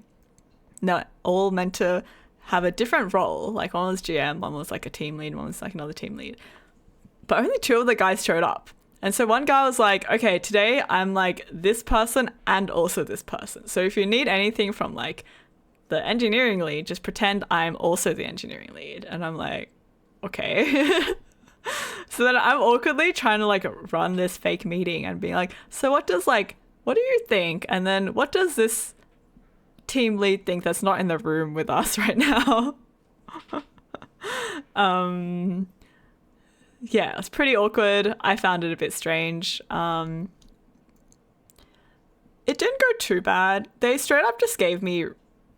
No, all meant to have a different role. Like one was GM, one was like a team lead, one was like another team lead. But only 2 of the guys showed up. And so one guy was like, okay, today I'm like this person and also this person. So if you need anything from like the engineering lead, just pretend I'm also the engineering lead. And I'm like, okay. So then I'm awkwardly trying to like run this fake meeting and being like, so what do you think? And then what does this team lead think that's not in the room with us right now? Yeah, it's pretty awkward. I found it a bit strange. It didn't go too bad. They straight up just gave me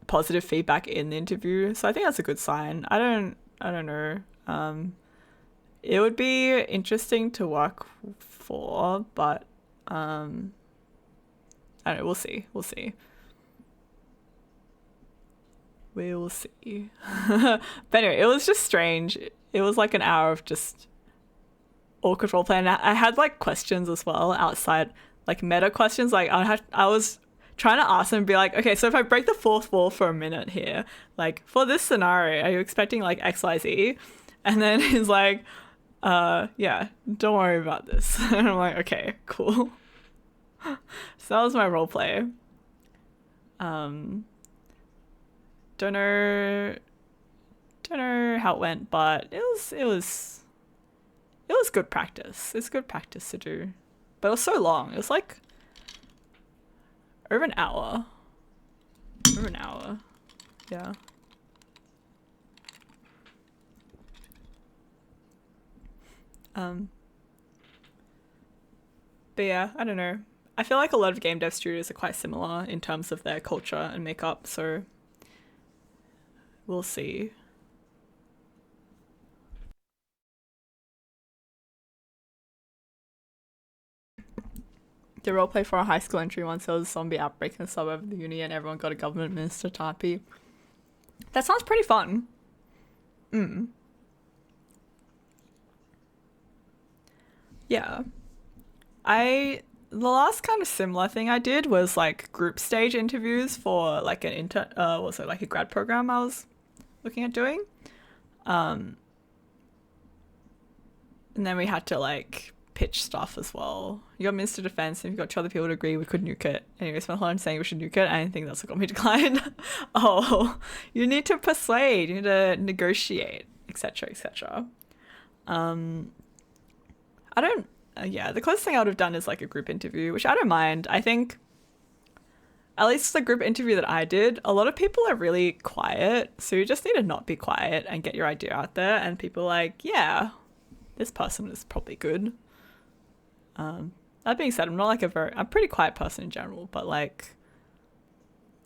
positive feedback in the interview, so I think that's a good sign. I don't know. It would be interesting to work for, but I don't know. We'll see. We'll see. We'll see. But anyway, it was just strange. It was like an hour of just awkward roleplay, and I had like questions as well outside, like meta questions. Like I was trying to ask them and be like, okay, so if I break the fourth wall for a minute here, like for this scenario, are you expecting like XYZ? And then he's like, yeah, don't worry about this. And I'm like, okay, cool. So that was my role play. Don't know how it went, but it was good practice. It's good practice to do. But it was so long. It was like over an hour. Over an hour. Yeah. But yeah, I don't know. I feel like a lot of game dev studios are quite similar in terms of their culture and makeup, so we'll see. The roleplay for a high school entry once there was a zombie outbreak in the suburb of the uni and everyone got a government minister typey. That sounds pretty fun. Yeah. The last kind of similar thing I did was like group stage interviews for like an also like a grad program I was looking at doing. And then we had to like pitch stuff as well. You got Minister of Defense and you got two other people to agree we could nuke it. Anyway, spent a whole time saying we should nuke it. I didn't think that's what got me declined. Oh, you need to persuade, you need to negotiate, etc., etc. I don't. Yeah, the closest thing I would have done is like a group interview, which I don't mind. I think, at least the group interview that I did, a lot of people are really quiet, so you just need to not be quiet and get your idea out there. And people are like, yeah, this person is probably good. That being said, I'm a pretty quiet person in general, but like,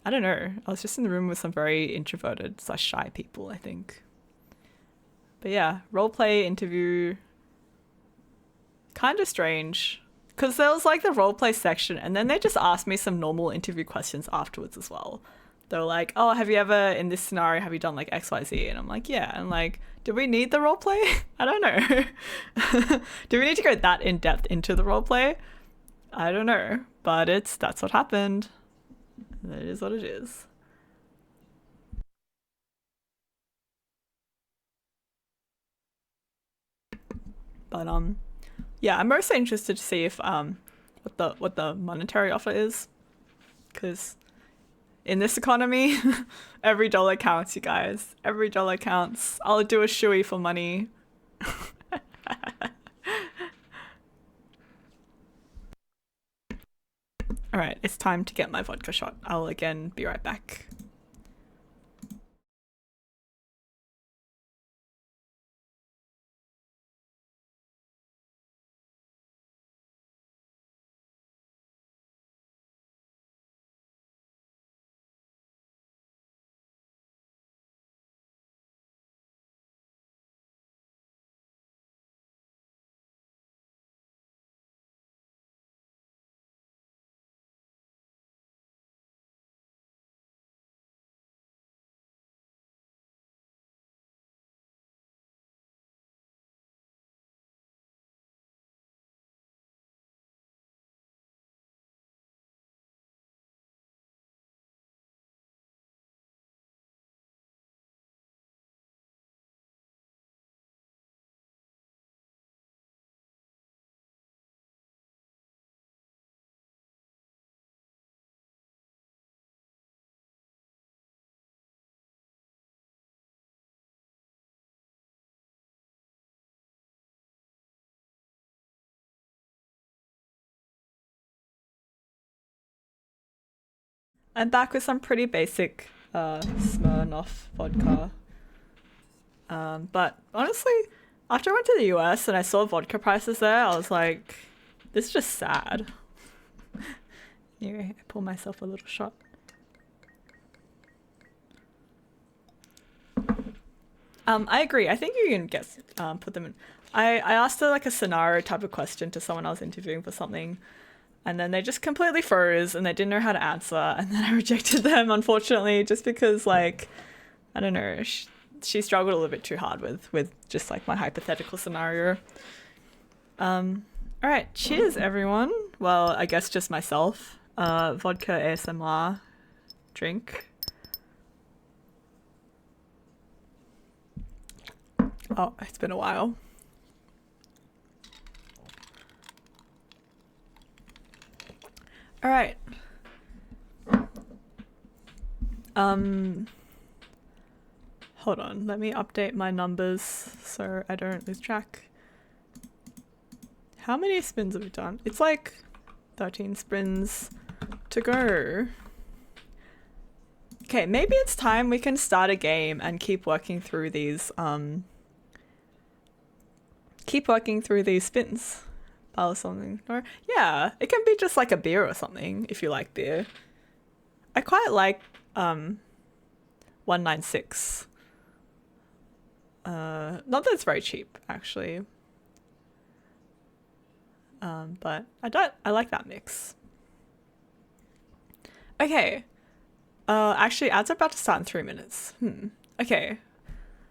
I don't know. I was just in the room with some very introverted / shy people, I think. But yeah, roleplay interview, kind of strange. Because there was like the roleplay section, and then they just asked me some normal interview questions afterwards as well. They were like, oh, have you ever, in this scenario, have you done like XYZ? And I'm like, yeah. And like, do we need the roleplay? I don't know. Do we need to go that in depth into the roleplay? I don't know. But that's what happened. That is what it is. But yeah, I'm mostly interested to see if what the monetary offer is, because in this economy, every dollar counts, you guys. Every dollar counts. I'll do a shoey for money. All right, it's time to get my vodka shot. I'll again be right back. I'm back with some pretty basic Smirnoff vodka. But honestly, after I went to the US and I saw vodka prices there, I was like, this is just sad. Anyway, I pour myself a little shot. I agree. I think you can put them in. I asked like a scenario type of question to someone I was interviewing for something, and then they just completely froze and they didn't know how to answer, and then I rejected them, unfortunately, just because like I don't know, she struggled a little bit too hard with just like my hypothetical scenario. All right, cheers everyone. Well, I guess just myself. Vodka ASMR drink. Oh, it's been a while. All right. Hold on. Let me update my numbers so I don't lose track. How many spins have we done? It's like 13 spins to go. Okay, maybe it's time we can start a game and keep working through these spins. Or something. Or yeah, it can be just like a beer or something if you like beer. I quite like 196. Not that it's very cheap actually. But I like that mix. Okay. Actually ads are about to start in 3 minutes. Okay.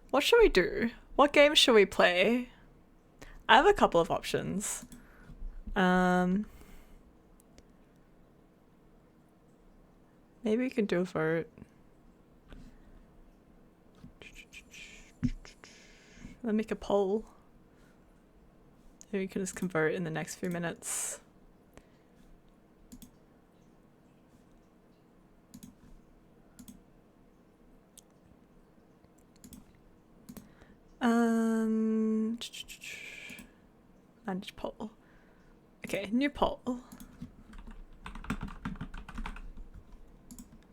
What should we do? What game should we play? I have a couple of options. Maybe we can do a vote. Let me make a poll. Maybe we can just convert in the next few minutes. Manage poll. Okay, new poll.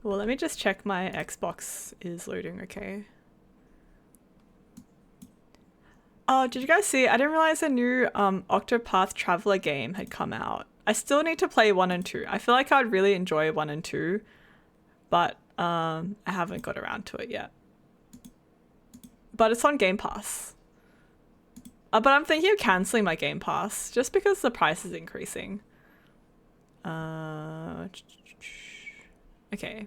Well, let me just check my Xbox is loading okay. Oh, did you guys see? I didn't realize a new Octopath Traveler game had come out. I still need to play 1 and 2. I feel like I'd really enjoy 1 and 2, but I haven't got around to it yet. But it's on Game Pass. But I'm thinking of cancelling my Game Pass just because the price is increasing. Okay.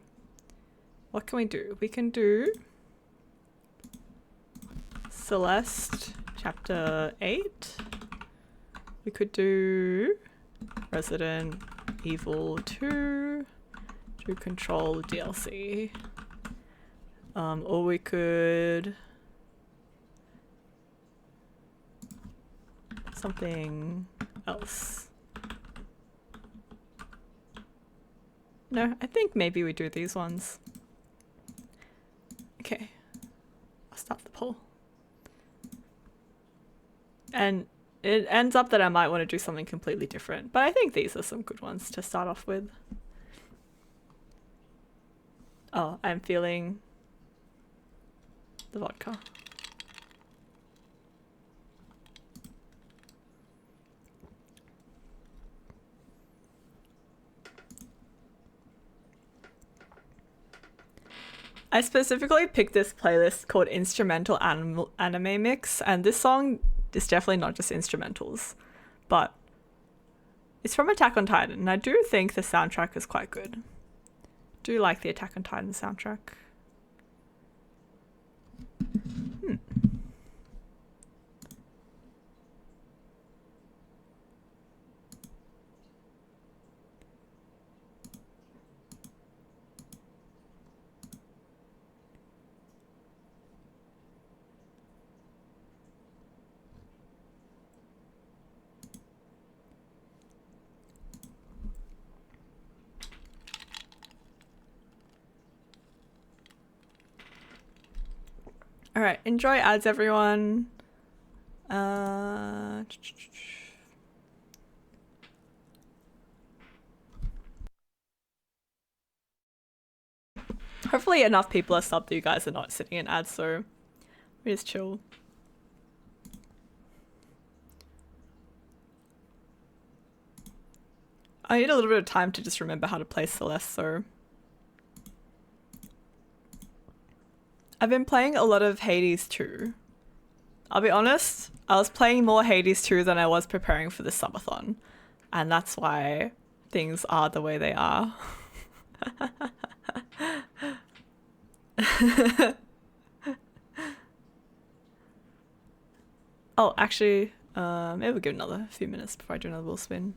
What can we do? We can do Celeste Chapter 8. We could do Resident Evil 2. Do Control DLC. Or we could something else. No, I think maybe we do these ones. Okay, I'll stop the poll. And it ends up that I might want to do something completely different, but I think these are some good ones to start off with. Oh, I'm feeling the vodka. I specifically picked this playlist called Instrumental Anime Mix, and this song is definitely not just instrumentals, but it's from Attack on Titan, and I do think the soundtrack is quite good. Do like the Attack on Titan soundtrack. All right, enjoy ads, everyone. Hopefully enough people are subbed that you guys are not sitting in ads, so we just chill. I need a little bit of time to just remember how to play Celeste, so I've been playing a lot of Hades 2. I'll be honest, I was playing more Hades 2 than I was preparing for the Subathon. And that's why things are the way they are. Oh, actually, maybe we'll give another few minutes before I do another wheel spin.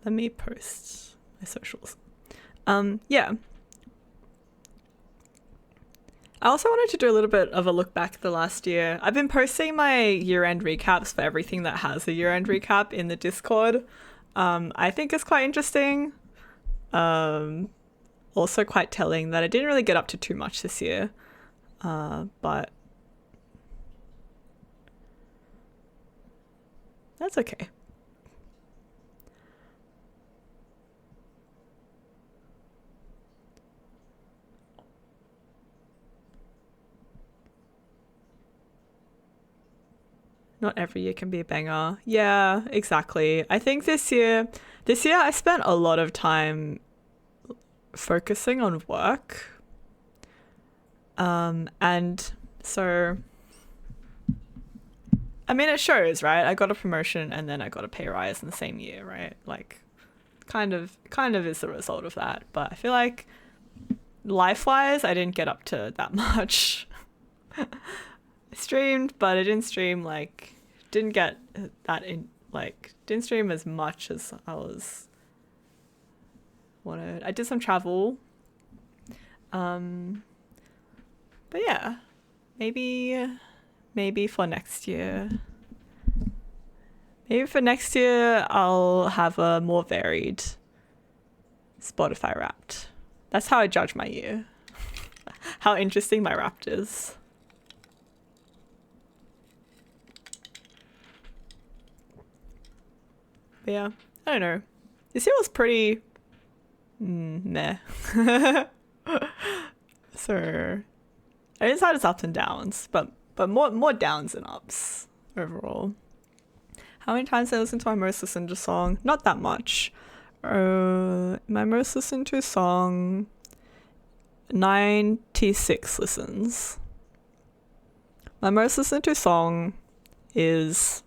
Let me post my socials. Yeah. I also wanted to do a little bit of a look back at the last year. I've been posting my year-end recaps for everything that has a year-end recap in the Discord. I think it's quite interesting. Also quite telling that I didn't really get up to too much this year. But that's okay. Not every year can be a banger. Yeah, exactly. I think this year I spent a lot of time focusing on work. And so, I mean, it shows, right? I got a promotion and then I got a pay rise in the same year, right? Like, kind of is the result of that. But I feel like life-wise, I didn't get up to that much. I streamed, but I didn't stream didn't get that in didn't stream as much as I was wanted. I did some travel. But yeah, maybe for next year. Maybe for next year I'll have a more varied Spotify Wrapped. That's how I judge my year. How interesting my Wrapped is. But yeah, I don't know. This year was pretty meh. So it just had its ups and downs, but more downs than ups overall. How many times did I listen to my most listened to song? Not that much. My most listened to song, 96 listens. My most listened to song is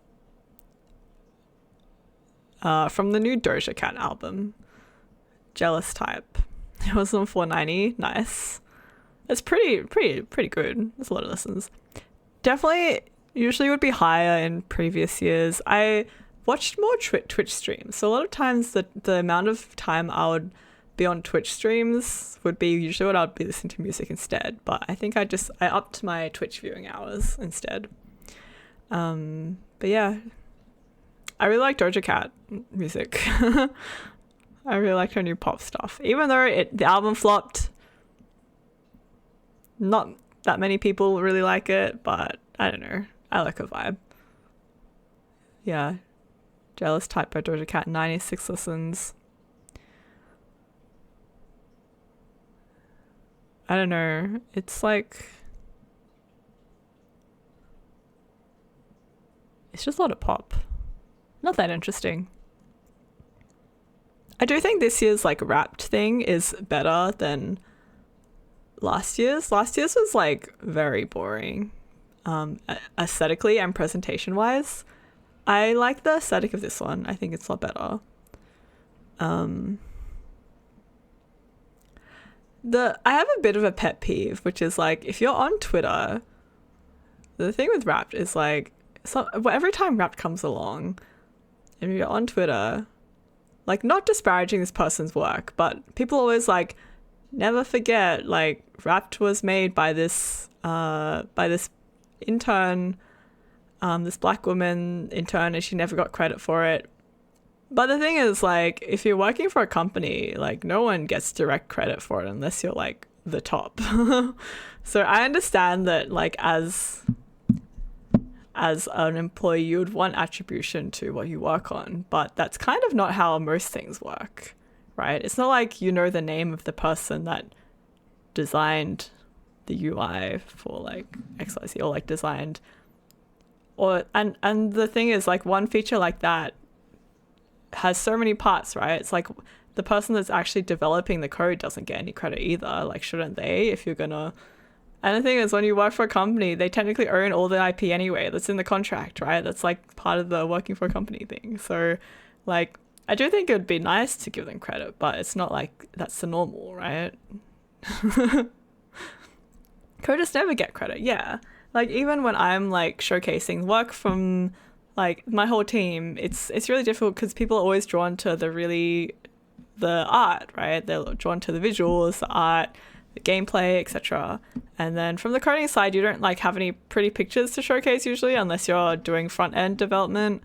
from the new Doja Cat album, Jealous Type. It was on 490. Nice. It's pretty good. There's a lot of listens. Definitely, usually would be higher in previous years. I watched more Twitch streams, so a lot of times the amount of time I would be on Twitch streams would be usually what I'd be listening to music instead. But I think I upped my Twitch viewing hours instead. But yeah, I really like Doja Cat music. I really like her new pop stuff. Even though the album flopped, not that many people really like it, but I don't know. I like her vibe. Yeah. Jealous Type by Doja Cat, 96 listens. I don't know. It's just a lot of pop. Not that interesting. I do think this year's Wrapped thing is better than Last year's was like very boring, aesthetically and presentation wise. I like the aesthetic of this one. I think it's a lot better. I have a bit of a pet peeve, which is like if you're on Twitter, the thing with Wrapped is like every time Wrapped comes along, and you're on Twitter, like not disparaging this person's work, but people always like never forget like Wrapped was made by this intern, this black woman intern, and she never got credit for it. But the thing is, like, if you're working for a company, like, no one gets direct credit for it unless you're, like, the top. So I understand that, like, as an employee, you would want attribution to what you work on, but that's kind of not how most things work, right? It's not like you know the name of the person that designed the UI for, like, XYZ, or, like, designed... And the thing is, like, one feature like that has so many parts, right? It's like the person that's actually developing the code doesn't get any credit either. Like, shouldn't they? If you're gonna... And the thing is, when you work for a company, they technically own all the IP anyway. That's in the contract, right? That's like part of the working for a company thing. So, like, I do think it would be nice to give them credit, but it's not like that's the normal, right? Coders never get credit, yeah. Like, even when I'm like showcasing work from like my whole team, it's really difficult because people are always drawn to the art, right? They're drawn to the visuals, the art, the gameplay, etc. And then from the coding side, you don't like have any pretty pictures to showcase usually, unless you're doing front end development.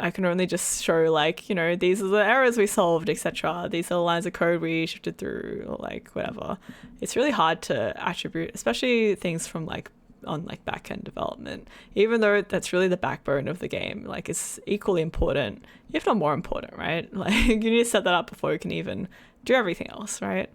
I can only just show like, you know, these are the errors we solved, etc. These are the lines of code we shifted through, or like whatever. It's really hard to attribute, especially things from like on like back-end development, even though that's really the backbone of the game. Like, it's equally important, if not more important, right? Like, you need to set that up before you can even do everything else, right?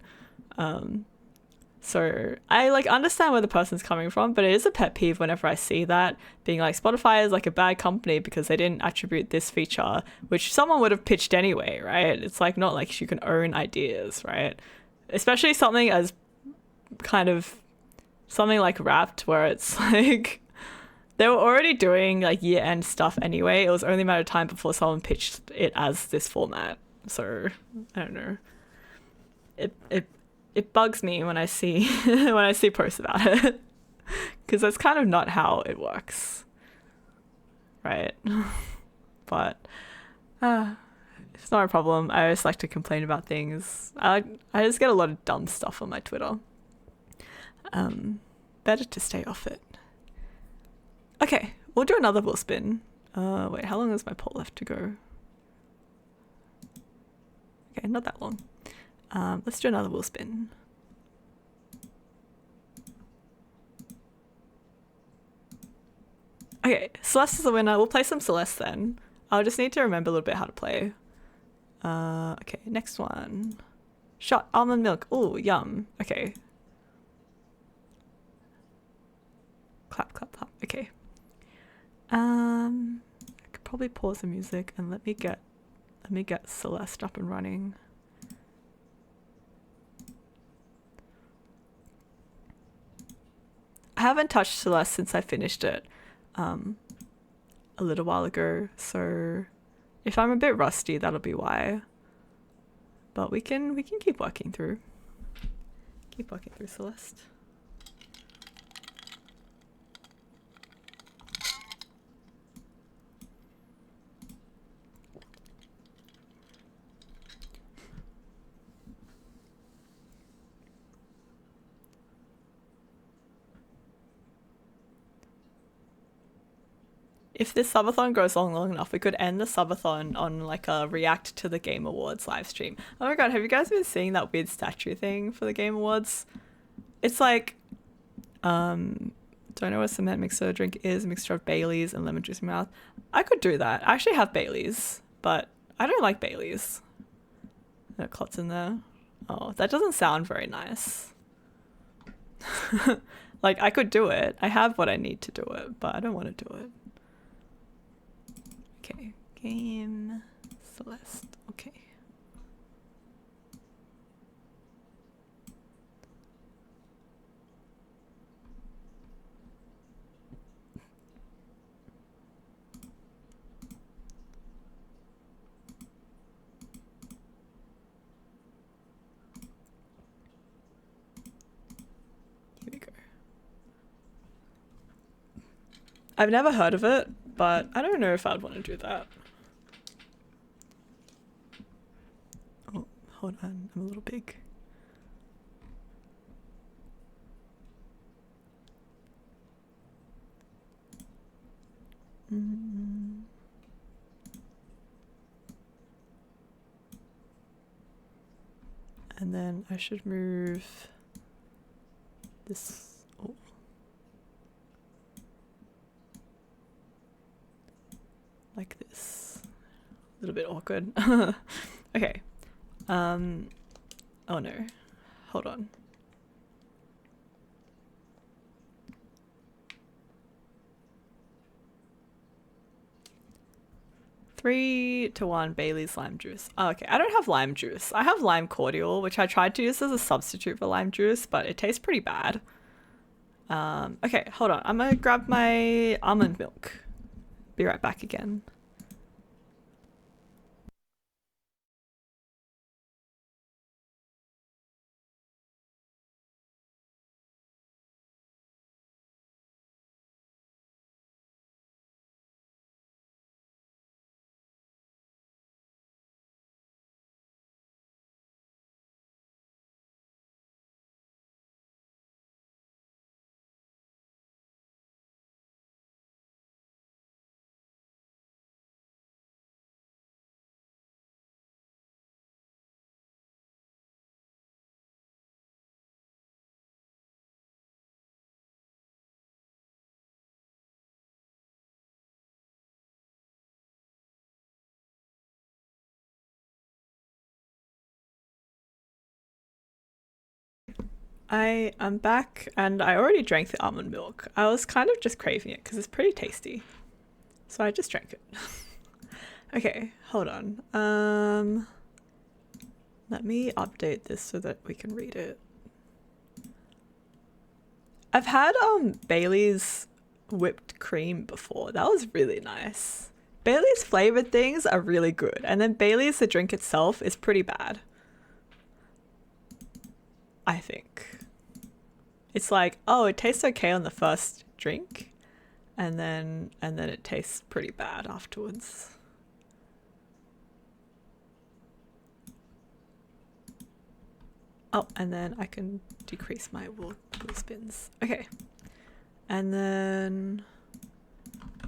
So I like understand where the person's coming from, but it is a pet peeve whenever I see that, being like Spotify is like a bad company because they didn't attribute this feature, which someone would have pitched anyway, right? It's like not like you can own ideas, right? Especially something as kind of something like Wrapped, where it's like they were already doing like year-end stuff anyway. It was only a matter of time before someone pitched it as this format. So I don't know. It bugs me when I see when I see posts about it, because that's kind of not how it works, right? But it's not a problem. I just like to complain about things. I just get a lot of dumb stuff on my Twitter. Better to stay off it. Okay, we'll do another wheel spin. Wait, how long is my poll left to go? Okay, not that long. Let's do another wheel spin. Okay, Celeste is the winner. We'll play some Celeste then. I'll just need to remember a little bit how to play. Okay, next one. Shot almond milk. Oh, yum. Okay. Clap, clap, clap. Okay. I could probably pause the music and let me get Celeste up and running. I haven't touched Celeste since I finished it a little while ago, so if I'm a bit rusty, that'll be why. But we can keep working through Celeste. If this subathon goes on long enough, we could end the subathon on like a react to the Game Awards live stream. Oh my god, have you guys been seeing that weird statue thing for the Game Awards? It's like, don't know what cement mixer drink is, a mixture of Baileys and lemon juice in my mouth. I could do that. I actually have Baileys, but I don't like Baileys. There are clots in there. Oh, that doesn't sound very nice. Like, I could do it. I have what I need to do it, but I don't want to do it. Okay, game Celeste. Okay. I've never heard of it, but I don't know if I'd want to do that. Oh, hold on, I'm a little big. And then I should move this. Oh. Like this. A little bit awkward. Okay. Oh no. Hold on. Three to 1 Bailey's lime juice. Oh, okay, I don't have lime juice. I have lime cordial, which I tried to use as a substitute for lime juice, but it tastes pretty bad. Okay, hold on. I'm gonna grab my almond milk. Be right back again. I'm back and I already drank the almond milk. I was kind of just craving it because it's pretty tasty. So I just drank it. Okay, hold on. Let me update this so that we can read it. I've had Bailey's whipped cream before. That was really nice. Bailey's flavored things are really good, and then Bailey's the drink itself is pretty bad. I think. It's like, oh, it tastes okay on the first drink, and then it tastes pretty bad afterwards. Oh, and then I can decrease my wheel spins. Okay. And then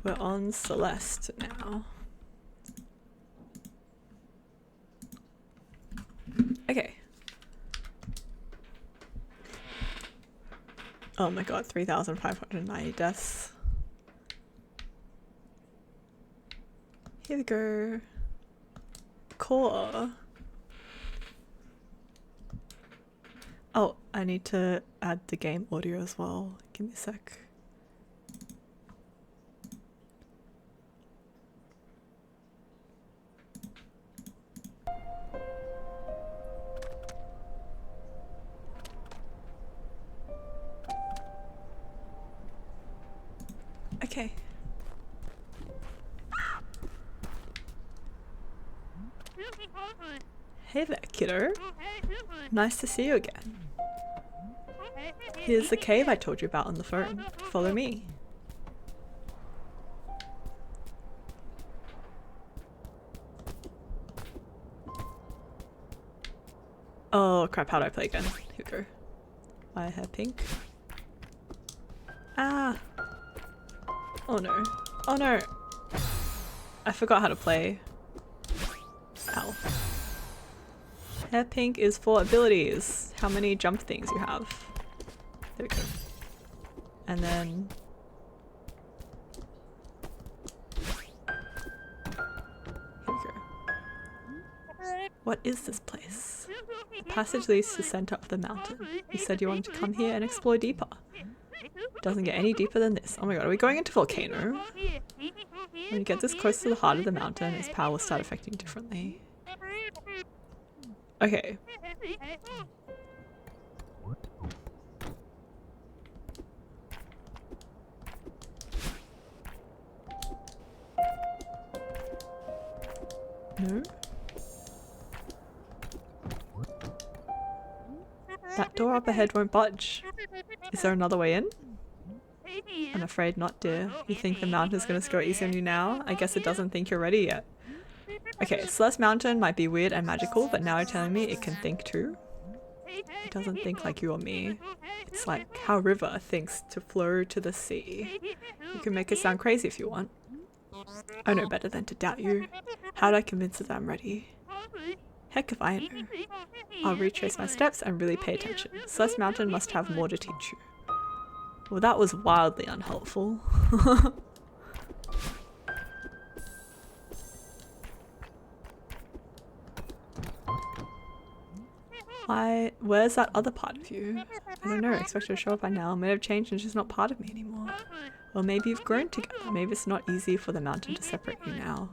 we're on Celeste now. Okay. Oh my god, 3,590 deaths. Here we go. Core. Oh, I need to add the game audio as well. Give me a sec. Okay. Hey there, kiddo. Nice to see you again. Here's the cave I told you about on the phone. Follow me. Oh crap, how do I play again? Here we go. My hair pink. Ah! Oh no. Oh no! I forgot how to play. Ow. Hair pink is for abilities. How many jump things you have. There we go. And then... here we go. What is this place? The passage leads to the center of the mountain. You said you wanted to come here and explore deeper. Doesn't get any deeper than this. Oh my god, are we going into volcano? When you get this close to the heart of the mountain, its power will start affecting differently. Okay. No? That door up ahead won't budge. Is there another way in? I'm afraid not, dear. You think the mountain's gonna go easy on you now? I guess it doesn't think you're ready yet. Okay, Celeste Mountain might be weird and magical, but now you're telling me it can think too? It doesn't think like you or me. It's like how a river thinks to flow to the sea. You can make it sound crazy if you want. I know better than to doubt you. How do I convince it that I'm ready? Heck if I know. I'll retrace my steps and really pay attention. Celeste Mountain must have more to teach you. Well, that was wildly unhelpful. Where's that other part of you? I don't know, expect her to show up by now. May have changed and she's not part of me anymore. Well, maybe you've grown together. Maybe it's not easy for the mountain to separate you now.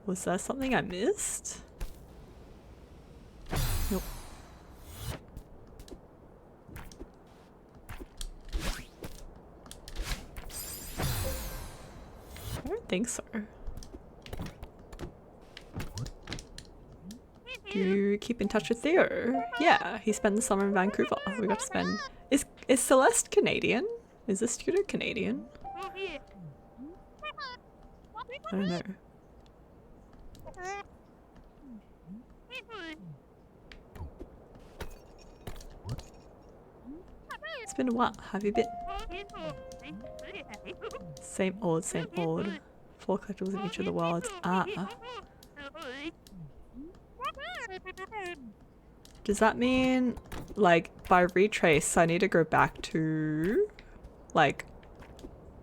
Was there something I missed? Nope. I don't think so. Do you keep in touch with Theo? Yeah, he spent the summer in Vancouver. We got to spend... Is Celeste Canadian? Is this studio Canadian? I don't know. It's been a while. Have you been? Same old, same old. 4 collectibles in each of the worlds. Ah. Does that mean, like, by retrace, I need to go back to, like,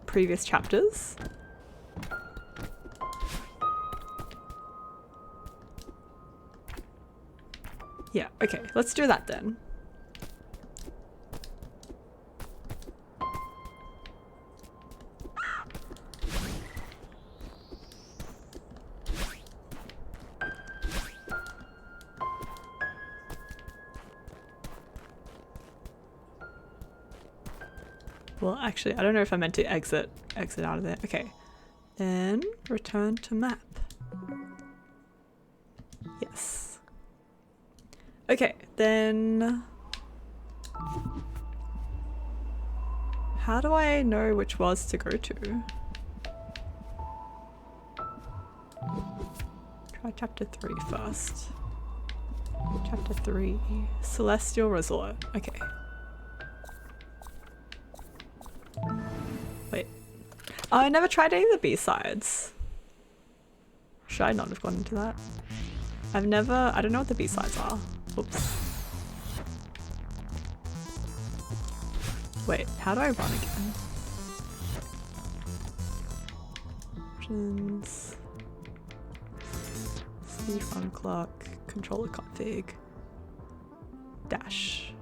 previous chapters? Yeah, okay, let's do that then. Well, actually, I don't know if I meant to exit out of there. Okay. Then return to map. Yes. Okay, then how do I know which was to go to? Try chapter 3 first. Chapter 3, Celestial Resort. Okay. Wait. Oh, I never tried any of the B-sides. Should I not have gone into that? I don't know what the B-sides are. Oops. Wait, how do I run again? Options. Speed run clock. Controller config. Dash.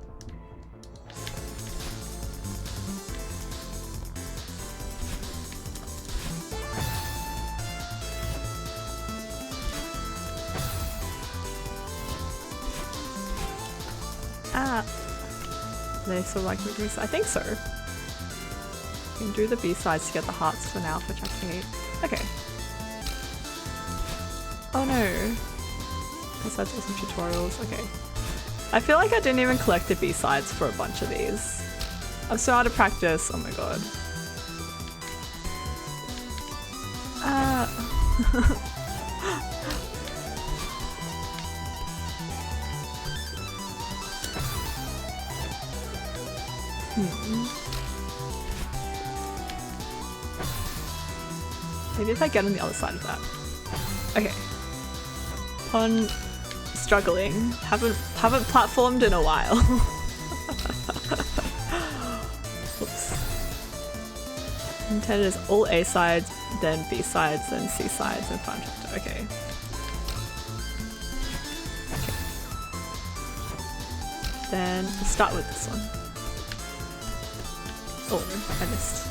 Ah. They still like moving. I think so. You can do the B-sides to get the hearts for now for chapter 8. Okay. Oh no. Besides some tutorials. Okay. I feel like I didn't even collect the B-sides for a bunch of these. I'm so out of practice. Oh my god. Ah. Maybe if I get on the other side of that. Okay. On struggling. Haven't platformed in a while. Oops. Intended is all A sides, then B sides, then C sides, and final chapter. Okay. Okay. Then we'll start with this one. Oh, I missed.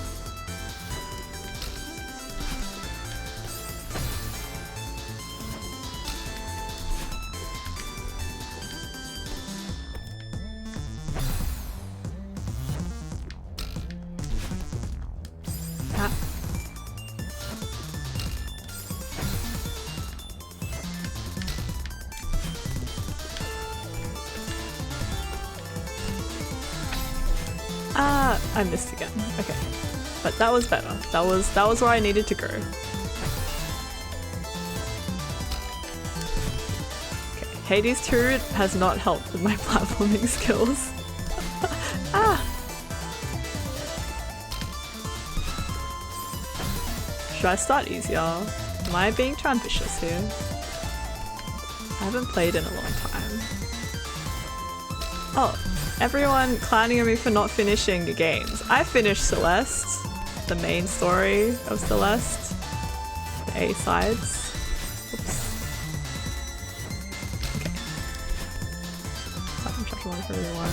Ah, I missed again. Okay. But that was better. That was where I needed to go. Okay. Hades 2 has not helped with my platforming skills. Ah! Should I start easier? Am I being too ambitious here? I haven't played in a long time. Oh, everyone clowning on me for not finishing the games. I finished Celeste, the main story of Celeste, the A-sides. Oops. Okay. Platinum chapter 1 for everyone.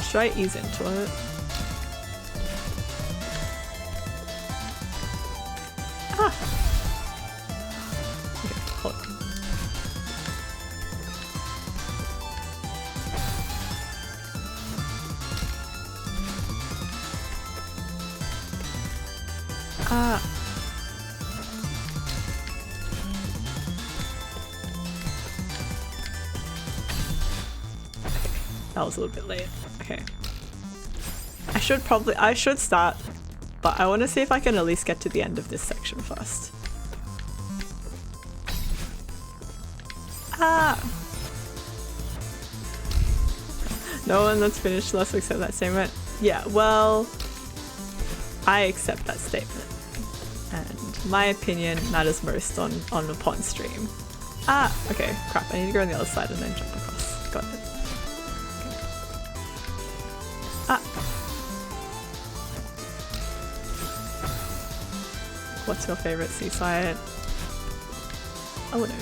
Should I ease into it? Ah! Okay, hold on. Ah. Okay, that was a little bit late. Okay. I should start, but I want to see if I can at least get to the end of this section first. Ah! No one that's finished Last Week said that statement. Yeah, well, I accept that statement. And my opinion matters most on the pond stream. Ah, okay, crap, I need to go on the other side and then jump across. Got it. Okay. Ah! What's your favorite seaside? Oh no.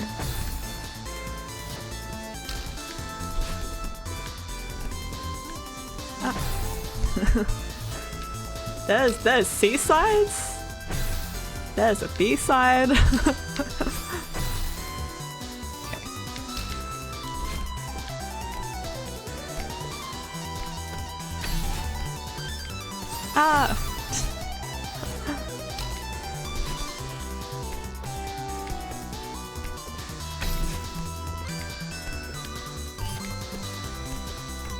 Ah. There's seasides? There's a B-side. Okay. Ah!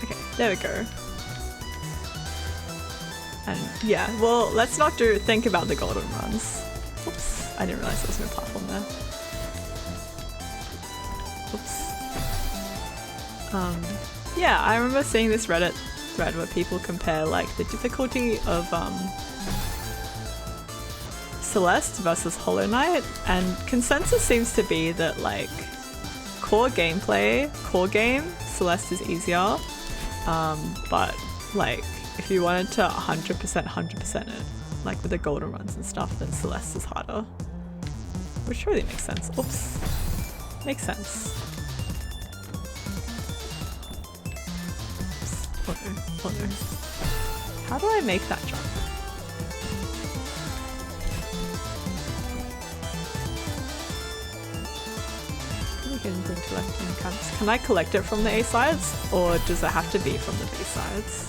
Okay, there we go. And yeah, well, let's not think about the golden runs. Oops, I didn't realize there was no platform there. Oops. Yeah, I remember seeing this Reddit thread where people compare like the difficulty of Celeste versus Hollow Knight, and consensus seems to be that like core game, Celeste is easier, but like if you wanted to 100% it, like with the golden runs and stuff, then Celeste is harder. Which really makes sense. Oops. Makes sense. Oops. Oh no. Oh no. How do I make that jump? Can I collect it from the A-sides, or does it have to be from the B-sides?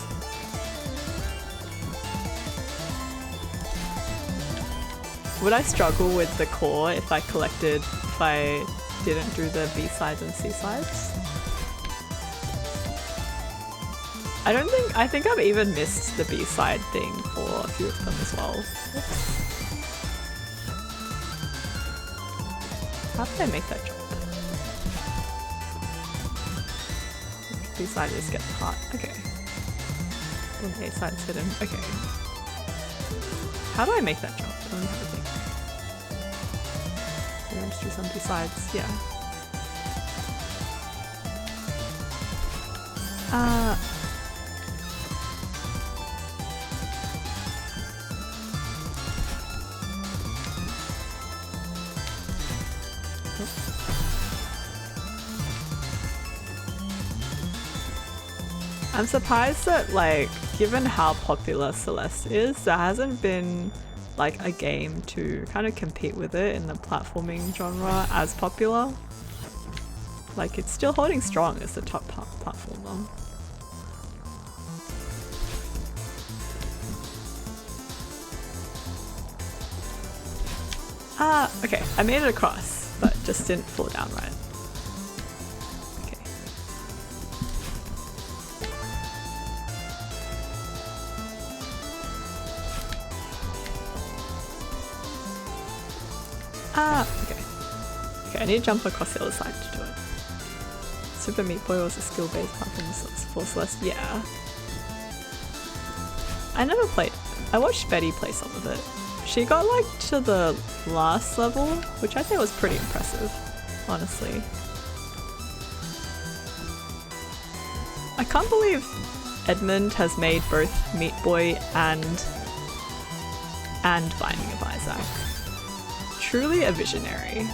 Would I struggle with the core if I didn't do the B-sides and C-sides? I think I've even missed the B-side thing for a few of them as well. Oops. How did I make that jump? B-side is get the heart. Okay. And the A-side's hidden. Okay. How do I make that jump? I don't have to think. Maybe I'll just do some B-sides. Yeah. I'm surprised that, like, given how popular Celeste is, there hasn't been like a game to kind of compete with it in the platforming genre as popular. Like, it's still holding strong as the top platformer. Okay, I made it across, but just didn't fall down right. Okay. Ah, okay. Okay, I need to jump across the other side to do it. Super Meat Boy was a skill-based platform for Celeste. Yeah. I never played. I watched Betty play some of it. She got like to the last level, which I think was pretty impressive, honestly. I can't believe Edmund has made both Meat Boy and Binding of Isaac. Truly a visionary.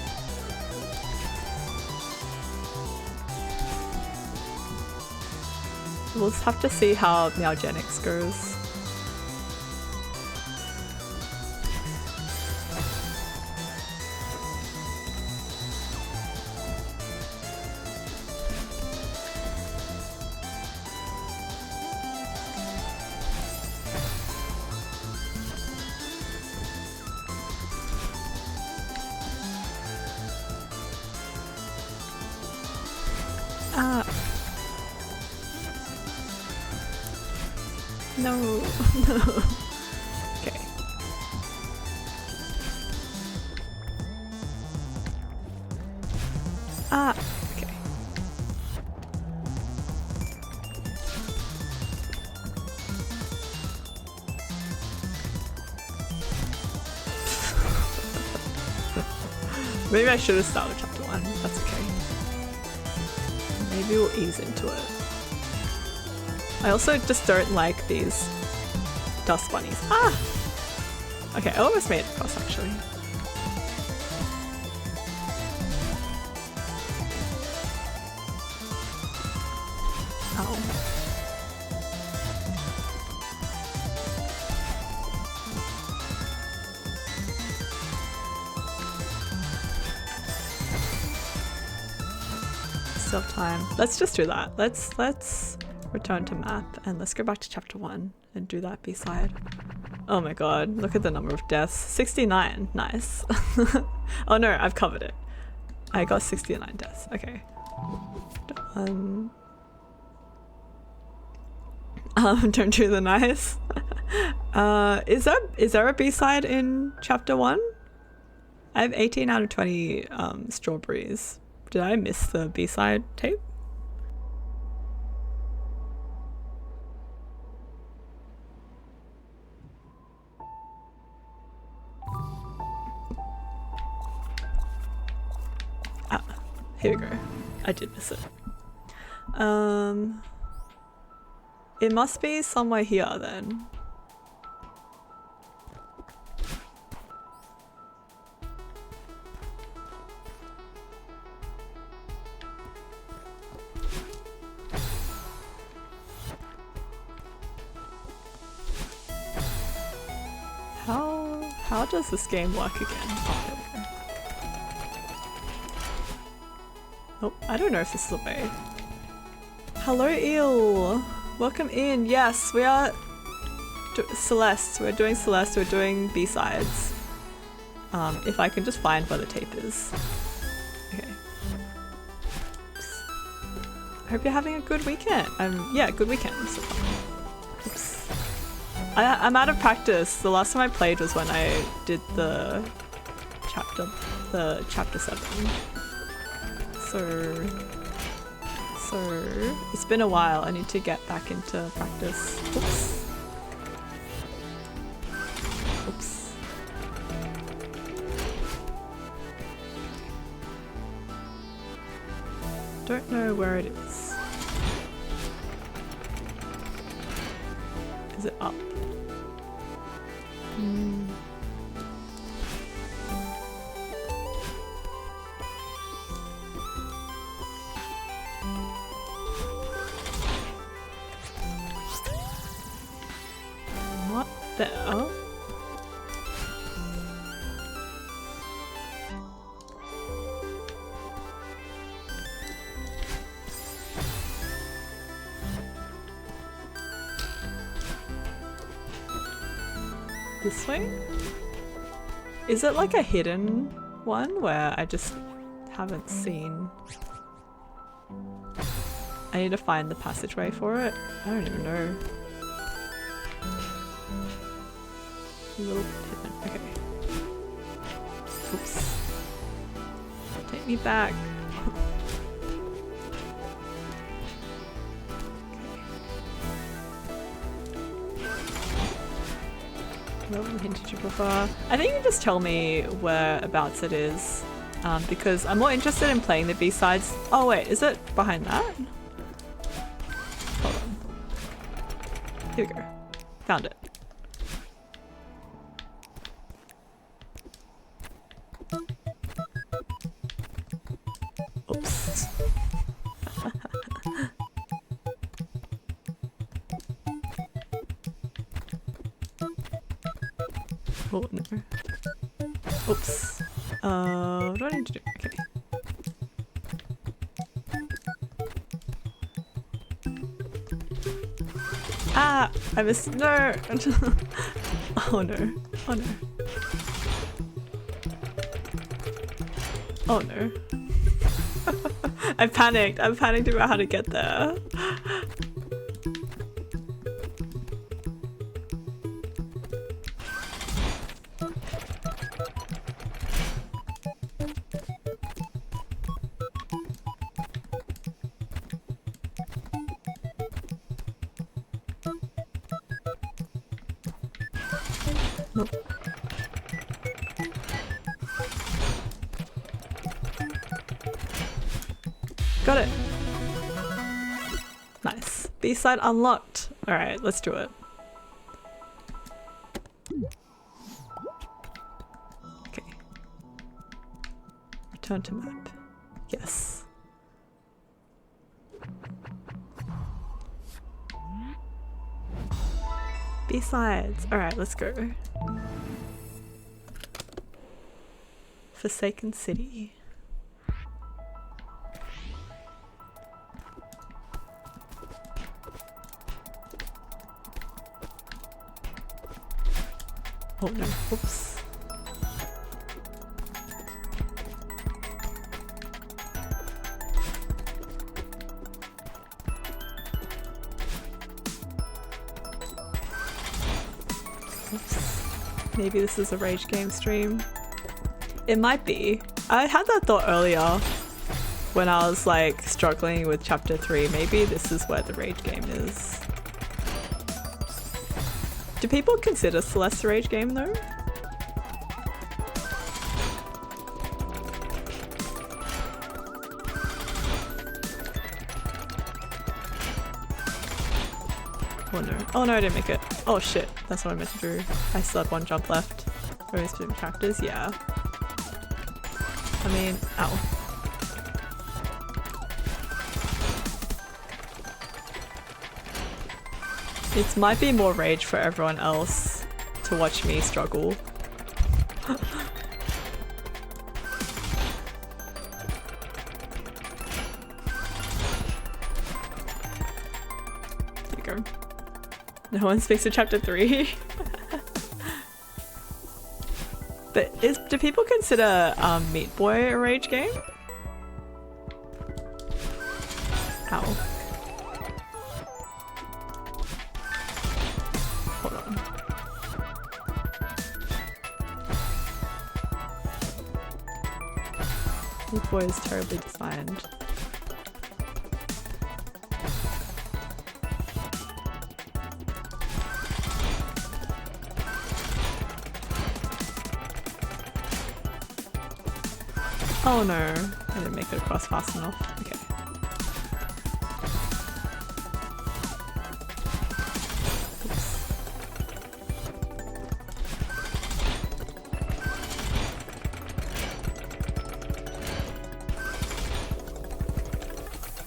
We'll just have to see how Meowgenics goes. No. Okay. Okay. Maybe I should have started with chapter 1. That's okay. Maybe we'll ease into it. I also just don't like these dust bunnies. Okay, I almost made it across actually. Ow. Still have time. Let's just do that. Let's return to map and let's go back to chapter 1 and do that B-side. Oh my god, look at the number of deaths. 69, nice. Oh no, I've covered it. I got 69 deaths, okay. Don't do the nice. Is there a B-side in chapter 1? I have 18 out of 20 strawberries. Did I miss the B-side tape? Here we go. I did miss it. It must be somewhere here then. How does this game work again? Oh, there we go. Oh, I don't know if this is a way. Hello, Eel! Welcome in. Yes, we are Celeste. We're doing Celeste. We're doing B-sides. If I can just find where the tape is. Okay. Oops. I hope you're having a good weekend. Yeah, good weekend so far. Oops. I'm out of practice. The last time I played was when I did the chapter 7. So it's been a while. I need to get back into practice. Oops. Oops. Don't know where it is. Is it up? What the oh? This way? Is it like a hidden one where I just haven't seen? I need to find the passageway for it. I don't even know. A little bit hidden. Okay. Oops. me back. What hint did you prefer? I think you just tell me whereabouts it is, because I'm more interested in playing the B-sides. Oh wait, is it behind that? Hold on. Here we go. Found it. Oops. Oh no. Oops. What do I need to do? Okay. Ah! I missed. No! Oh no. Oh no. Oh no. I panicked. I'm panicked about how to get there. Nope. Got it. Nice. B-side unlocked. Alright, let's do it. Okay. Return to map. Yes. B-sides. Alright, let's go. Forsaken City. Oh no, oops. Oops. Maybe this is a rage game stream. It might be. I had that thought earlier when I was like struggling with chapter 3. Maybe this is where the rage game is. Do people consider Celeste a rage game though? Oh no. Oh no, I didn't make it. Oh shit, that's what I meant to do. I still had one jump left. For those two chapters, yeah. I mean, ow. It might be more rage for everyone else to watch me struggle. There you go. No one speaks to chapter 3. But do people consider Meat Boy a rage game? Ow. Hold on. Meat Boy is terribly designed. Oh no, I didn't make it across fast enough. Okay. Oops.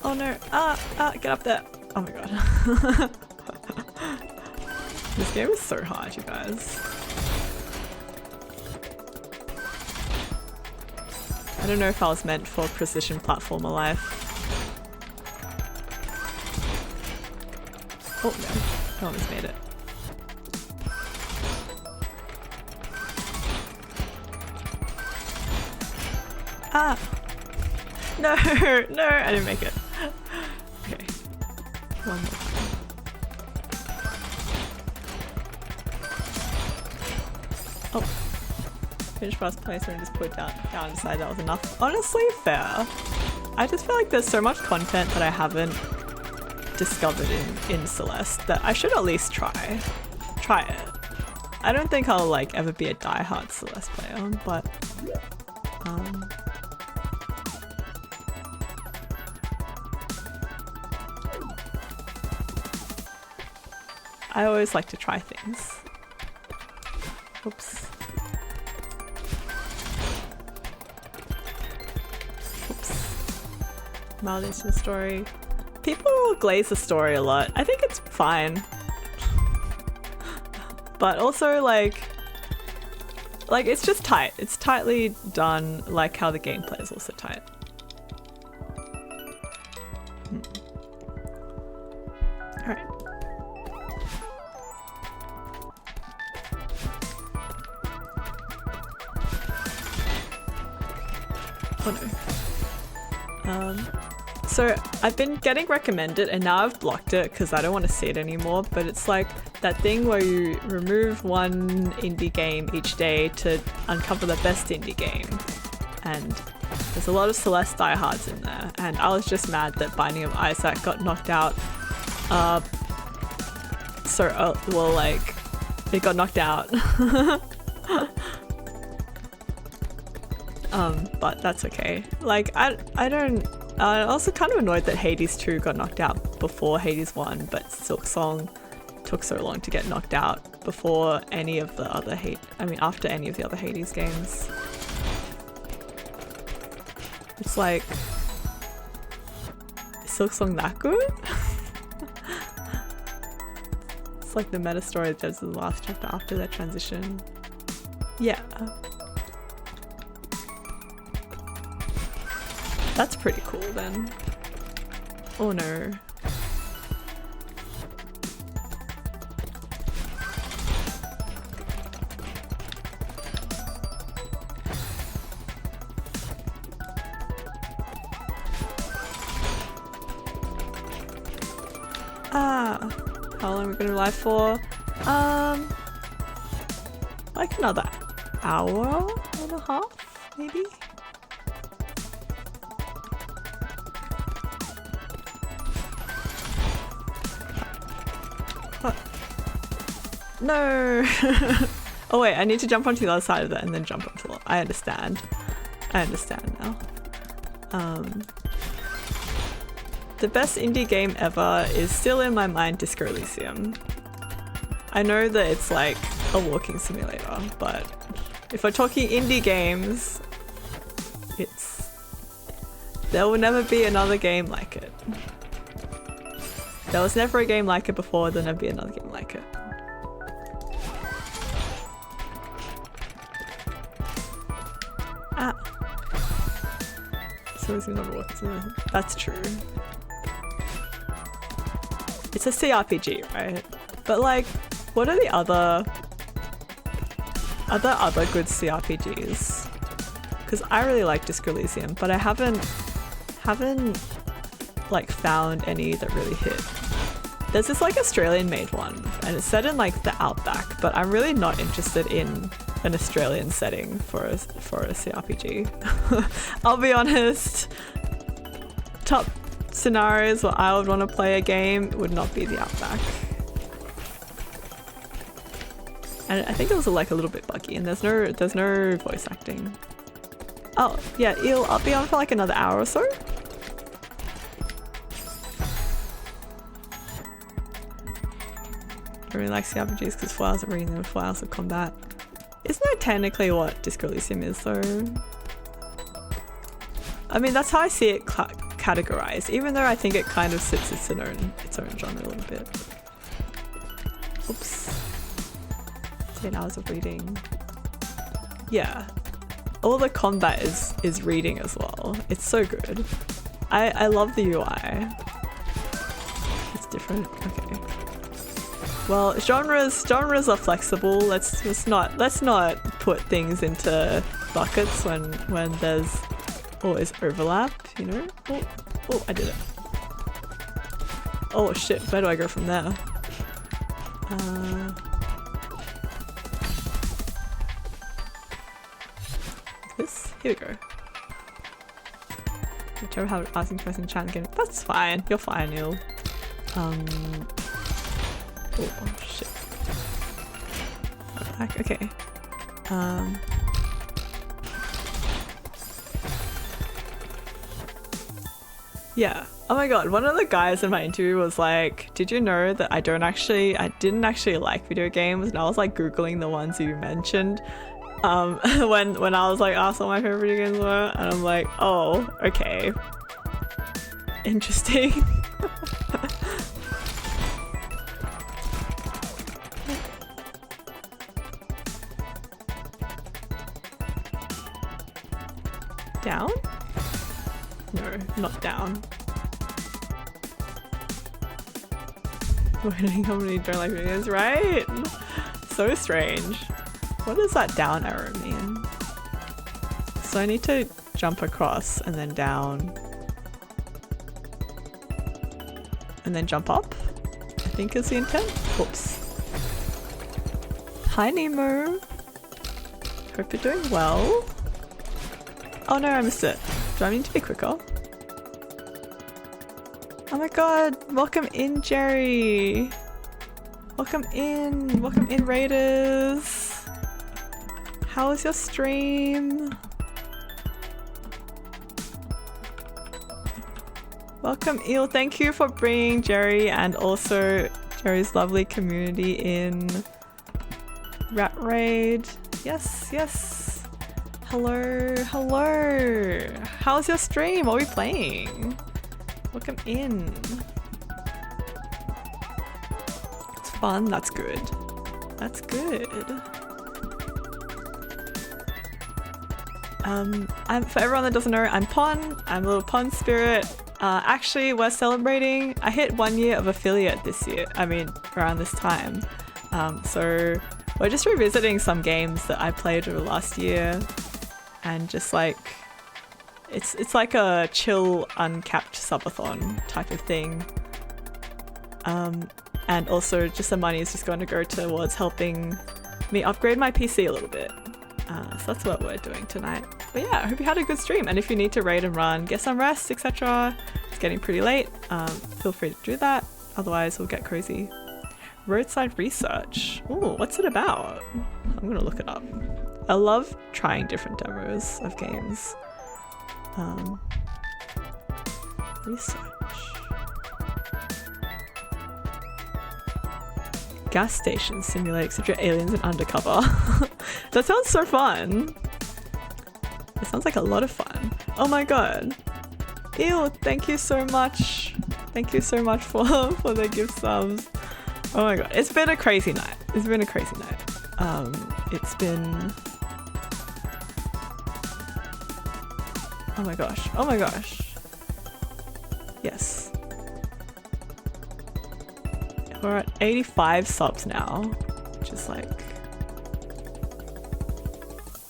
Oh no, get up there. Oh my god. This game is so hard, you guys. I don't know if I was meant for precision platformer life. Oh no, I almost made it. Ah! No, no, I didn't make it. Okay, one more time. Oh. Finish first place and just put it down and decide that was enough. Honestly, fair. I just feel like there's so much content that I haven't discovered in Celeste that I should at least try it. I don't think I'll like ever be a die-hard Celeste player, but I always like to try things. Oops. Mild into the story. People glaze the story a lot. I think it's fine. But also like it's just tight. It's tightly done, like how the gameplay is also tight. Alright. Oh no. So I've been getting recommended and now I've blocked it because I don't want to see it anymore, but it's like that thing where you remove one indie game each day to uncover the best indie game. And there's a lot of Celeste diehards in there, and I was just mad that Binding of Isaac got knocked out. It got knocked out. But that's okay. Like, I'm also kind of annoyed that Hades 2 got knocked out before Hades 1, but Silksong took so long to get knocked out before any of the other after any of the other Hades games. It's like, is Silksong that good? It's like the meta story that does the last chapter after that transition. Yeah. That's pretty cool then. Oh no. How long are we gonna be live for? Like another hour and a half, maybe? What? No! Oh wait, I need to jump onto the other side of it and then jump onto the... I understand now. The best indie game ever is still in my mind Disco Elysium. I know that it's like a walking simulator, but if we're talking indie games, there will never be another game like it. There was never a game like it before, there'll never be another game like it. So it's not a walking simulator. That's true. It's a CRPG, right? But like, what are the other good CRPGs? Because I really like Disco Elysium, but I haven't like found any that really hit. There's this like Australian made one, and it's set in like the outback, but I'm really not interested in an Australian setting for a CRPG. I'll be honest. Top scenarios where I would want to play a game would not be the outback. And I think it was like a little bit buggy, and there's no voice acting. Oh yeah, I'll be on for like another hour or so. I really like CRPGs because 4 hours of reading and 4 hours of combat. Isn't that technically what Disco Elysium is though? I mean, that's how I see it categorized, even though I think it kind of sits its own genre a little bit. Oops. 10 hours of reading. Yeah. All the combat is reading as well. It's so good. I love the UI. It's different. Okay. Well, genres are flexible. Let's not put things into buckets when there's always overlap, you know? Oh, I did it. Oh shit, where do I go from there? this? Here we go. Whichever how asking question chat again. That's fine. You're fine, Neil. Oh shit. Okay. Yeah. Oh my god, one of the guys in my interview was like, did you know that I didn't actually like video games? And I was like Googling the ones you mentioned. When I was like asked what my favorite video games were, and I'm like, oh, okay. Interesting. Down? No, not down. Wondering how many don't like videos, right? So strange. What does that down arrow mean? So I need to jump across and then down. And then jump up, I think is the intent. Oops. Hi Nemo. Hope you're doing well. Oh no, I missed it. Do I need to be quicker? Oh my god, welcome in Jerry. Welcome in Raiders. How was your stream? Welcome Eel, thank you for bringing Jerry and also Jerry's lovely community in Rat Raid. Yes, yes. Hello, hello. How's your stream? What are we playing? Welcome in. It's fun, that's good. That's good. For everyone that doesn't know, I'm Pon. I'm a little Pon spirit. Actually, we're celebrating. I hit 1 year of affiliate this year. I mean, around this time. So we're just revisiting some games that I played over last year, and just like it's like a chill, uncapped subathon type of thing. And also, just the money is just going to go towards helping me upgrade my PC a little bit. So that's what we're doing tonight. But yeah, I hope you had a good stream. And if you need to raid and run, get some rest, etc. It's getting pretty late. Feel free to do that. Otherwise, we'll get crazy. Roadside research. Ooh, what's it about? I'm gonna look it up. I love trying different demos of games. Research. Gas stations simulate except you're aliens and undercover. That sounds so fun. It sounds like a lot of fun. Oh my god. Ew, thank you so much. Thank you so much for the gift subs. Oh my god, it's been a crazy night. It's been a crazy night. It's been... Oh my gosh. Oh my gosh. Yes. We're at 85 subs now, which is like...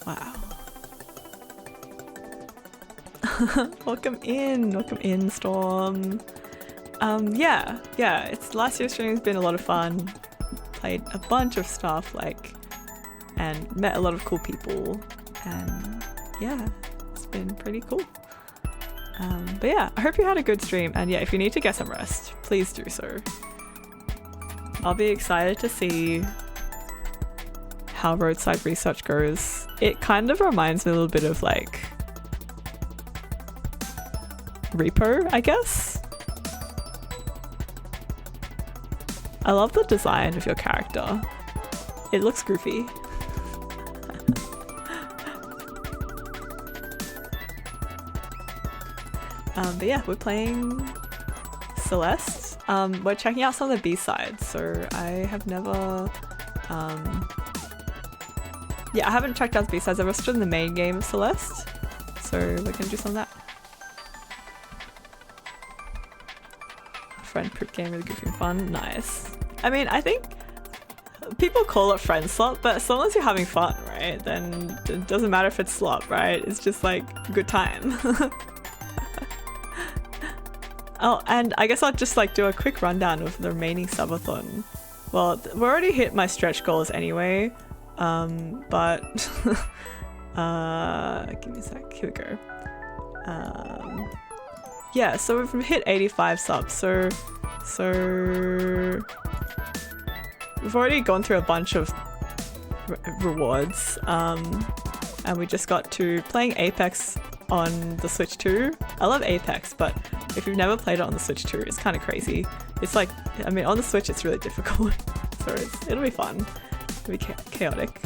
Wow. Welcome in, Storm. Yeah, it's last year's stream has been a lot of fun. Played a bunch of stuff, like, and met a lot of cool people, and yeah, it's been pretty cool. But yeah, I hope you had a good stream, and yeah, if you need to get some rest, please do so. I'll be excited to see how roadside research goes. It kind of reminds me a little bit of like Repo, I guess. I love the design of your character. It looks goofy. But yeah, we're playing Celeste. We're checking out some of the B-sides, so I have never... yeah, I haven't checked out the B-sides. I've just done the main game of Celeste, so we're gonna do some of that. Friend poop game, really goofy and fun. Nice. I mean, I think people call it friend slot, but as long as you're having fun, right, then it doesn't matter if it's slot, right? It's just like a good time. Oh, and I guess I'll just like do a quick rundown of the remaining subathon. Well, we already hit my stretch goals anyway, but Give me a sec. Here we go. Yeah, so we've hit 85 subs. So we've already gone through a bunch of rewards. And we just got to playing Apex on the Switch 2. I love Apex, but if you've never played it on the Switch 2, it's kind of crazy. It's like, I mean, on the Switch it's really difficult, so it'll be fun. It'll be chaotic.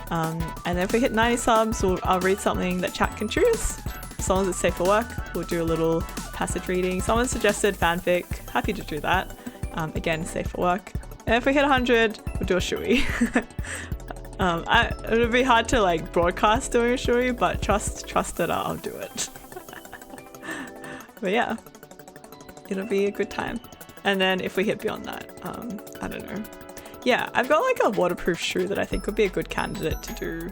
And then if we hit 90 subs, I'll read something that chat can choose. As long as it's safe for work, we'll do a little passage reading. Someone suggested fanfic. Happy to do that. Again, safe for work. And if we hit 100, we'll do a shui. It would be hard to like broadcast doing a shui, but trust that I'll do it. But yeah, it'll be a good time. And then if we hit beyond that, I don't know. Yeah, I've got like a waterproof shoe that I think would be a good candidate to do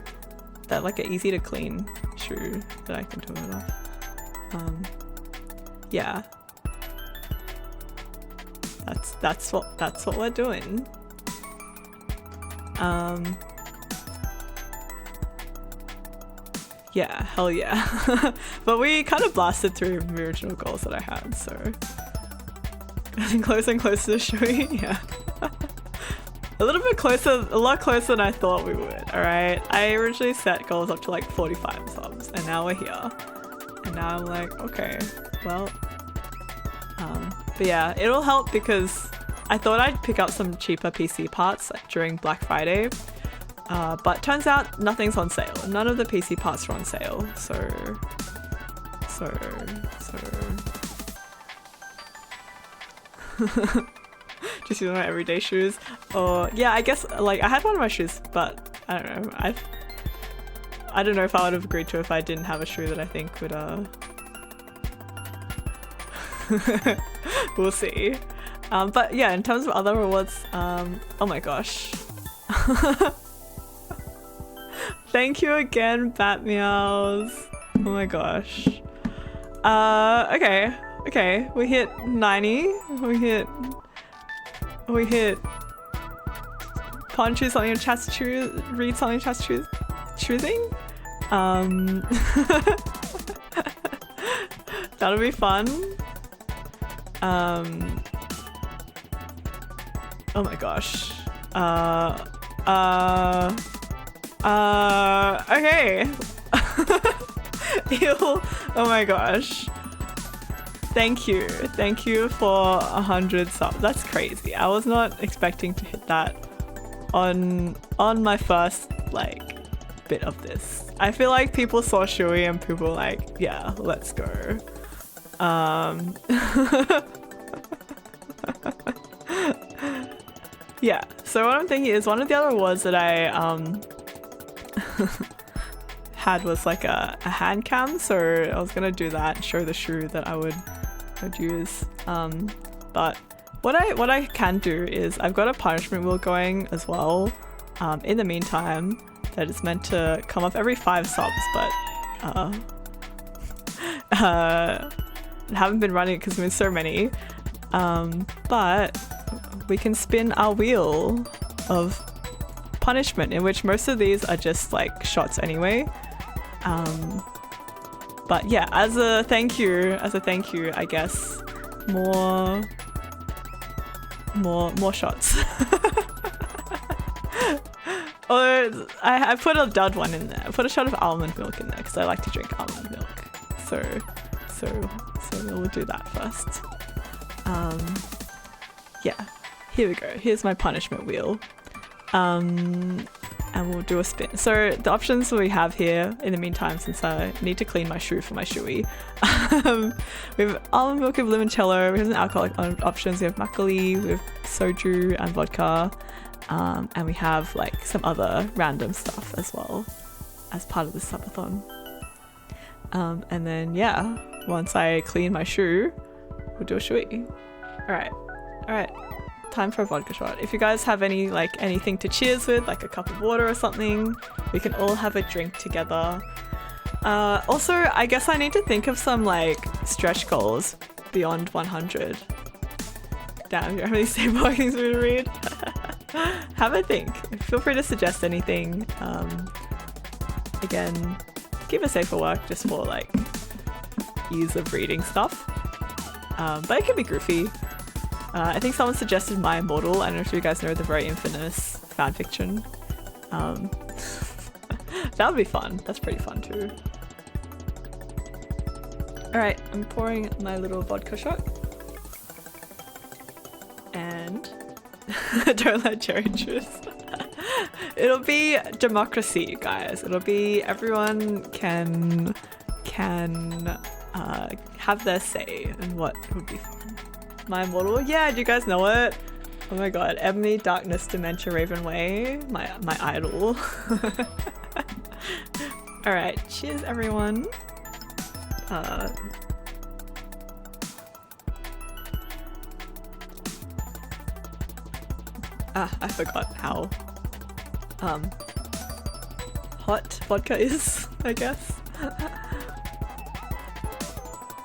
that, like an easy to clean shoe that I can do it off. Yeah, that's what we're doing. Yeah, hell yeah. But we kind of blasted through the original goals that I had, so getting closer and closer to Shui. Yeah. A little bit closer, a lot closer than I thought we would. Alright, I originally set goals up to like 45 subs, and now we're here. And now I'm like, okay, well, but yeah, it'll help because I thought I'd pick up some cheaper PC parts during Black Friday. But turns out nothing's on sale. None of the PC parts are on sale, so just using my everyday shoes. Or yeah, I guess like I had one of my shoes, but I don't know. I don't know if I would have agreed to if I didn't have a shoe that I think would we'll see. But yeah, in terms of other rewards, oh my gosh. Thank you again, Bat Meows. Oh my gosh. Okay. We hit 90. We hit punch something in chat's choose, read something in chat's choosing. That'll be fun. Oh my gosh. Okay. Ew. Oh my gosh. Thank you for 100 subs. That's crazy. I was not expecting to hit that on my first like bit of this. I feel like people saw Shui and people were like, yeah, let's go. Yeah, so what I'm thinking is one of the other rewards that I had was like a hand cam, so I was gonna do that and show the shoe that I would use. But what I can do is I've got a punishment wheel going as well. In the meantime, that is meant to come up every 5 subs, but haven't been running it because there's so many. But we can spin our wheel of punishment, in which most of these are just like shots anyway. But yeah, as a thank you, I guess more shots. Or I put a dud one in there. I put a shot of almond milk in there because I like to drink almond milk. So we'll do that first. Yeah, here we go. Here's my punishment wheel. And we'll do a spin. So the options we have here in the meantime, since I need to clean my shoe for my shoey, we have almond milk with limoncello, we have some alcoholic options, we have makgeolli, we have soju and vodka, and we have like some other random stuff as well as part of the subathon. And then yeah, once I clean my shoe, we'll do a shoey. Alright. Time for a vodka shot. If you guys have anything to cheers with, like a cup of water or something, we can all have a drink together. Also, I guess I need to think of some like stretch goals beyond 100. Damn, you don't have any stable things for me to read. Have a think. Feel free to suggest anything. Again, keep it safe for work, just for like ease of reading stuff. But it can be goofy. I think someone suggested My Immortal. I don't know if you guys know the very infamous fanfiction. That would be fun. That's pretty fun too. Alright, I'm pouring my little vodka shot. And don't let cherry juice. It'll be democracy, guys. It'll be everyone can have their say in what would be fun. My Immortal? Yeah, do you guys know it? Oh my god, Ebony, Darkness, Dementia, Raven Way, my idol. Alright, cheers everyone. I forgot how hot vodka is, I guess.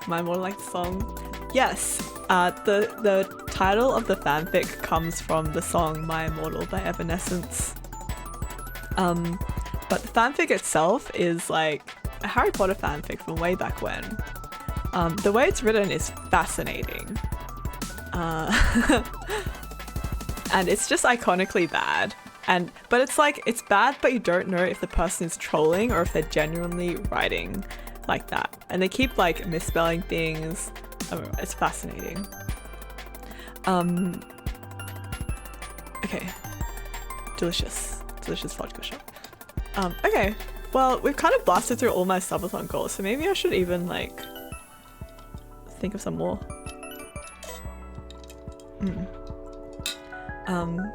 My more like song. Yes, the title of the fanfic comes from the song My Immortal by Evanescence. But the fanfic itself is like a Harry Potter fanfic from way back when. The way it's written is fascinating. And it's just iconically bad. But it's like, it's bad, but you don't know if the person is trolling or if they're genuinely writing like that. And they keep like misspelling things. I don't know, it's fascinating. Okay. Delicious vodka shot. Okay. Well, we've kind of blasted through all my subathon goals, so maybe I should even like think of some more.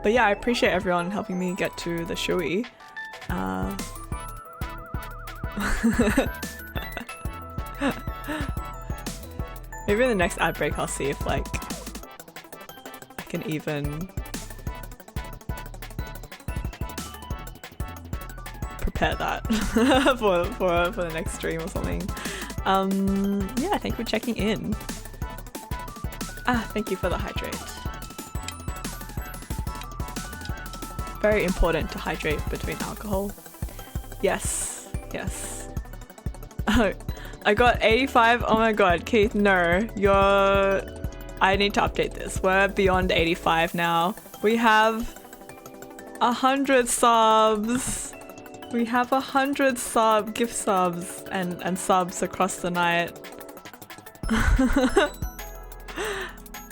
But yeah, I appreciate everyone helping me get to the shoey. Maybe in the next ad break I'll see if like I can even prepare that for the next stream or something. Yeah, thank you for checking in. Thank you for the hydrate. Very important to hydrate between alcohol. Yes. Oh, I got 85. Oh my god, Keith, no. I need to update this. We're beyond 85 now. We have 100 subs. We have 100 gift subs and subs across the night.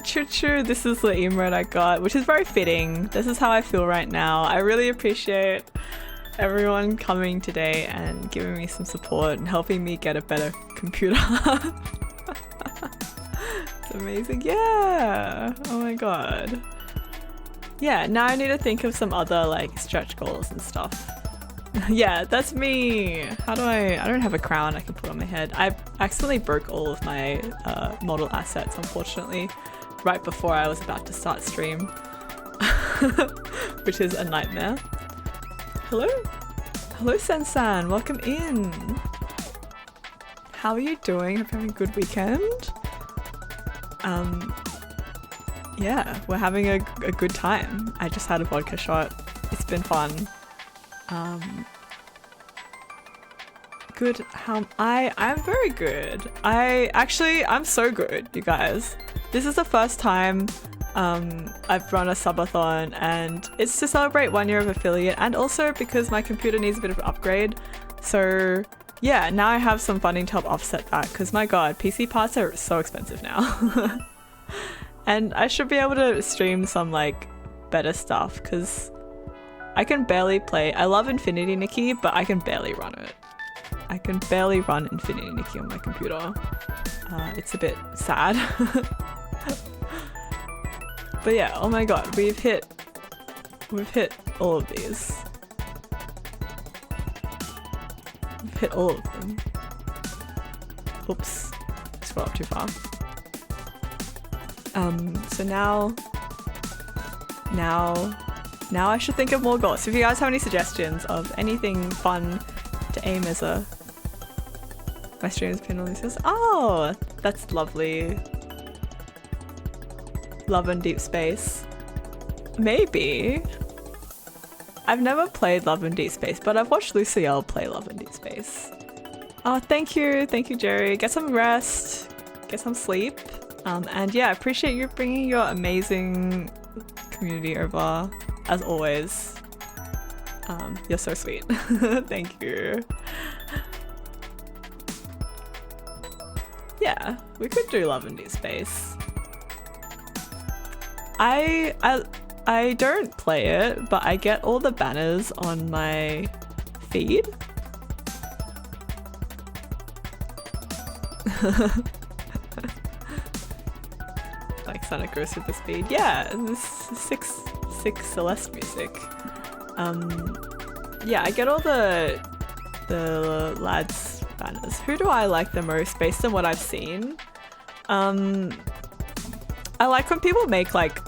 Choo-choo, this is the emote I got, which is very fitting. This is how I feel right now. I really appreciate everyone coming today and giving me some support and helping me get a better computer. It's amazing. Yeah. Oh my god. Yeah, now I need to think of some other like stretch goals and stuff. Yeah, that's me. How do I don't have a crown I can put on my head. I accidentally broke all of my model assets, unfortunately, right before I was about to start stream, which is a nightmare. Hello Sensan, welcome in. How are you doing? Hope you're having a good weekend. Yeah, we're having a good time. I just had a vodka shot. It's been fun. Good. I'm very good. I'm so good, you guys. This is the first time I've run a subathon, and it's to celebrate 1 year of affiliate, and also because my computer needs a bit of an upgrade. So yeah, now I have some funding to help offset that, because my god, PC parts are so expensive now. And I should be able to stream some like better stuff, because I can barely play. I love Infinity Nikki, but I can barely run it. I can barely run Infinity Nikki on my computer. It's a bit sad. But yeah, oh my god, we've hit all of these. We've hit all of them. Oops, scroll up too far. So now I should think of more goals. So if you guys have any suggestions of anything fun to aim as my stream is pinned on this. Oh, that's lovely. Love and Deep Space. Maybe I've never played Love in Deep Space, but I've watched Lucielle play Love in Deep Space. Oh, thank you, Jerry. Get some rest, get some sleep, and yeah, I appreciate you bringing your amazing community over, as always. You're so sweet. Thank you. Yeah, we could do Love in Deep Space. I don't play it, but I get all the banners on my feed. Like Sonic Grows Super Speed. Yeah, this six Celeste music. Yeah, I get all the lads banners. Who do I like the most based on what I've seen? I like when people make like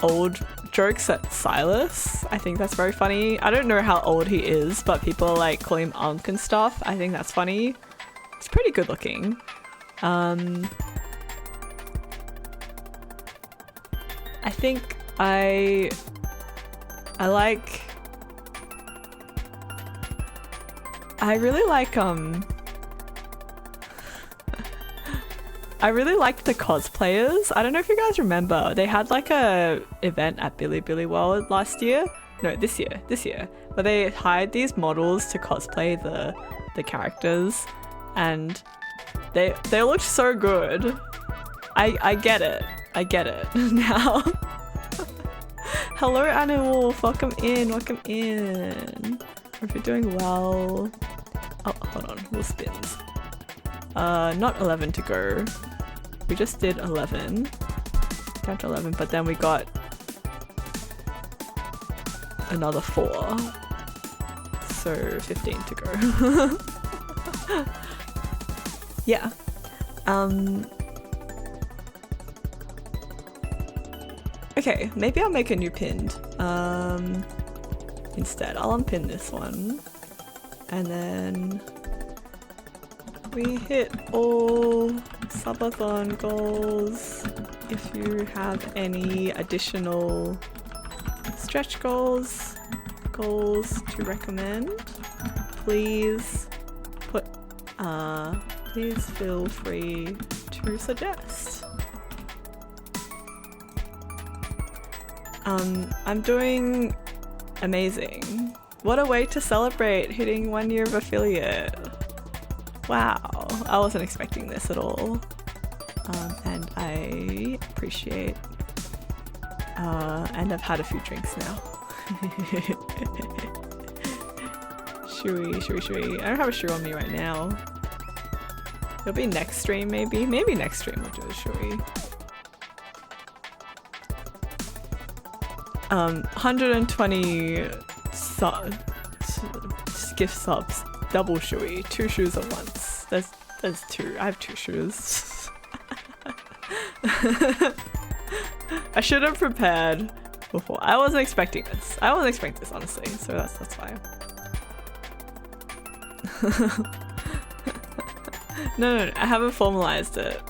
old jokes at Silas. I think that's very funny. I don't know how old he is, but people like call him Unc and stuff. I think that's funny. It's pretty good looking. I think I really like I really liked the cosplayers. I don't know if you guys remember, they had like a event at Billy World last year. No, this year. But they hired these models to cosplay the characters, and they looked so good. I get it. I get it now. Hello, Anna Wolf. Welcome in. Hope you're doing well. Oh, hold on. We'll spins. Not 11 to go. We just did 11. Down to 11, but then we got another 4. So 15 to go. Yeah. Okay, maybe I'll make a new pinned. Instead, I'll unpin this one. And then we hit all Subathon goals. If you have any additional stretch goals to recommend, please feel free to suggest. I'm doing amazing. What a way to celebrate hitting 1 year of affiliate. Wow, I wasn't expecting this at all. And I appreciate, and I've had a few drinks now. Shui. I don't have a shoe on me right now. It'll be next stream maybe. Maybe next stream we'll do a Shui. 120 gift subs. Double Shui. 2 shoes at once. There's 2. I have 2 shoes. I should have prepared before. I wasn't expecting this. Honestly. So that's why. No, I haven't formalized it.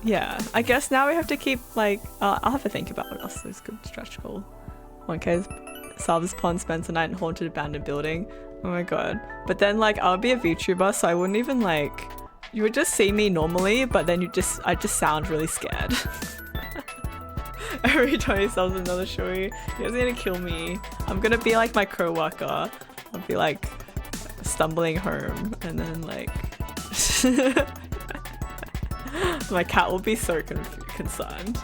Yeah, I guess now we have to keep like I'll have to think about what else is good stretch goal. 1K Salvas Pond spends a night in haunted abandoned building. Oh my god. But then like I'll be a VTuber, so I wouldn't even like, you would just see me normally, but then I just sound really scared. Every time he sells another Shui, he's gonna kill me. I'm gonna be like my co-worker. I'll be like stumbling home and then like my cat will be so concerned.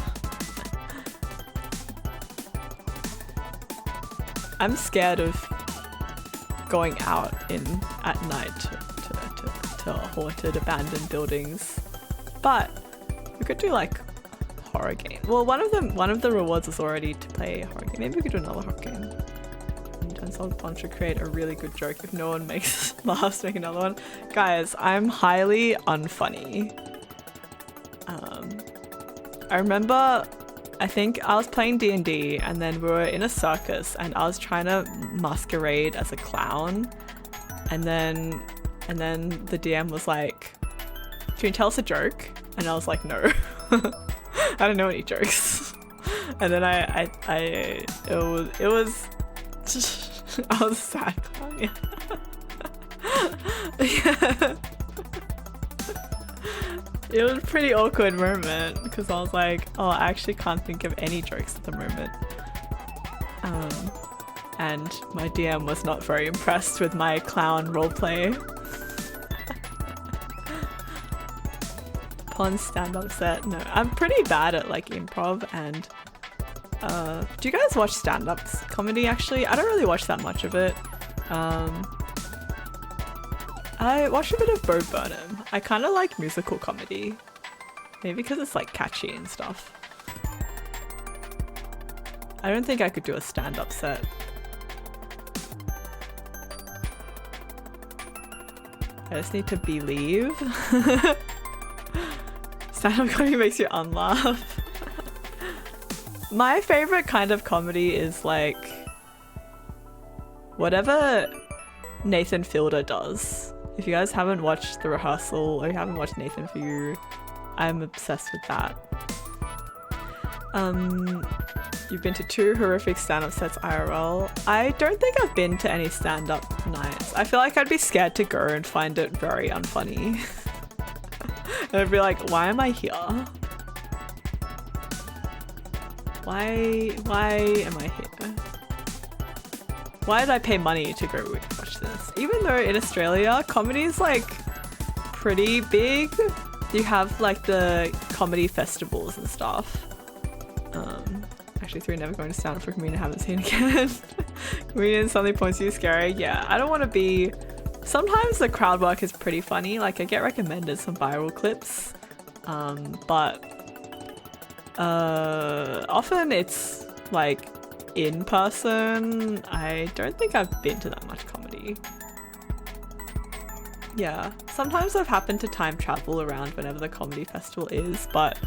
I'm scared of going out at night to haunted abandoned buildings, but we could do like horror game. Well, one of the rewards is already to play a horror game. Maybe we could do another horror game. Subathon should create a really good joke. If no one makes laughs, make another one. Guys, I'm highly unfunny. I remember, I think I was playing D&D and then we were in a circus and I was trying to masquerade as a clown, and then the DM was like, "Can you tell us a joke?" And I was like, "No." I don't know any jokes. And then it was I was sad clown, yeah. Yeah. It was a pretty awkward moment because I was like, oh, I actually can't think of any jokes at the moment. And my DM was not very impressed with my clown roleplay. Pon stand-up set. No, I'm pretty bad at like improv and do you guys watch stand-up comedy actually? I don't really watch that much of it. I watch a bit of Bo Burnham. I kind of like musical comedy. Maybe because it's like catchy and stuff. I don't think I could do a stand-up set. I just need to believe. Stand-up comedy makes you unlaugh. My favorite kind of comedy is like whatever Nathan Fielder does. If you guys haven't watched The Rehearsal or you haven't watched Nathan For You, I'm obsessed with that. You've been to 2 horrific stand-up sets IRL. I don't think I've been to any stand-up nights. I feel like I'd be scared to go and find it very unfunny. And I'd be like, why am I here? Why am I here? Why did I pay money to go watch this? Even though in Australia, comedy is like pretty big. You have like the comedy festivals and stuff. Actually 3 never going to stand up for comedian I haven't seen again. Comedian suddenly points to you scary. Yeah, I don't want to be... Sometimes the crowd work is pretty funny. Like I get recommended some viral clips. But often it's like in person. I don't think I've been to that much comedy. Yeah, sometimes I've happened to time travel around whenever the comedy festival is, but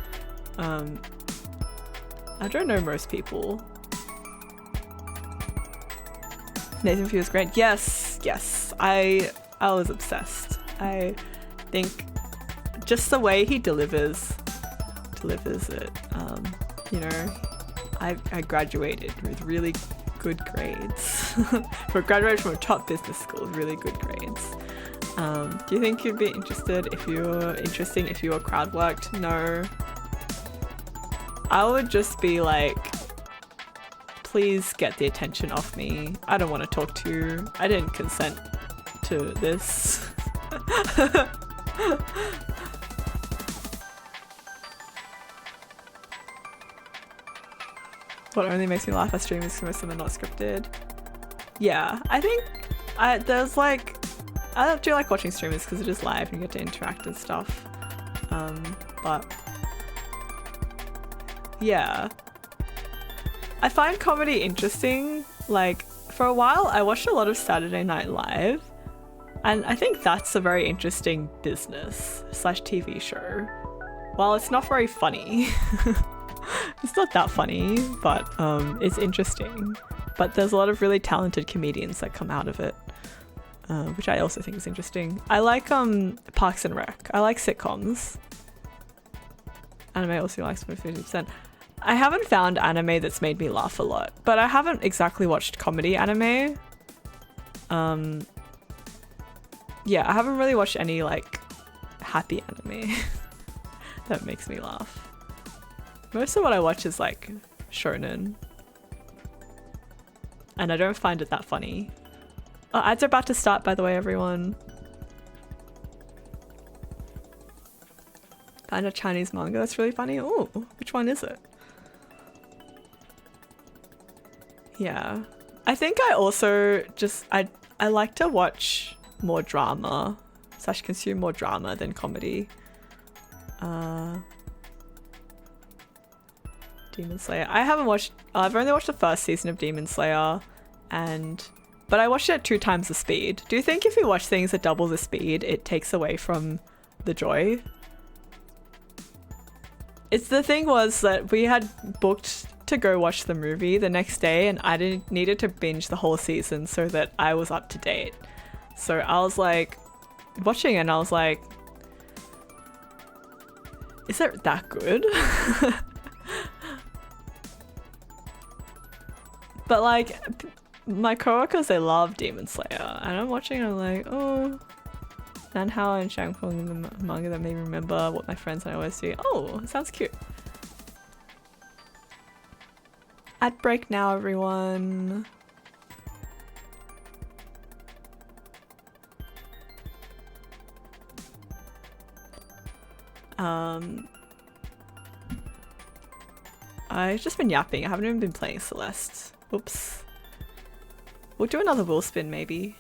I don't know most people. Nathan Few is great. Yes, I was obsessed. I think just the way he delivers it. You know, I graduated with really good grades. Graduated from a top business school with really good grades. Do you think you'd be interested if you were crowd worked? No. I would just be like, please get the attention off me. I don't want to talk to you. I didn't consent to this. What only makes me laugh at stream is most of them are not scripted. Yeah, I think I do like watching streamers because it is live and you get to interact and stuff. But yeah, I find comedy interesting. Like for a while I watched a lot of Saturday Night Live and I think that's a very interesting business / TV show. While it's not very funny, it's not that funny, but it's interesting. But there's a lot of really talented comedians that come out of it. Which I also think is interesting. I like Parks and Rec. I like sitcoms. Anime also likes 50%. I haven't found anime that's made me laugh a lot, but I haven't exactly watched comedy anime. Yeah, I haven't really watched any like happy anime that makes me laugh. Most of what I watch is like shonen. And I don't find it that funny. Oh, ads are about to start, by the way, everyone. Find a Chinese manga that's really funny. Oh, which one is it? Yeah. I think I also just, I like to watch more drama / consume more drama than comedy. Demon Slayer. I've only watched the first season of Demon Slayer but I watched it at 2 times the speed. Do you think if you watch things at double the speed, it takes away from the joy? The thing was that we had booked to go watch the movie the next day and I needed to binge the whole season so that I was up to date. So I was like, watching it and I was like, is it that good? But like, my coworkers, they love Demon Slayer, and I'm watching, I'm like, oh. Nanhao and Shangfeng, the manga that made me remember what my friends and I always do. Oh, sounds cute. Ad break now, everyone. I've just been yapping. I haven't even been playing Celeste. Oops. We'll do another wheel spin, maybe.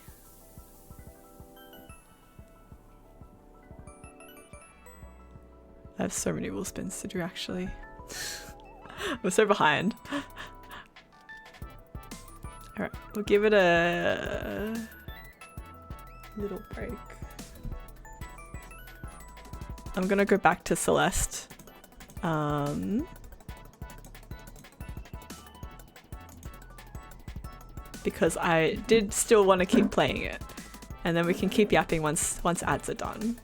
I have so many wheel spins to do, actually. We're so behind. Alright, we'll give it a little break. I'm gonna go back to Celeste. Because I did still want to keep playing it. And then we can keep yapping once ads are done.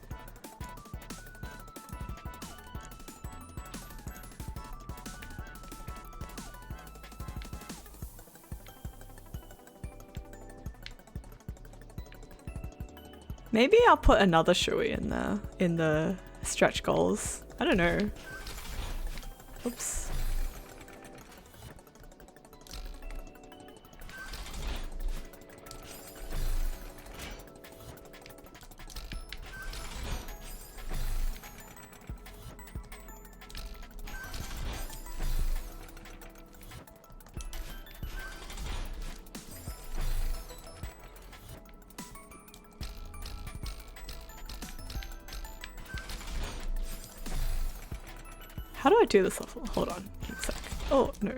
Maybe I'll put another Shui in the stretch goals. I don't know. Oops. How do I do this level? Hold on a sec. Oh, no.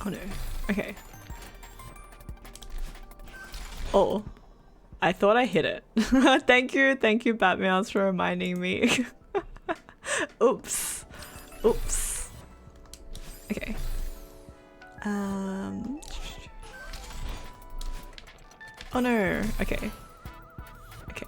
Oh no. Okay. Oh. I thought I hit it. Thank you, Batman, for reminding me. Oops. Oops. Okay. Oh no. Okay. Okay.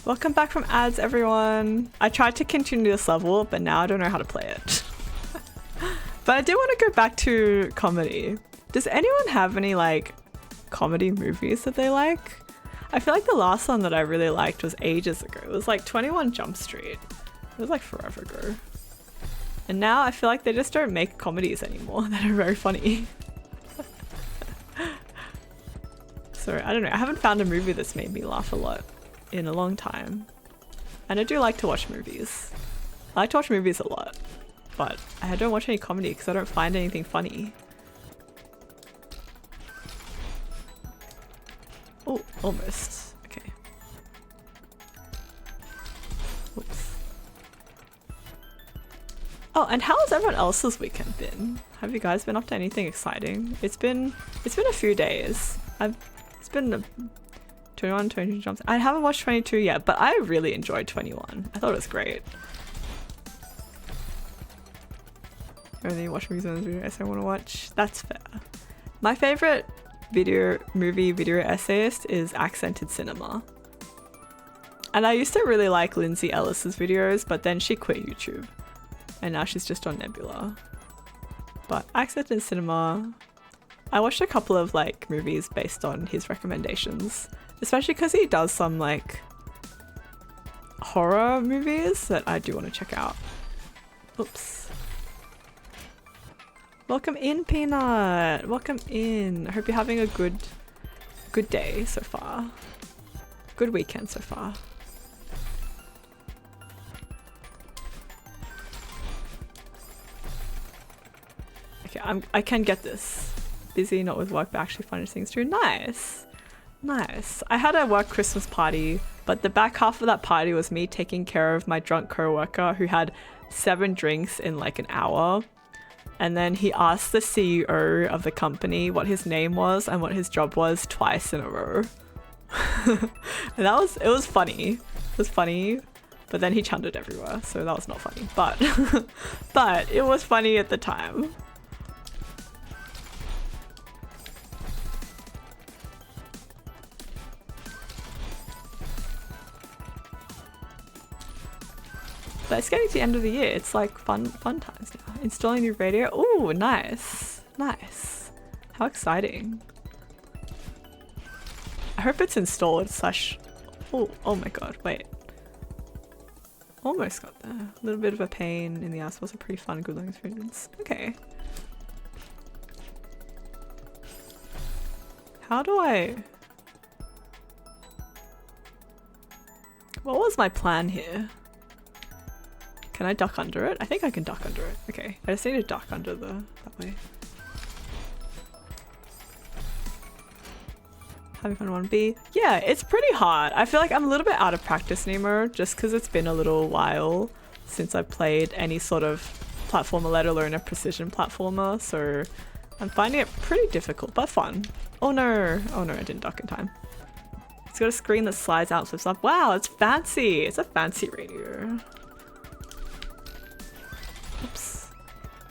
Welcome back from ads, everyone. I tried to continue this level, but now I don't know how to play it. But I did want to go back to comedy. Does anyone have any like comedy movies that they like? I feel like the last one that I really liked was ages ago. It was like 21 Jump Street. It was like forever ago. And now I feel like they just don't make comedies anymore that are very funny. So I don't know. I haven't found a movie that's made me laugh a lot in a long time. And I do like to watch movies. I like to watch movies a lot, but I don't watch any comedy because I don't find anything funny. Oh, almost. Okay. Oops. Oh, and how has everyone else's weekend been? Have you guys been up to anything exciting? It's been a few days. It's been 21, 22 jumps. I haven't watched 22 yet, but I really enjoyed 21. I thought it was great. Only watch movies on the video essay I want to watch. That's fair. My favorite video essayist is Accented Cinema. And I used to really like Lindsay Ellis's videos, but then she quit YouTube. And now she's just on Nebula. But Accented Cinema, I watched a couple of like movies based on his recommendations. Especially because he does some like horror movies that I do want to check out. Oops. Welcome in, Peanut. Welcome in. I hope you're having a good day so far. Good weekend so far. Okay, I can get this. Busy, not with work, but actually fun things too. Nice. Nice. I had a work Christmas party, but the back half of that party was me taking care of my drunk co-worker who had 7 drinks in like an hour. And then he asked the CEO of the company what his name was and what his job was twice in a row. And it was funny. It was funny, but then he chanted everywhere, so that was not funny. But but it was funny at the time. But it's getting to the end of the year. It's like fun times now. Installing new radio. Ooh, nice. Nice. How exciting. I hope it's installed slash... Oh my god, wait. Almost got there. A little bit of a pain in the ass was a pretty fun, good looking experience. Okay. How do I... What was my plan here? Can I duck under it? I think I can duck under it. Okay, I just need to duck under that way. Having fun 1B. Yeah, it's pretty hard. I feel like I'm a little bit out of practice anymore just because it's been a little while since I've played any sort of platformer, let alone a precision platformer, so I'm finding it pretty difficult, but fun. Oh no, I didn't duck in time. It's got a screen that slides out, flips up. Wow, it's fancy. It's a fancy radio. Oops.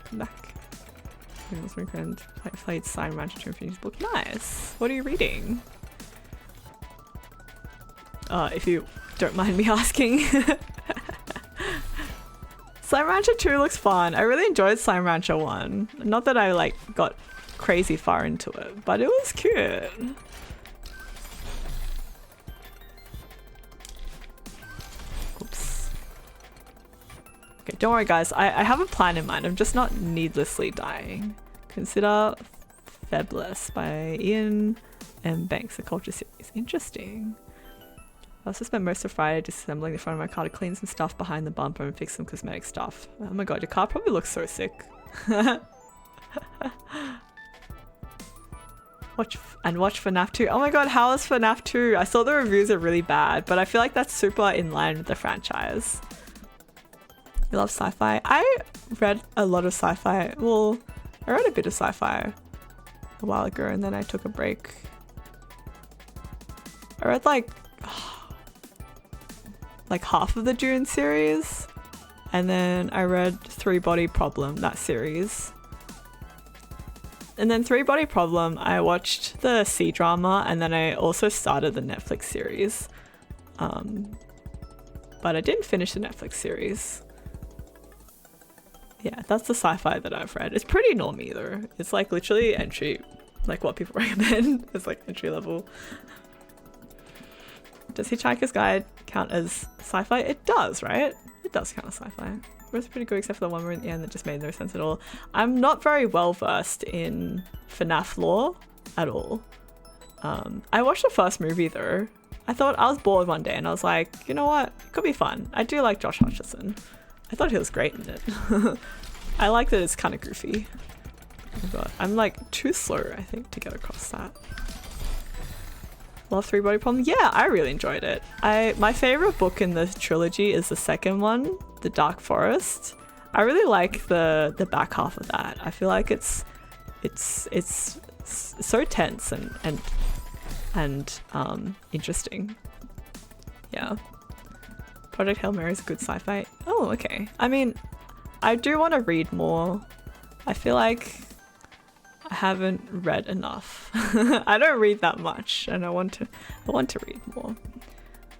Come back. My friend played Sign Rancher to Infinity book. Nice. What are you reading? If you don't mind me asking. Slime Rancher 2 looks fun. I really enjoyed Slime Rancher 1. Not that I like got crazy far into it, but it was cute. Oops. Okay, don't worry guys, I have a plan in mind. I'm just not needlessly dying. Consider Febless by Ian M. Banks, a culture series. Interesting. I also spent most of Friday disassembling the front of my car to clean some stuff behind the bumper and fix some cosmetic stuff. Oh my god, your car probably looks so sick. Watch for FNAF 2. Oh my god, how is FNAF 2? I saw the reviews are really bad, but I feel like that's super in line with the franchise. You love sci-fi? I read a lot of sci-fi. Well, I read a bit of sci-fi a while ago and then I took a break. I read like half of the Dune series, and then I read Three Body Problem, that series. And then Three Body Problem, I watched the C-drama, and then I also started the Netflix series. But I didn't finish the Netflix series. Yeah, that's the sci-fi that I've read. It's pretty normie though. It's like literally entry, like what people recommend. It's like entry level. Does Hitchhiker's Guide count as sci-fi? It does, right? It does count as sci-fi. It was pretty good except for the one where in the end that just made no sense at all. I'm not very well versed in FNAF lore at all. I watched the first movie though. I thought I was bored one day and I was like, you know what? It could be fun. I do like Josh Hutcherson. I thought he was great in it. I like that it's kind of goofy. Oh my god. I'm like too slow, I think, to get across that. Love Three Body Problem. Yeah, I really enjoyed it. My favorite book in the trilogy is the second one, The Dark Forest. I really like the back half of that. I feel like it's so tense and interesting. Yeah. Project Hail Mary is a good sci-fi. Oh, okay. I mean, I do want to read more. I feel like I haven't read enough. I don't read that much and I want to read more.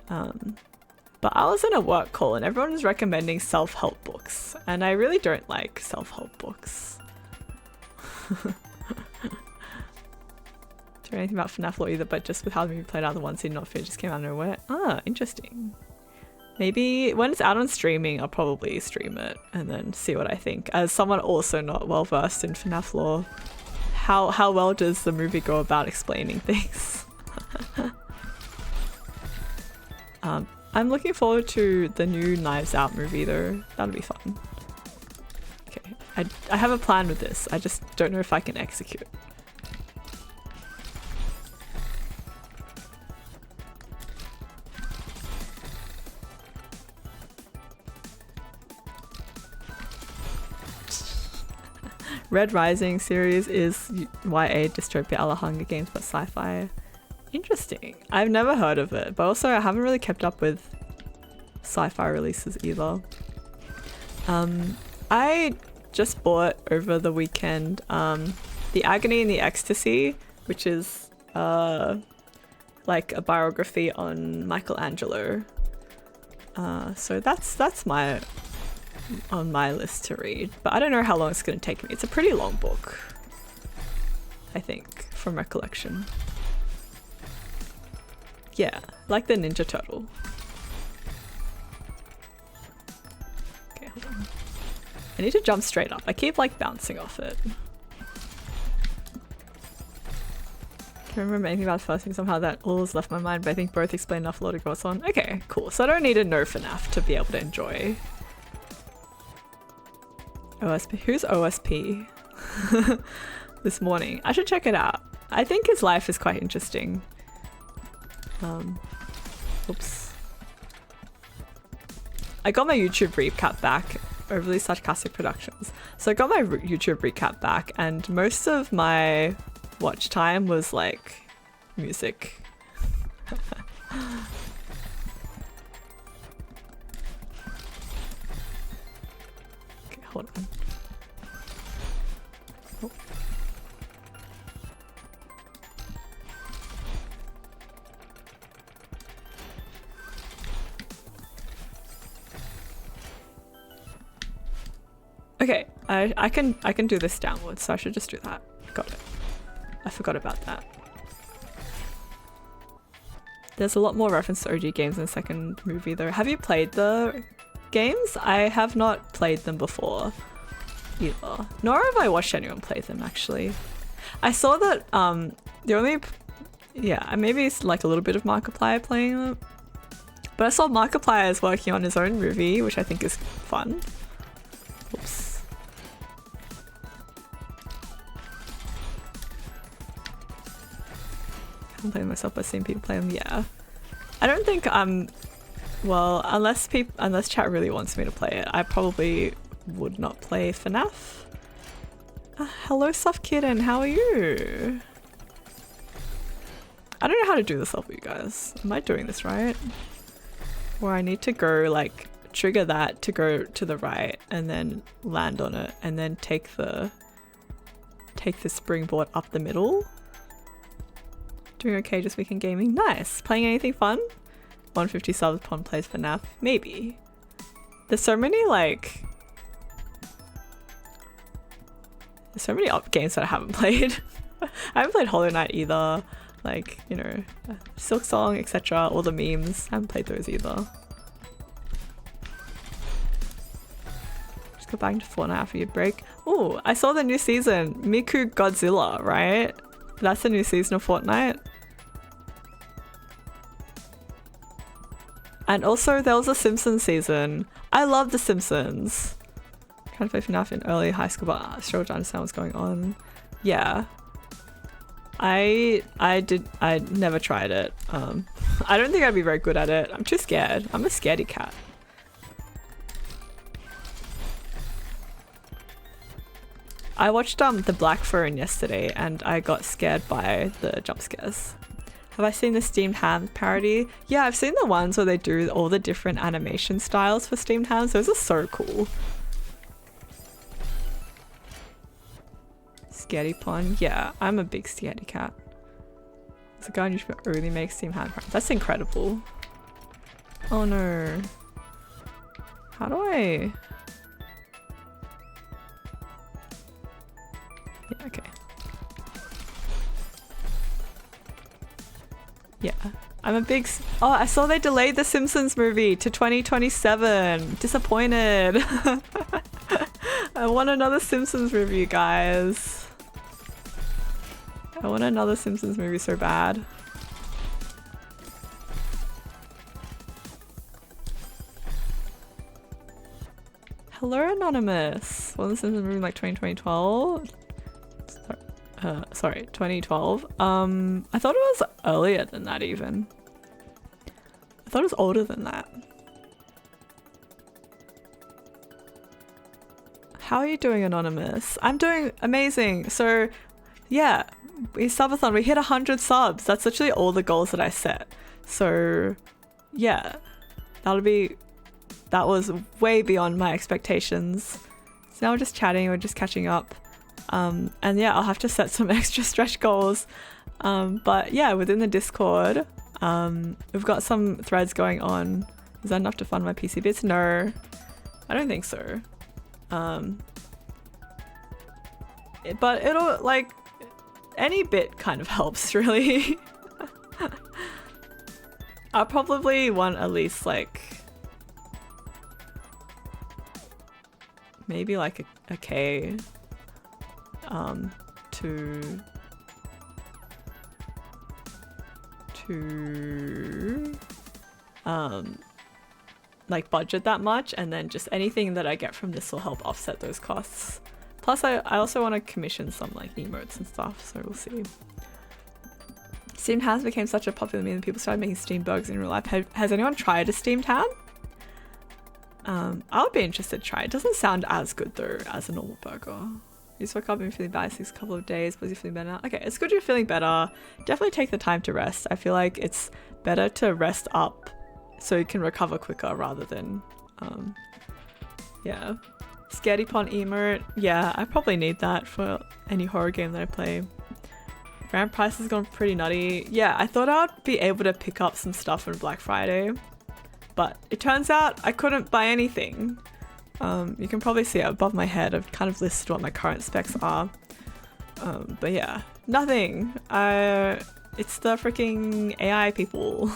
But I was in a work call and everyone was recommending self-help books and I really don't like self-help books. Don't know anything about FNAF lore either, but just with how the movie played out, the one scene not fair just came out of nowhere. Ah, interesting. Maybe when it's out on streaming, I'll probably stream it and then see what I think. As someone also not well versed in FNAF lore, how well does the movie go about explaining things? I'm looking forward to the new Knives Out movie though. That'll be fun. Okay, I have a plan with this. I just don't know if I can execute. Red Rising series is YA dystopia a la Hunger Games but sci-fi. Interesting. I've never heard of it, but also I haven't really kept up with sci-fi releases either. I just bought over the weekend The Agony and the Ecstasy, which is like a biography on Michelangelo. So that's on my list to read, but I don't know how long it's going to take me. It's a pretty long book, I think, from recollection. Yeah, like the Ninja Turtle. Okay, hold on. I need to jump straight up. I keep like bouncing off it. Can't remember anything about the first thing. Somehow that all has left my mind, but I think both explain enough lore to go on. Okay, cool. So I don't need to know FNAF to be able to enjoy OSP. Who's OSP? This morning. I should check it out. I think his life is quite interesting. Oops. I got my YouTube recap back. Overly Sarcastic Productions. So I got my YouTube recap back, and most of my watch time was like music. Okay, hold on. Oh. Okay, I can do this downwards, so I should just do that. Got it. I forgot about that. There's a lot more reference to OG games in the second movie though. Have you played the games? I have not played them before either. Nor have I watched anyone play them actually. I saw that the only maybe it's like a little bit of Markiplier playing them. But I saw Markiplier is working on his own movie, which I think is fun. Oops. I'm playing myself by seeing people play them. Yeah, I don't think well, unless chat really wants me to play it, I probably would not play FNAF. Hello, Soft Kitten, how are you? I don't know how to do this level, you guys. Am I doing this right? Where I need to go like trigger that to go to the right and then land on it and then take the springboard up the middle. Doing okay, just weekend gaming. Nice. Playing anything fun? 150 Subathon plays FNAF. Maybe. There's so many games that I haven't played. I haven't played Hollow Knight either. Like, you know, Silk Song, etc. All the memes. I haven't played those either. Just go back to Fortnite after your break. Oh, I saw the new season. Miku Godzilla, right? That's the new season of Fortnite. And also there was a Simpsons season. I love the Simpsons. Trying to play FNAF in early high school, but I struggled to understand what's going on. Yeah. I never tried it. I don't think I'd be very good at it. I'm too scared. I'm a scaredy cat. I watched The Black Phone yesterday and I got scared by the jump scares. Have I seen the steamed ham parody? Yeah, I've seen the ones where they do all the different animation styles for steamed hams. Those are so cool. Scaredy pond. Yeah, I'm a big scaredy cat. There's a guy on YouTube who really makes steamed ham parodies. That's incredible. Oh no. How do I... Yeah, okay. Yeah, I'm a big... Oh, I saw they delayed the Simpsons movie to 2027. Disappointed. I want another Simpsons movie, guys. I want another Simpsons movie so bad. Hello, Anonymous. Wasn't The Simpsons movie like 2012? Sorry, 2012. I thought it was earlier than that even. I thought it was older than that. How are you doing, Anonymous? I'm doing amazing. So yeah, we subathon, we hit 100 subs. That's literally all the goals that I set. So yeah, that was way beyond my expectations. So now we're just chatting, we're just catching up. And yeah, I'll have to set some extra stretch goals. But yeah, within the Discord, we've got some threads going on. Is that enough to fund my PC bits? No, I don't think so. But it'll, like, any bit kind of helps, really. I'll probably want at least, like, maybe like a K to like budget that much, and then just anything that I get from this will help offset those costs. Plus I also want to commission some like emotes and stuff, so we'll see. Steamed hams became such a popular meme that people started making steamed burgers in real life. Has anyone tried a steamed ham? I would be interested to try. It doesn't sound as good though as a normal burger. You just woke up and feeling bad for a couple of days, but you're feeling better now? Okay, it's good you're feeling better. Definitely take the time to rest. I feel like it's better to rest up so you can recover quicker rather than, yeah. Scaredy Pond emote. Yeah, I probably need that for any horror game that I play. Grand price has gone pretty nutty. Yeah, I thought I'd be able to pick up some stuff on Black Friday, but it turns out I couldn't buy anything. You can probably see it above my head. I've kind of listed what my current specs are. But yeah, nothing. It's the freaking AI people.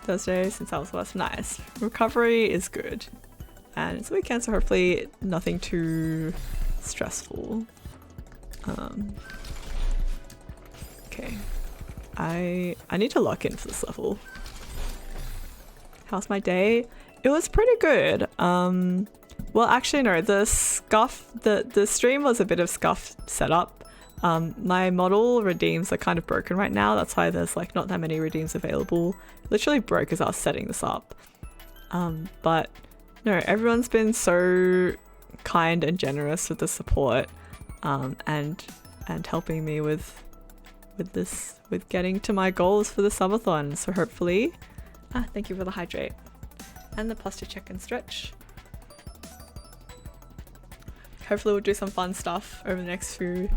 Thursday since I was last nice. Recovery is good. And it's a weekend, so hopefully nothing too stressful. Okay. I need to lock in for this level. How's my day? It was pretty good. Well, actually no, the stream was a bit of scuff setup. My model redeems are kind of broken right now. That's why there's like not that many redeems available. Literally broke as I was setting this up. But no, everyone's been so kind and generous with the support, and helping me with getting to my goals for the subathon. So hopefully, thank you for the hydrate and the posture check and stretch. Hopefully we'll do some fun stuff over the next few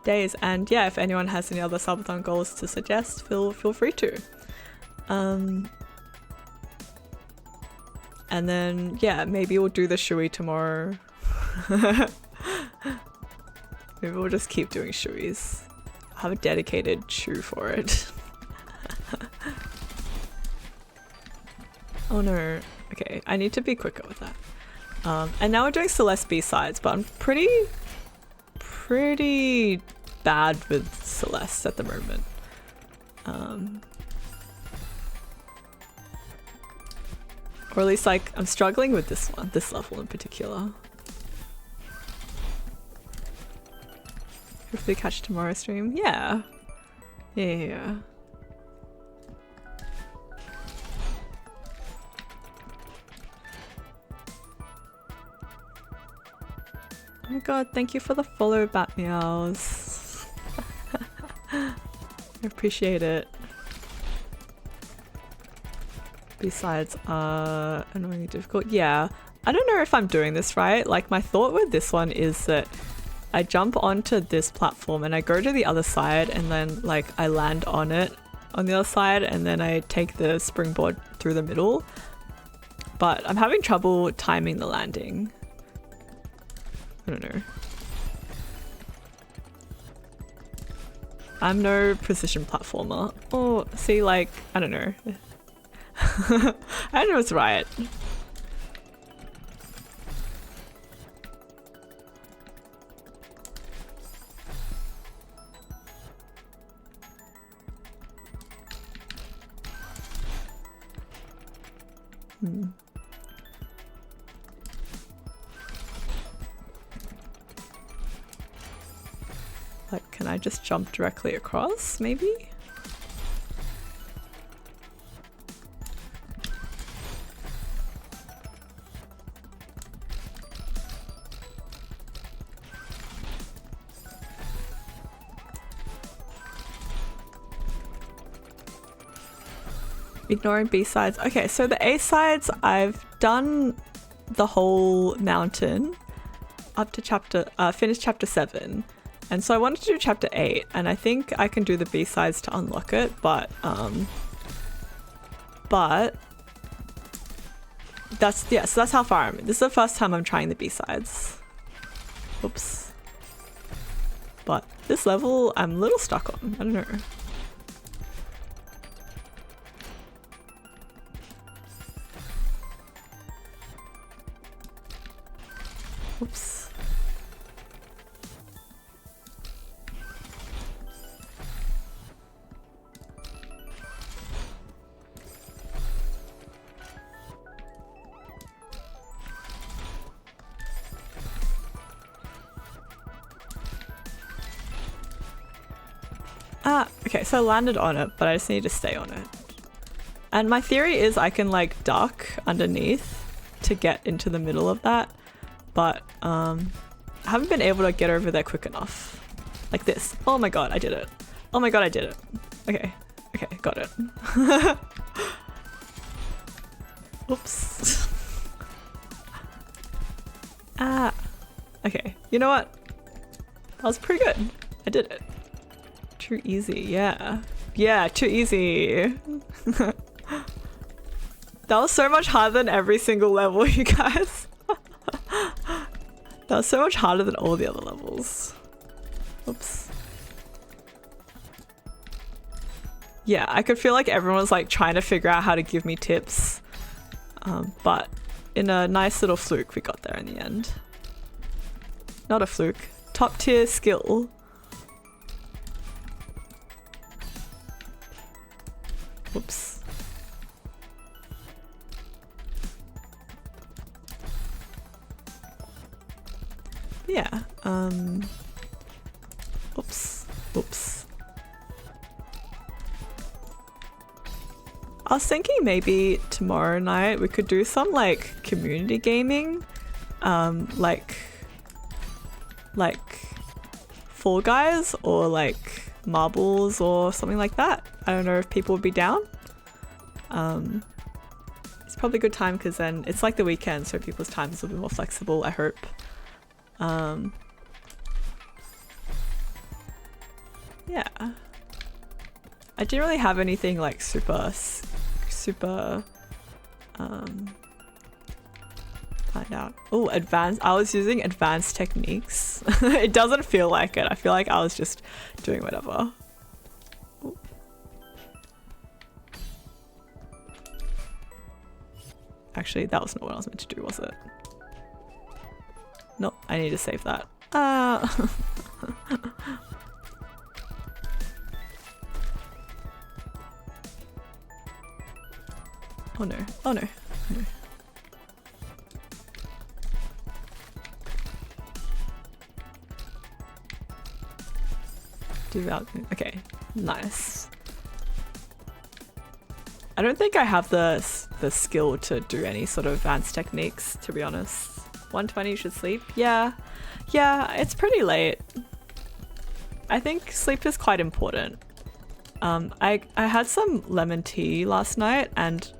days. And yeah, if anyone has any other subathon goals to suggest, feel free to. And then yeah, maybe we'll do the shui tomorrow. Maybe we'll just keep doing shuis. I'll have a dedicated shu for it. Oh no. Okay, I need to be quicker with that. And now we're doing Celeste B-sides, but I'm pretty bad with Celeste at the moment. Or at least like I'm struggling with this level in particular. Hopefully catch tomorrow's stream. Yeah. Yeah. Oh my god, thank you for the follow, Bat Meows. I appreciate it. Besides, annoyingly difficult. Yeah, I don't know if I'm doing this right. Like, my thought with this one is that I jump onto this platform and I go to the other side, and then like I land on it on the other side, and then I take the springboard through the middle. But I'm having trouble timing the landing. I don't know. I'm no precision platformer. Oh, see, like, I don't know. I don't know what's right. Like, can I just jump directly across, maybe? Ignoring B-sides. Okay, so the A-sides, I've done the whole mountain up to finish chapter 7. And so I wanted to do chapter 8, and I think I can do the B-sides to unlock it, but that's, yeah, so that's how far I'm in. This is the first time I'm trying the B-sides. Oops. But this level, I'm a little stuck on. I don't know. Oops. Okay, so I landed on it, but I just need to stay on it. And my theory is I can like duck underneath to get into the middle of that, but I haven't been able to get over there quick enough. Like this. Oh my god, I did it. Oh my god, I did it. Okay, okay, got it. Oops. Okay, you know what? That was pretty good. I did it. Too easy, yeah. Yeah, too easy. That was so much harder than every single level, you guys. That was so much harder than all the other levels. Oops. Yeah, I could feel like everyone was like trying to figure out how to give me tips. But in a nice little fluke, we got there in the end. Not a fluke. Top tier skill. Oops. Yeah, oops, oops. I was thinking maybe tomorrow night we could do some like community gaming, like Fall Guys or like marbles or something like that. I don't know if people would be down. It's probably a good time because then it's like the weekend, so people's times will be more flexible, I hope. Yeah. I didn't really have anything like super find out. Oh, advanced. I was using advanced techniques. It doesn't feel like it. I feel like I was just doing whatever. Ooh. Actually, that was not what I was meant to do, was it? Nope, I need to save that. Oh no, oh no, oh no. Do that. Okay, nice. I don't think I have the skill to do any sort of advanced techniques, to be honest. 1:20 should sleep. Yeah, it's pretty late. I think sleep is quite important. I had some lemon tea last night and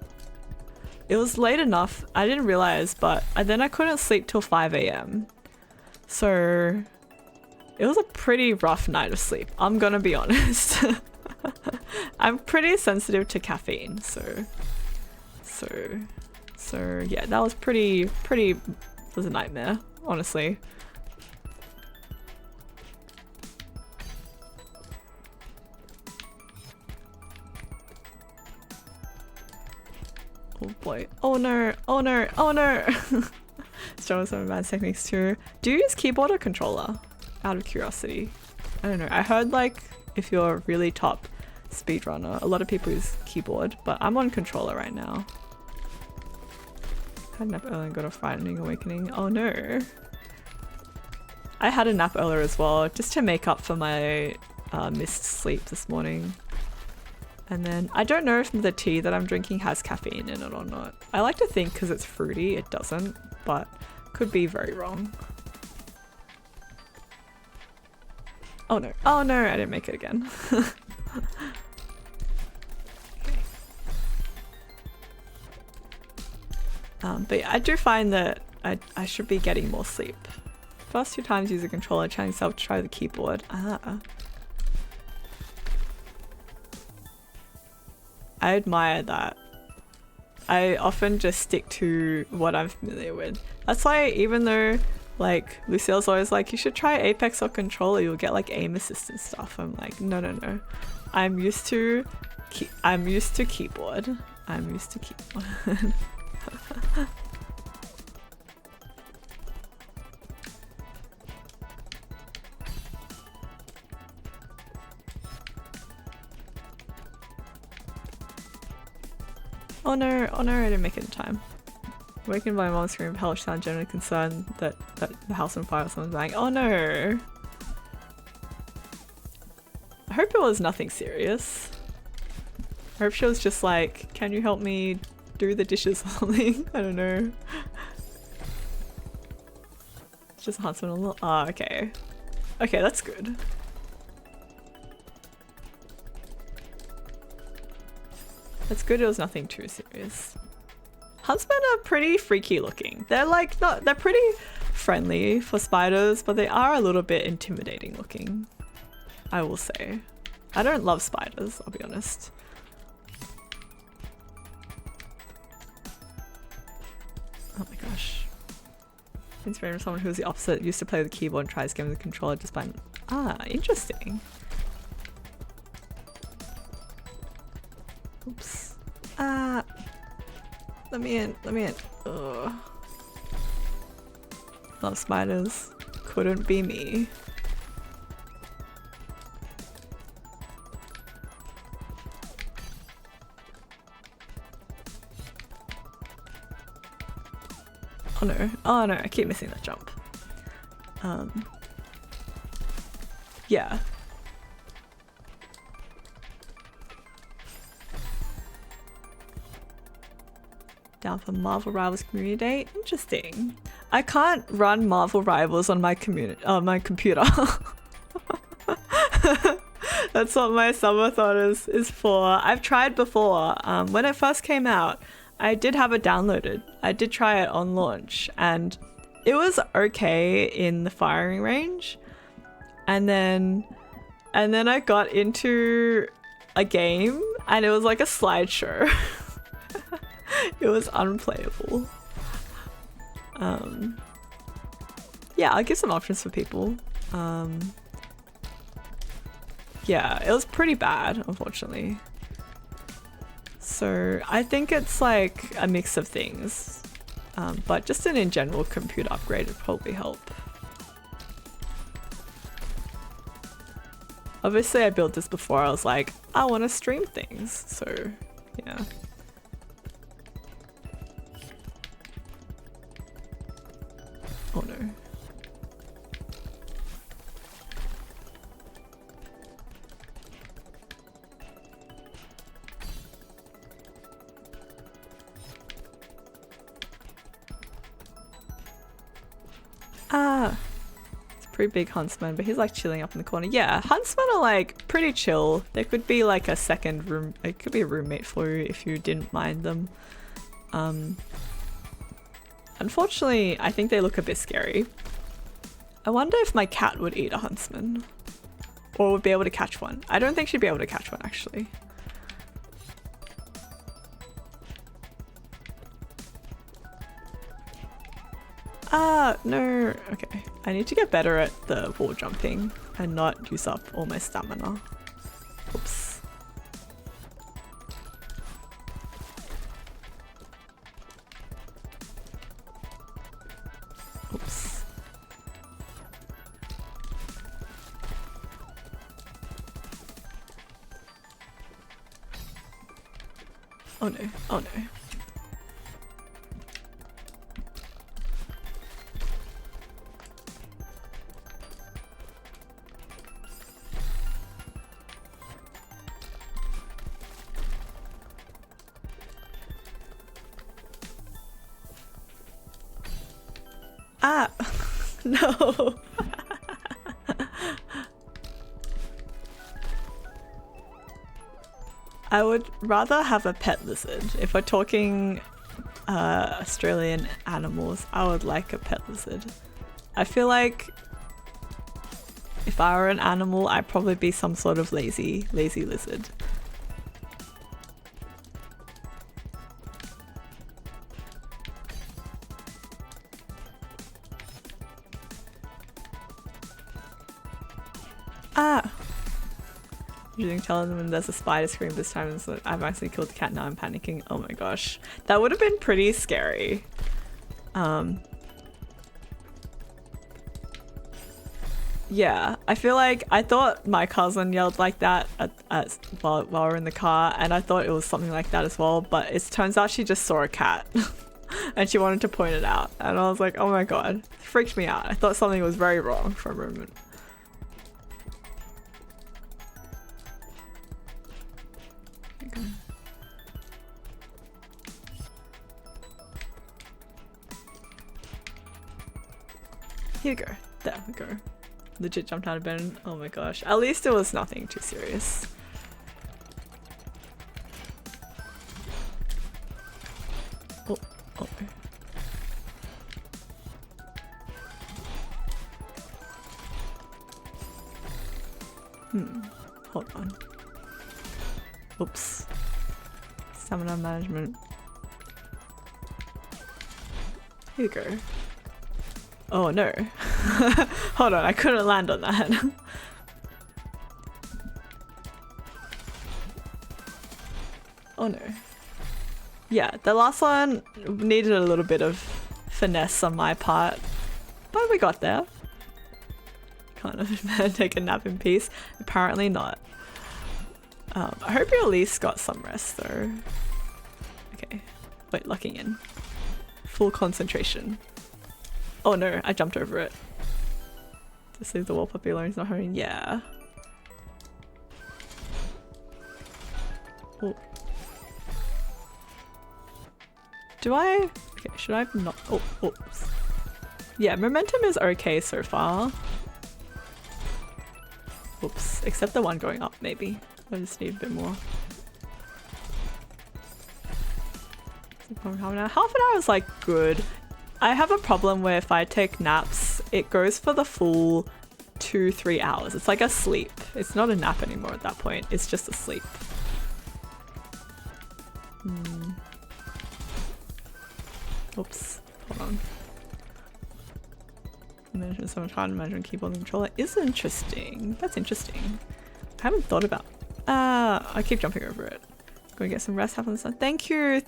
it was late enough. I didn't realize, but then I couldn't sleep till 5 AM. So it was a pretty rough night of sleep. I'm gonna be honest. I'm pretty sensitive to caffeine, so yeah, that was pretty was a nightmare, honestly. Oh boy. Oh no, oh no, oh no. Strong with some advanced techniques too. Do you use keyboard or controller? Out of curiosity. I don't know. I heard like if you're a really top speedrunner, a lot of people use keyboard, but I'm on controller right now. Had enough early and got a frightening awakening. Oh no. I had a nap earlier as well, just to make up for my missed sleep this morning. And then I don't know if the tea that I'm drinking has caffeine in it or not. I like to think because it's fruity, it doesn't, but could be very wrong. Oh no, oh no, I didn't make it again. But yeah, I do find that I should be getting more sleep. First 2 times use a controller, challenge yourself to try the keyboard. Ah. I admire that. I often just stick to what I'm familiar with. That's why even though like Lucille's always like, you should try Apex or controller, you'll get like aim assist and stuff. I'm like, no. I'm used to keyboard. I'm used to keyboard. Oh no, I didn't make it in time. Wakened by my mom's scream of hellish sound, generally concerned that the house on fire or someone's dying. Oh no! I hope it was nothing serious. I hope she was just like, can you help me do the dishes or something? I don't know. It's just Huntsman a little. Ah, okay. Okay, that's good. That's good it was nothing too serious. Huntsmen are pretty freaky looking. They're like they're pretty friendly for spiders, but they are a little bit intimidating looking, I will say. I don't love spiders, I'll be honest. Oh my gosh. Inspired from someone who's the opposite, used to play with the keyboard and tries getting the controller just by... Ah, interesting. Oops. Ah. Let me in. Ugh. Love spiders. Couldn't be me. Oh no, I keep missing that jump. Yeah. Down for Marvel Rivals Community Day? Interesting. I can't run Marvel Rivals on my computer. That's what my subathon is for. I've tried before. When it first came out, I did have it downloaded. I did try it on launch and it was okay in the firing range. And then I got into a game and it was like a slideshow. It was unplayable. Yeah, I'll give some options for people. Yeah, it was pretty bad, unfortunately. So I think it's like a mix of things, but just an in general computer upgrade would probably help. Obviously I built this before I was like, I want to stream things, so yeah. Oh no. Ah, it's a pretty big huntsman, but he's like chilling up in the corner. Yeah, huntsmen are like pretty chill. They could be like a second room, it could be a roommate for you if you didn't mind them. Unfortunately, I think they look a bit scary. I wonder if my cat would eat a huntsman or would be able to catch one. I don't think she'd be able to catch one actually. Ah, no. Okay, I need to get better at the wall jumping and not use up all my stamina. Oops. Oops. Oh no, oh no. Ah! No! I would rather have a pet lizard. If we're talking Australian animals, I would like a pet lizard. I feel like if I were an animal, I'd probably be some sort of lazy lizard. Ah! Usually telling them there's a spider scream this time and so I've actually killed the cat, now I'm panicking. Oh my gosh. That would have been pretty scary. Yeah, I feel like I thought my cousin yelled like that while we were in the car, and I thought it was something like that as well, but it turns out she just saw a cat and she wanted to point it out, and I was like, oh my god, it freaked me out. I thought something was very wrong for a moment. Okay. Here we go. There we go. Legit jumped out of bed. Oh my gosh. At least it was nothing too serious. Oh, oh. Hold on. Oops. Stamina management. Here we go. Oh no. Hold on, I couldn't land on that. Oh no. Yeah, the last one needed a little bit of finesse on my part, but we got there. Kind of take a nap in peace. Apparently not. I hope you at least got some rest though. Okay, wait, locking in. Full concentration. Oh no, I jumped over it. To save the wall puppy alone, he's not hurting. Yeah. Oh. Do I? Okay, should I not? Oh, oops. Yeah, momentum is okay so far. Oops, except the one going up maybe. I just need a bit more. Half an hour is like good. I have a problem where if I take naps, it goes for the full 2-3 hours. It's like a sleep. It's not a nap anymore at that point. It's just a sleep. Oops. Hold on. Management so much hard to manage keyboard and controller is interesting. That's interesting. I haven't thought about. I keep jumping over it. Go get some rest, have on the sun. Thank you,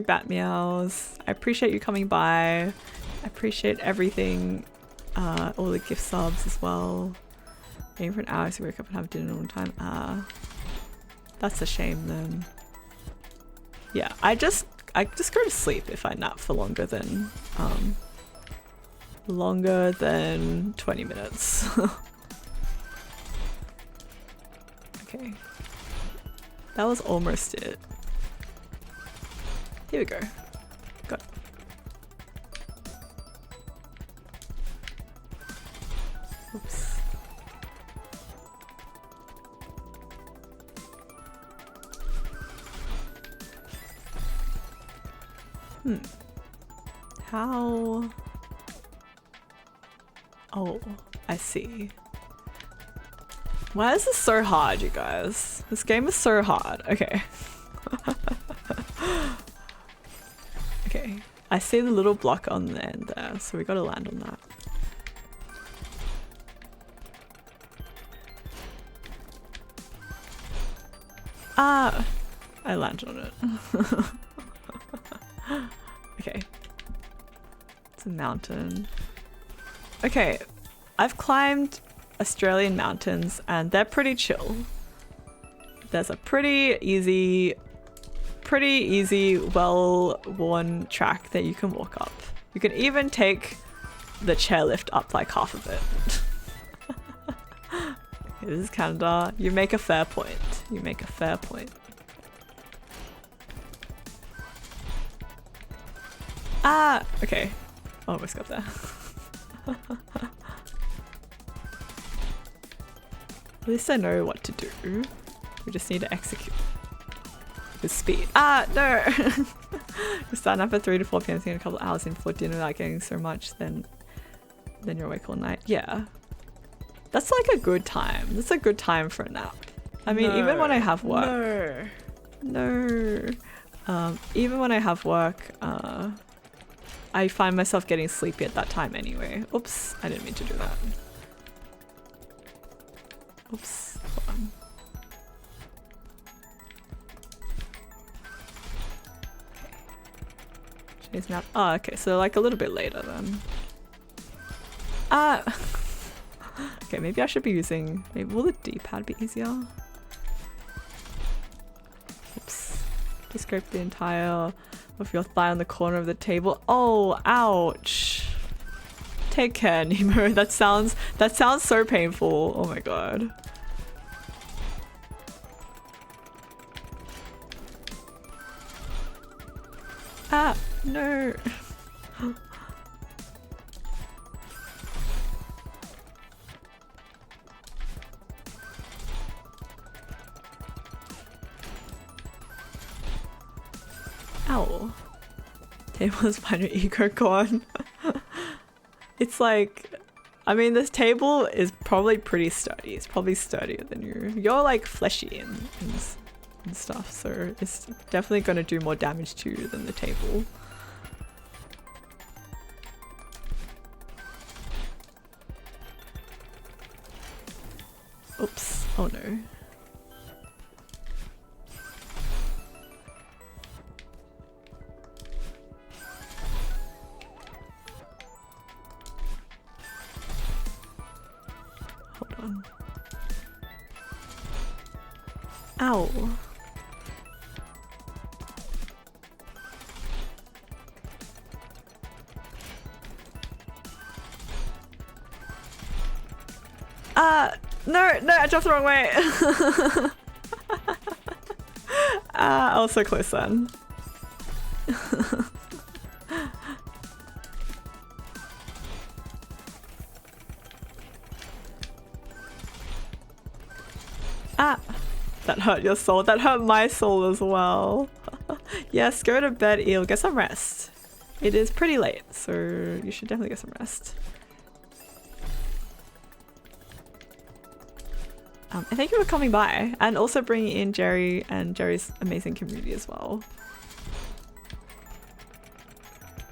Bat Meows. I appreciate you coming by. I appreciate everything. All the gift subs as well. Aim for an hour to wake up and have dinner all the time. That's a shame then. Yeah, I just go to sleep if I nap for longer than 20 minutes. Okay. That was almost it. Here we go. Got it. Oops. How? Oh, I see. Why is this so hard, you guys? This game is so hard. Okay. Okay. I see the little block on the end there, so we gotta land on that. Ah! I landed on it. Okay. It's a mountain. Okay. I've climbed Australian mountains and they're pretty chill. There's a pretty easy, well-worn track that you can walk up. You can even take the chairlift up like half of it. Okay, this is Canada. You make a fair point. You make a fair point. Ah, okay. Almost got there. At least I know what to do. We just need to execute with speed. Ah, no! You're starting up at 3 to 4 p.m. in a couple of hours in before dinner without getting so much, then you're awake all night. Yeah. That's like a good time. That's a good time for a nap. I mean, even when I have work. No. Even when I have work, I find myself getting sleepy at that time anyway. Oops, I didn't mean to do that. Oops, hold on. Today's nap. Oh, okay, so like a little bit later then. Okay, maybe I should be using, maybe will the D-pad be easier? Oops. Just scrape the entire of your thigh on the corner of the table. Oh, ouch. Take care, Nemo. That sounds so painful. Oh my god. Ah, no. Ow. Table's find your ego gone. It's like, I mean, this table is probably pretty sturdy. It's probably sturdier than you. You're like fleshy and stuff, so it's definitely going to do more damage to you than the table. Oops. Oh no. Hold on. Ow. No, I dropped the wrong way. I was so close then. That hurt your soul. That hurt my soul as well. Yes, go to bed, Eel. Get some rest. It is pretty late, so you should definitely get some rest. And thank you for coming by and also bringing in Jerry and Jerry's amazing community as well.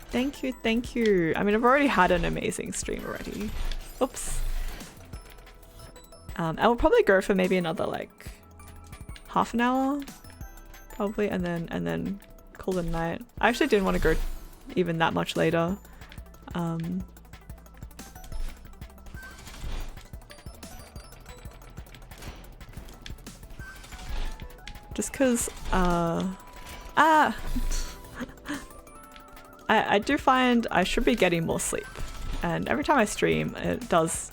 Thank you, thank you. I mean, I've already had an amazing stream already. Oops. I will probably go for maybe another like half an hour, probably, and then call it a night. I actually didn't want to go even that much later. Just because, I do find I should be getting more sleep, and every time I stream, it does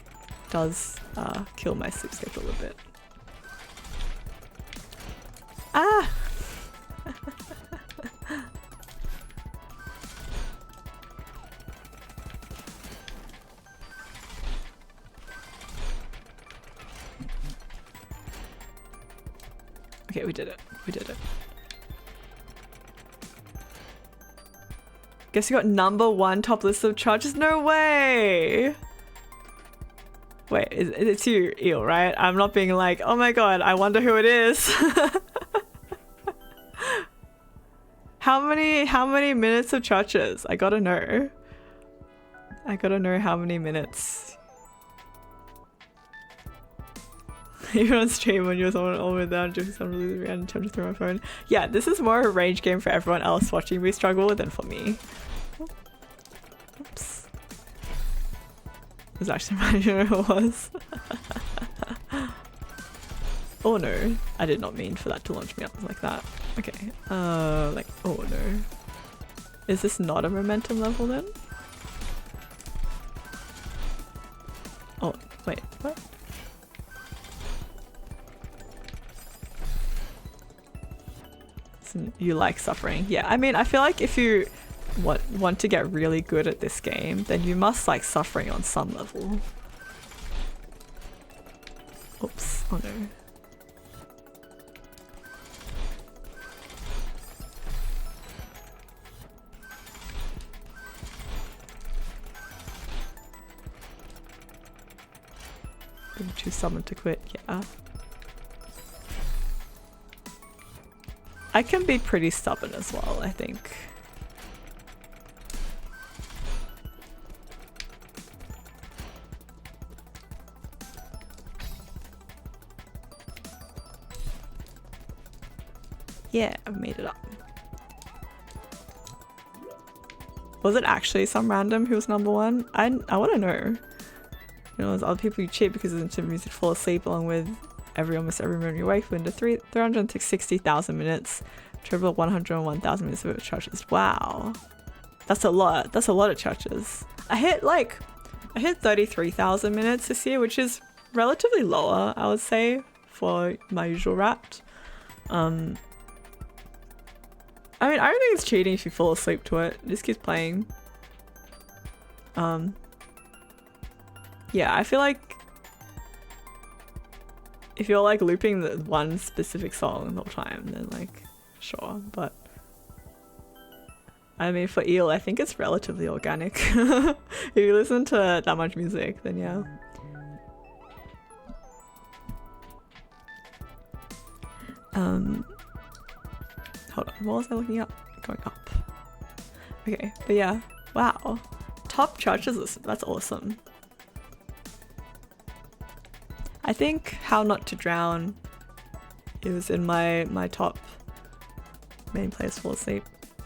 kill my sleep schedule a bit. Okay, we did it. We did it. Guess you got #1 top list of charges? No way! Wait, it's you, Eel, right? I'm not being like, oh my god, I wonder who it is. How many minutes of charges? I gotta know. I gotta know how many minutes. Even on stream when you're someone all the way down, just some really random attempt to throw my phone. Yeah, this is more a rage game for everyone else watching me struggle than for me. Oops. It was actually my who it was. Oh no, I did not mean for that to launch me up like that. Okay, like, oh no. Is this not a momentum level then? Oh, wait, what? You like suffering. Yeah, I mean, I feel like if you want to get really good at this game, then you must like suffering on some level. Oops, oh no. Being too stubborn to quit, yeah. I can be pretty stubborn as well, I think. Yeah, I've made it up. Was it actually some random who was #1? I want to know. You know, there's other people who cheat because they listen to music fall asleep along with almost every minute you wake for into 360,000 minutes, triple 101,000 minutes of churches. Wow, that's a lot. That's a lot of churches. I hit 33,000 minutes this year, which is relatively lower, I would say, for my usual Wrapped. I mean, I don't think it's cheating if you fall asleep to it. It just keeps playing. Yeah, I feel like if you're like looping the one specific song the whole time, then like, sure, but I mean for eel, I think it's relatively organic. If you listen to that much music, then yeah. Hold on, what was I looking up? Going up. Okay, but yeah, wow. Top churches list, that's awesome. I think How Not to Drown is in my top main plays fall asleep.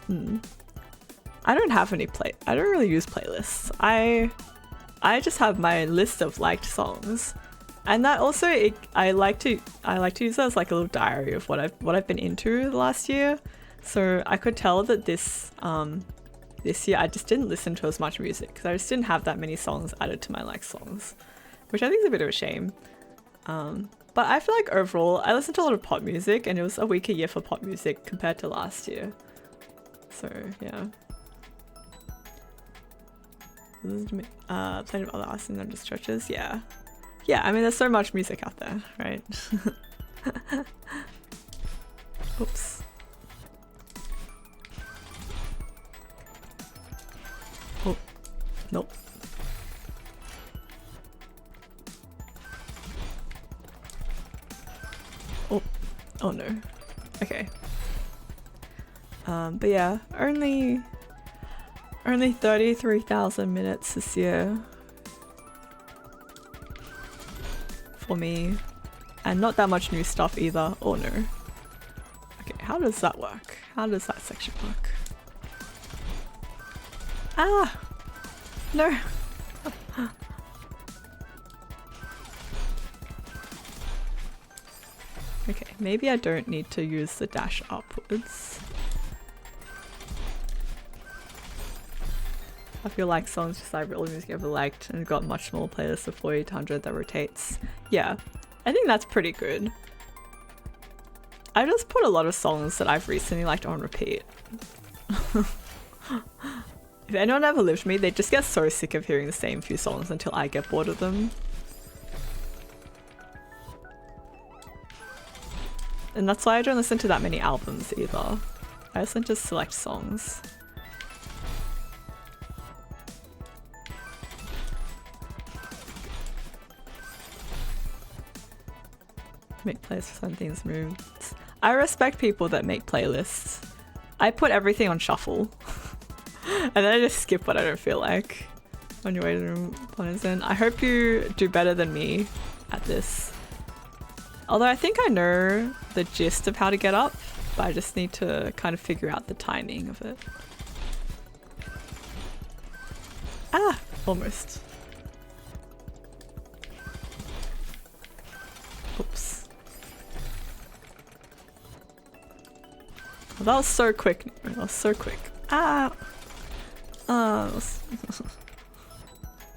I don't have any I don't really use playlists. I just have my list of liked songs. And that also I like to use that as like a little diary of what I've been into the last year. So I could tell that this year I just didn't listen to as much music because I just didn't have that many songs added to my liked songs, which I think is a bit of a shame. But I feel like overall I listened to a lot of pop music and it was a weaker year for pop music compared to last year. So yeah. Plenty of other artists and just churches, yeah. Yeah, I mean there's so much music out there, right? Oops. Oh, nope. Oh no. Okay. But yeah, only 33,000 minutes this year for me, and not that much new stuff either. Oh no. Okay, how does that work? How does that section work? Ah! No! Okay, maybe I don't need to use the dash upwards. I feel like songs just like really music ever liked and got much smaller playlists of 40 to 100 that rotates. Yeah, I think that's pretty good. I just put a lot of songs that I've recently liked on repeat. If anyone ever lived with me, they just get so sick of hearing the same few songs until I get bored of them. And that's why I don't listen to that many albums either. I listen to select songs. Make playlists for some things moved. I respect people that make playlists. I put everything on shuffle. And then I just skip what I don't feel like. On your way to the I hope you do better than me at this. Although I think I know the gist of how to get up, but I just need to kind of figure out the timing of it. Ah, almost. Oops. Well, that was so quick. That was so quick. Ah!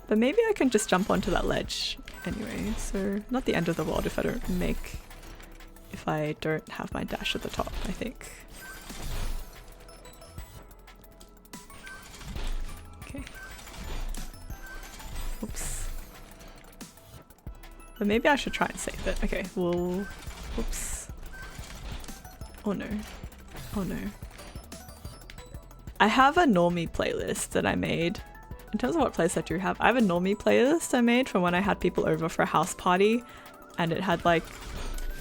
But maybe I can just jump onto that ledge anyway, so not the end of the world if I don't have my dash at the top, I think. But maybe I should try and save it. Okay, well, oops. Oh no. Oh no. I have a normie playlist that I made. In terms of what playlist I do have, I have a normie playlist I made from when I had people over for a house party, and it had like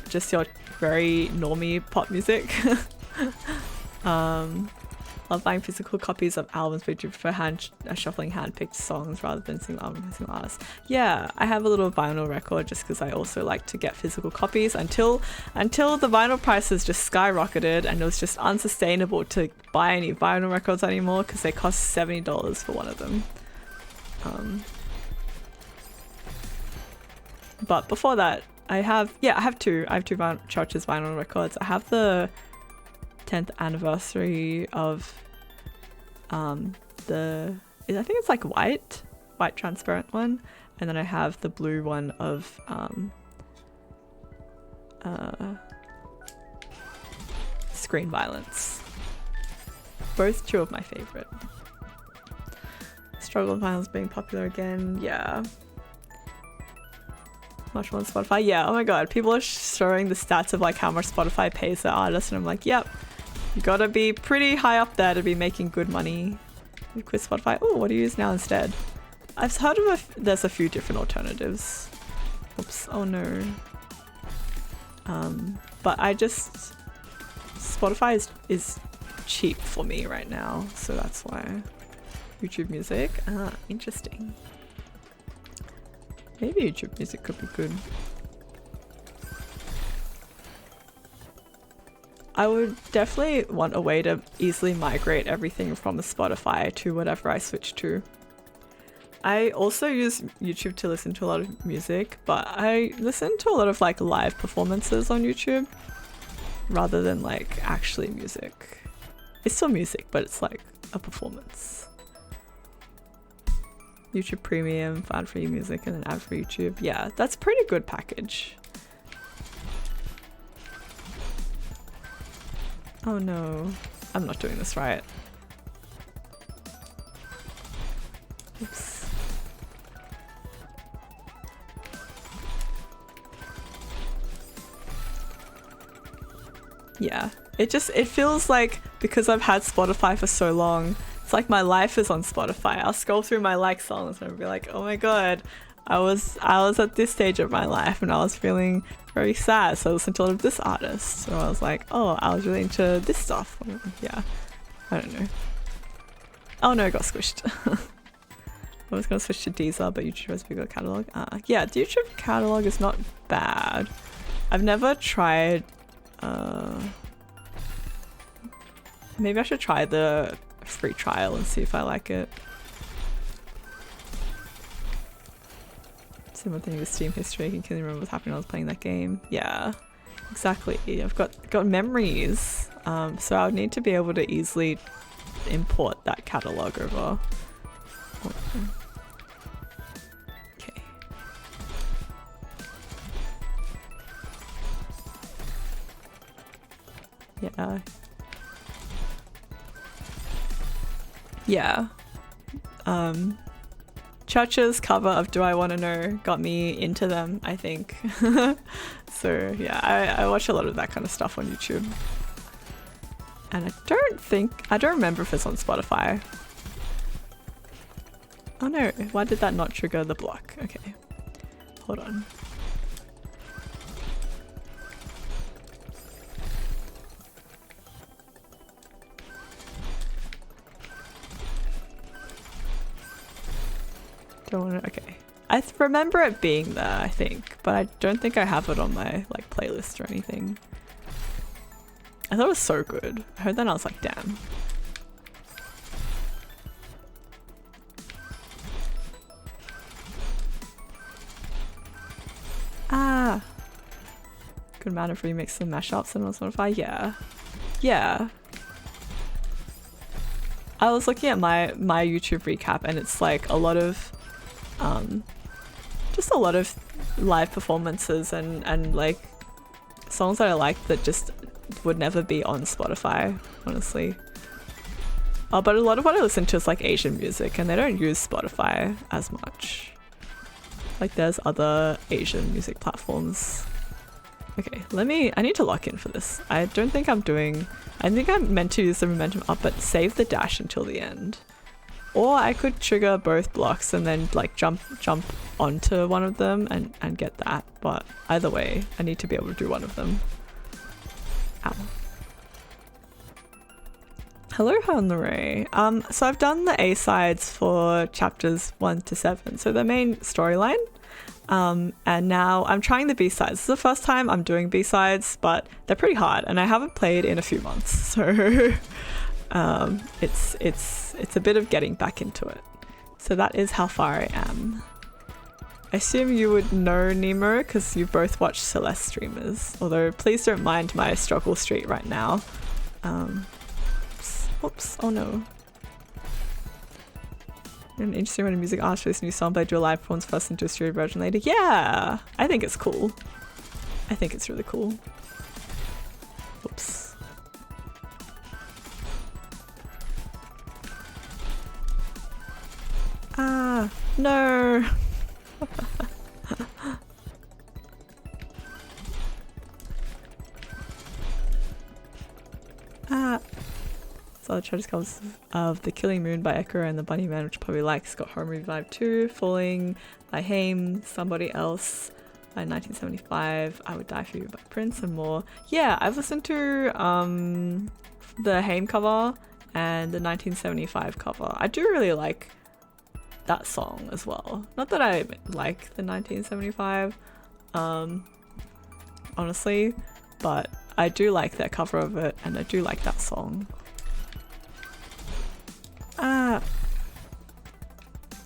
just your very normie pop music. Love buying physical copies of albums, but you prefer shuffling hand-picked songs rather than single album by single artists. Yeah, I have a little vinyl record just because I also like to get physical copies until the vinyl prices just skyrocketed and it was just unsustainable to buy any vinyl records anymore because they cost $70 for one of them. But before that, I have two Church's vinyl records. I have the 10th anniversary of I think it's like white transparent one, and then I have the blue one of Screen Violence. Both two of my favorite. Struggle vinyls being popular again, yeah. Much more on Spotify, yeah. Oh my god, people are showing the stats of like how much Spotify pays their artists, and I'm like, yep. You gotta be pretty high up there to be making good money. You quit Spotify. Oh, what do you use now instead? I've heard of there's a few different alternatives. Oops, oh no. But Spotify is cheap for me right now, so that's why. YouTube Music, interesting. Maybe YouTube Music could be good. I would definitely want a way to easily migrate everything from Spotify to whatever I switch to. I also use YouTube to listen to a lot of music, but I listen to a lot of like live performances on YouTube rather than like actually music. It's still music, but it's like a performance. YouTube Premium, ad-free music, and then ad-free YouTube. Yeah, that's a pretty good package. Oh no, I'm not doing this right. Oops. Yeah, it feels like because I've had Spotify for so long, it's like my life is on Spotify. I'll scroll through my like songs and I'll be like, oh my god, I was at this stage of my life and I was feeling very sad, so I listened to a lot of this artist. So I was like, oh, I was really into this stuff. Yeah, I don't know. Oh no, I got squished. I was gonna switch to Deezer, but YouTube has a bigger catalog. Yeah, the YouTube catalog is not bad. I've never tried. Maybe I should try the free trial and see if I like it. Similar thing with Steam history. I can remember what's happening when I was playing that game. Yeah, exactly. I've got memories. So I would need to be able to easily import that catalog over. Okay. Yeah. Yeah. Church's cover of Do I Want to Know got me into them, I think. So yeah, I watch a lot of that kind of stuff on YouTube. And I don't remember if it's on Spotify. Oh no, why did that not trigger the block? Okay, hold on. Okay. I remember it being there, I think, but I don't think I have it on my like playlist or anything. I thought it was so good. I heard that and I was like, damn. Ah. Good amount of remix and mashups and on Spotify. Yeah. Yeah. I was looking at my YouTube recap and it's like a lot of just a lot of live performances and like songs that I like that just would never be on Spotify, honestly. But a lot of what I listen to is like Asian music and they don't use Spotify as much. like there's other Asian music platforms. Okay, I need to lock in for this. I think I'm meant to use the momentum up, but save the dash until the end. Or I could trigger both blocks and then like jump onto one of them and get that. But either way, I need to be able to do one of them. Ow. Hello, Hanley. So I've done the A-sides for chapters 1 to 7, so the main storyline. And now I'm trying the B-sides. This is the first time I'm doing B-sides, but they're pretty hard and I haven't played in a few months. So it's a bit of getting back into it. So that is how far I am. I assume you would know Nemo because you both watch Celeste streamers. Although please don't mind my struggle streak right now. Oops, oh no. An interesting when a music artist for this new song, but I do a live performance first into a studio version later. Yeah, I think it's cool. I think it's really cool. Oops. Ah, no. So the treasure comes of The Killing Moon by Echo and The Bunny Man, which you probably like. It's got Horror Movie Vibe 2, Falling by Haim, Somebody Else by 1975, I Would Die For You by Prince, and more. Yeah, I've listened to the Haim cover and the 1975 cover. I do really like that song as well. Not that I like the 1975, honestly, but I do like their cover of it and I do like that song.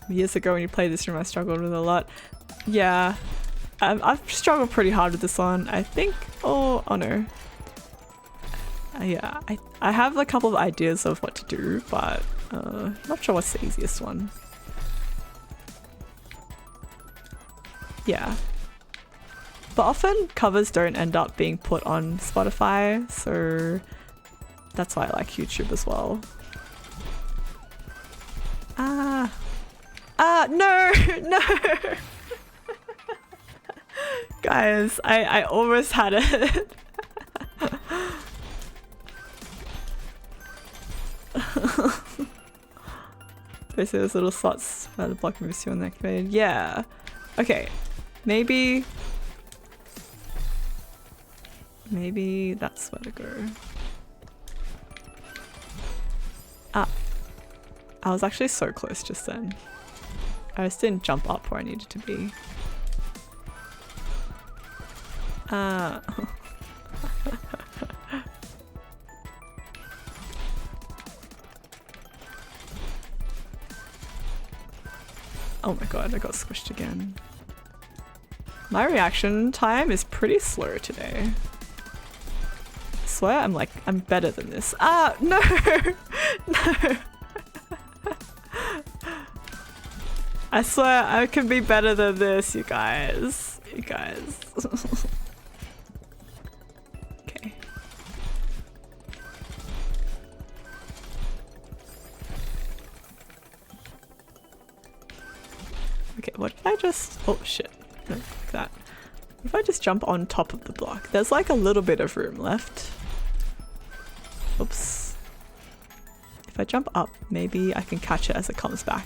Years ago when you played this room I struggled with it a lot. Yeah, I've struggled pretty hard with this one, I think. Oh no. Yeah, I have a couple of ideas of what to do, but not sure what's the easiest one. Yeah. But often covers don't end up being put on Spotify, so that's why I like YouTube as well. No, no. Guys, I almost had it. Basically those little slots where the block moves to on activated. Yeah. Okay. Maybe that's where to go. I was actually so close just then. I just didn't jump up where I needed to be. Oh my god, I got squished again. My reaction time is pretty slow today. I swear I'm better than this. No! No! I swear I can be better than this, you guys. You guys. Okay. Okay, what did I just... Oh shit. No, like that. If I just jump on top of the block, there's like a little bit of room left. Oops. If I jump up, maybe I can catch it as it comes back.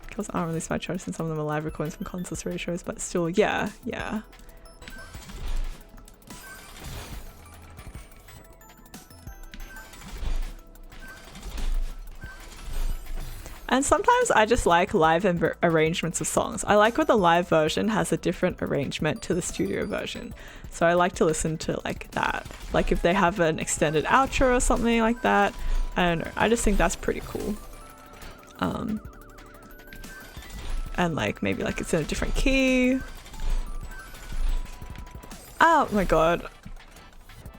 Because I don't release my shows and some of them are live recordings from concerts, radio shows, but still, yeah. And sometimes I just like live arrangements of songs. I like when the live version has a different arrangement to the studio version. So I like to listen to like that. Like if they have an extended outro or something like that. I don't know. I just think that's pretty cool. And like maybe like it's in a different key. Oh my god.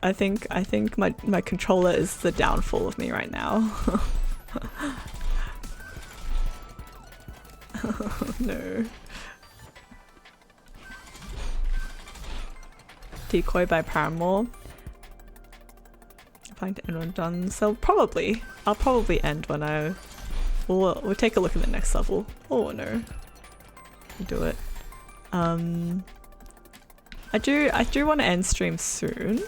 I think my controller is the downfall of me right now. Oh, no. Decoy by Paramore. Applying to anyone done. So I'll probably end when we'll take a look at the next level. Oh no. Do it. I do want to end stream soon.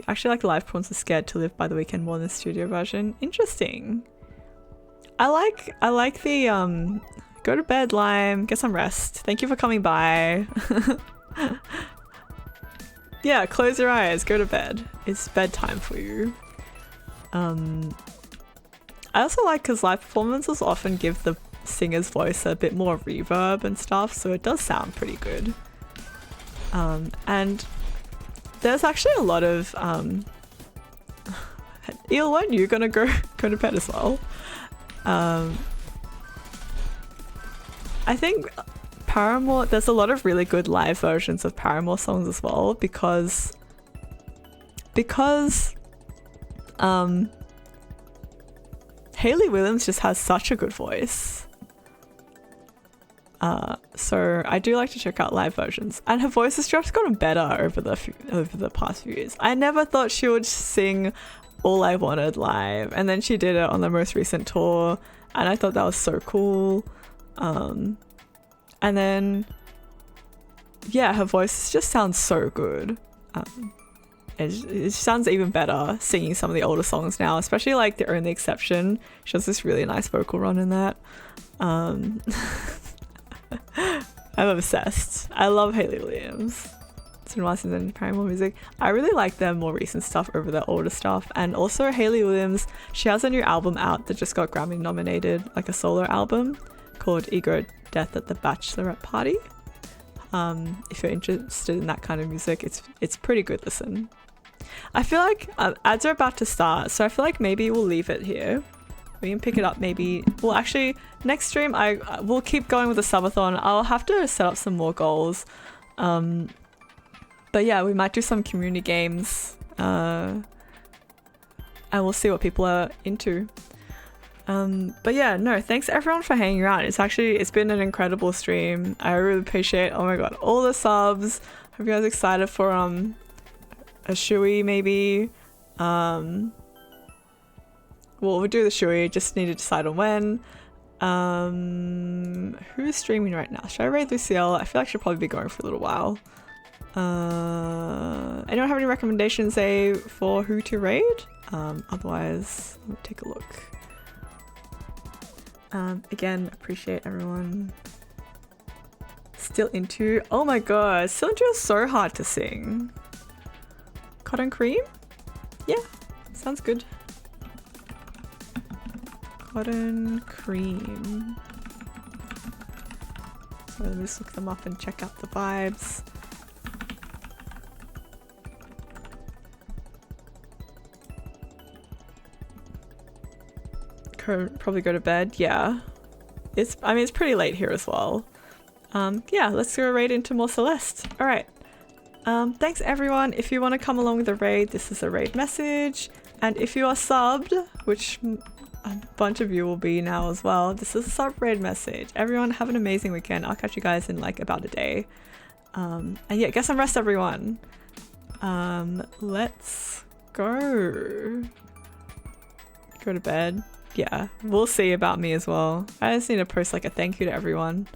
Actually, like live prawns are scared to live by the weekend more than the studio version. Interesting. I like the go to bed, Lime, get some rest. Thank you for coming by. Yeah, close your eyes, go to bed. It's bedtime for you. I also like because live performances often give the singer's voice a bit more reverb and stuff, so it does sound pretty good. And there's actually a lot of Eel, weren't you gonna go to bed as well? I think Paramore, there's a lot of really good live versions of Paramore songs as well, because Hayley Williams just has such a good voice. So I do like to check out live versions, and her voice has just gotten better over the past few years. I never thought she would sing All I Wanted live, and then she did it on the most recent tour, and I thought that was so cool. And then yeah, her voice just sounds so good. It sounds even better singing some of the older songs now, especially like The Only Exception. She has this really nice vocal run in that. I'm obsessed. I love Hayley Williams. It's been a while since I've done Paramore music. I really like their more recent stuff over their older stuff. And also Hayley Williams, she has a new album out that just got Grammy nominated, like a solo album called Ego Death at the Bachelorette Party. If you're interested in that kind of music, it's pretty good listen. I feel like ads are about to start, so I feel like maybe we'll leave it here. We can pick it up maybe. Well, actually, next stream we'll keep going with the subathon. I'll have to set up some more goals. But yeah, we might do some community games. And we'll see what people are into. But yeah, no, thanks everyone for hanging around. It's been an incredible stream. I really appreciate, oh my god, all the subs. Hope you guys are excited for a shoey maybe. Well, we'll do the shoey, just need to decide on when. Who's streaming right now? Should I raid Lucille? I feel like she'll probably be going for a little while. Anyone have any recommendations, say, for who to raid? Otherwise, let me take a look. Again, appreciate everyone still into. Oh my god, still into is so hard to sing. Cotton cream? Yeah, sounds good. Cotton cream. So let me just look them up and check out the vibes. Probably go to bed. Yeah, it's pretty late here as well. Yeah, let's go raid into more Celeste. All right. Thanks everyone. If you want to come along with the raid, this is a raid message, and if you are subbed, which a bunch of you will be now as well, this is a sub raid message. Everyone have an amazing weekend. I'll catch you guys in like about a day. And yeah, get some rest everyone. Let's go to bed. Yeah, we'll see about me as well. I just need to post like a thank you to everyone.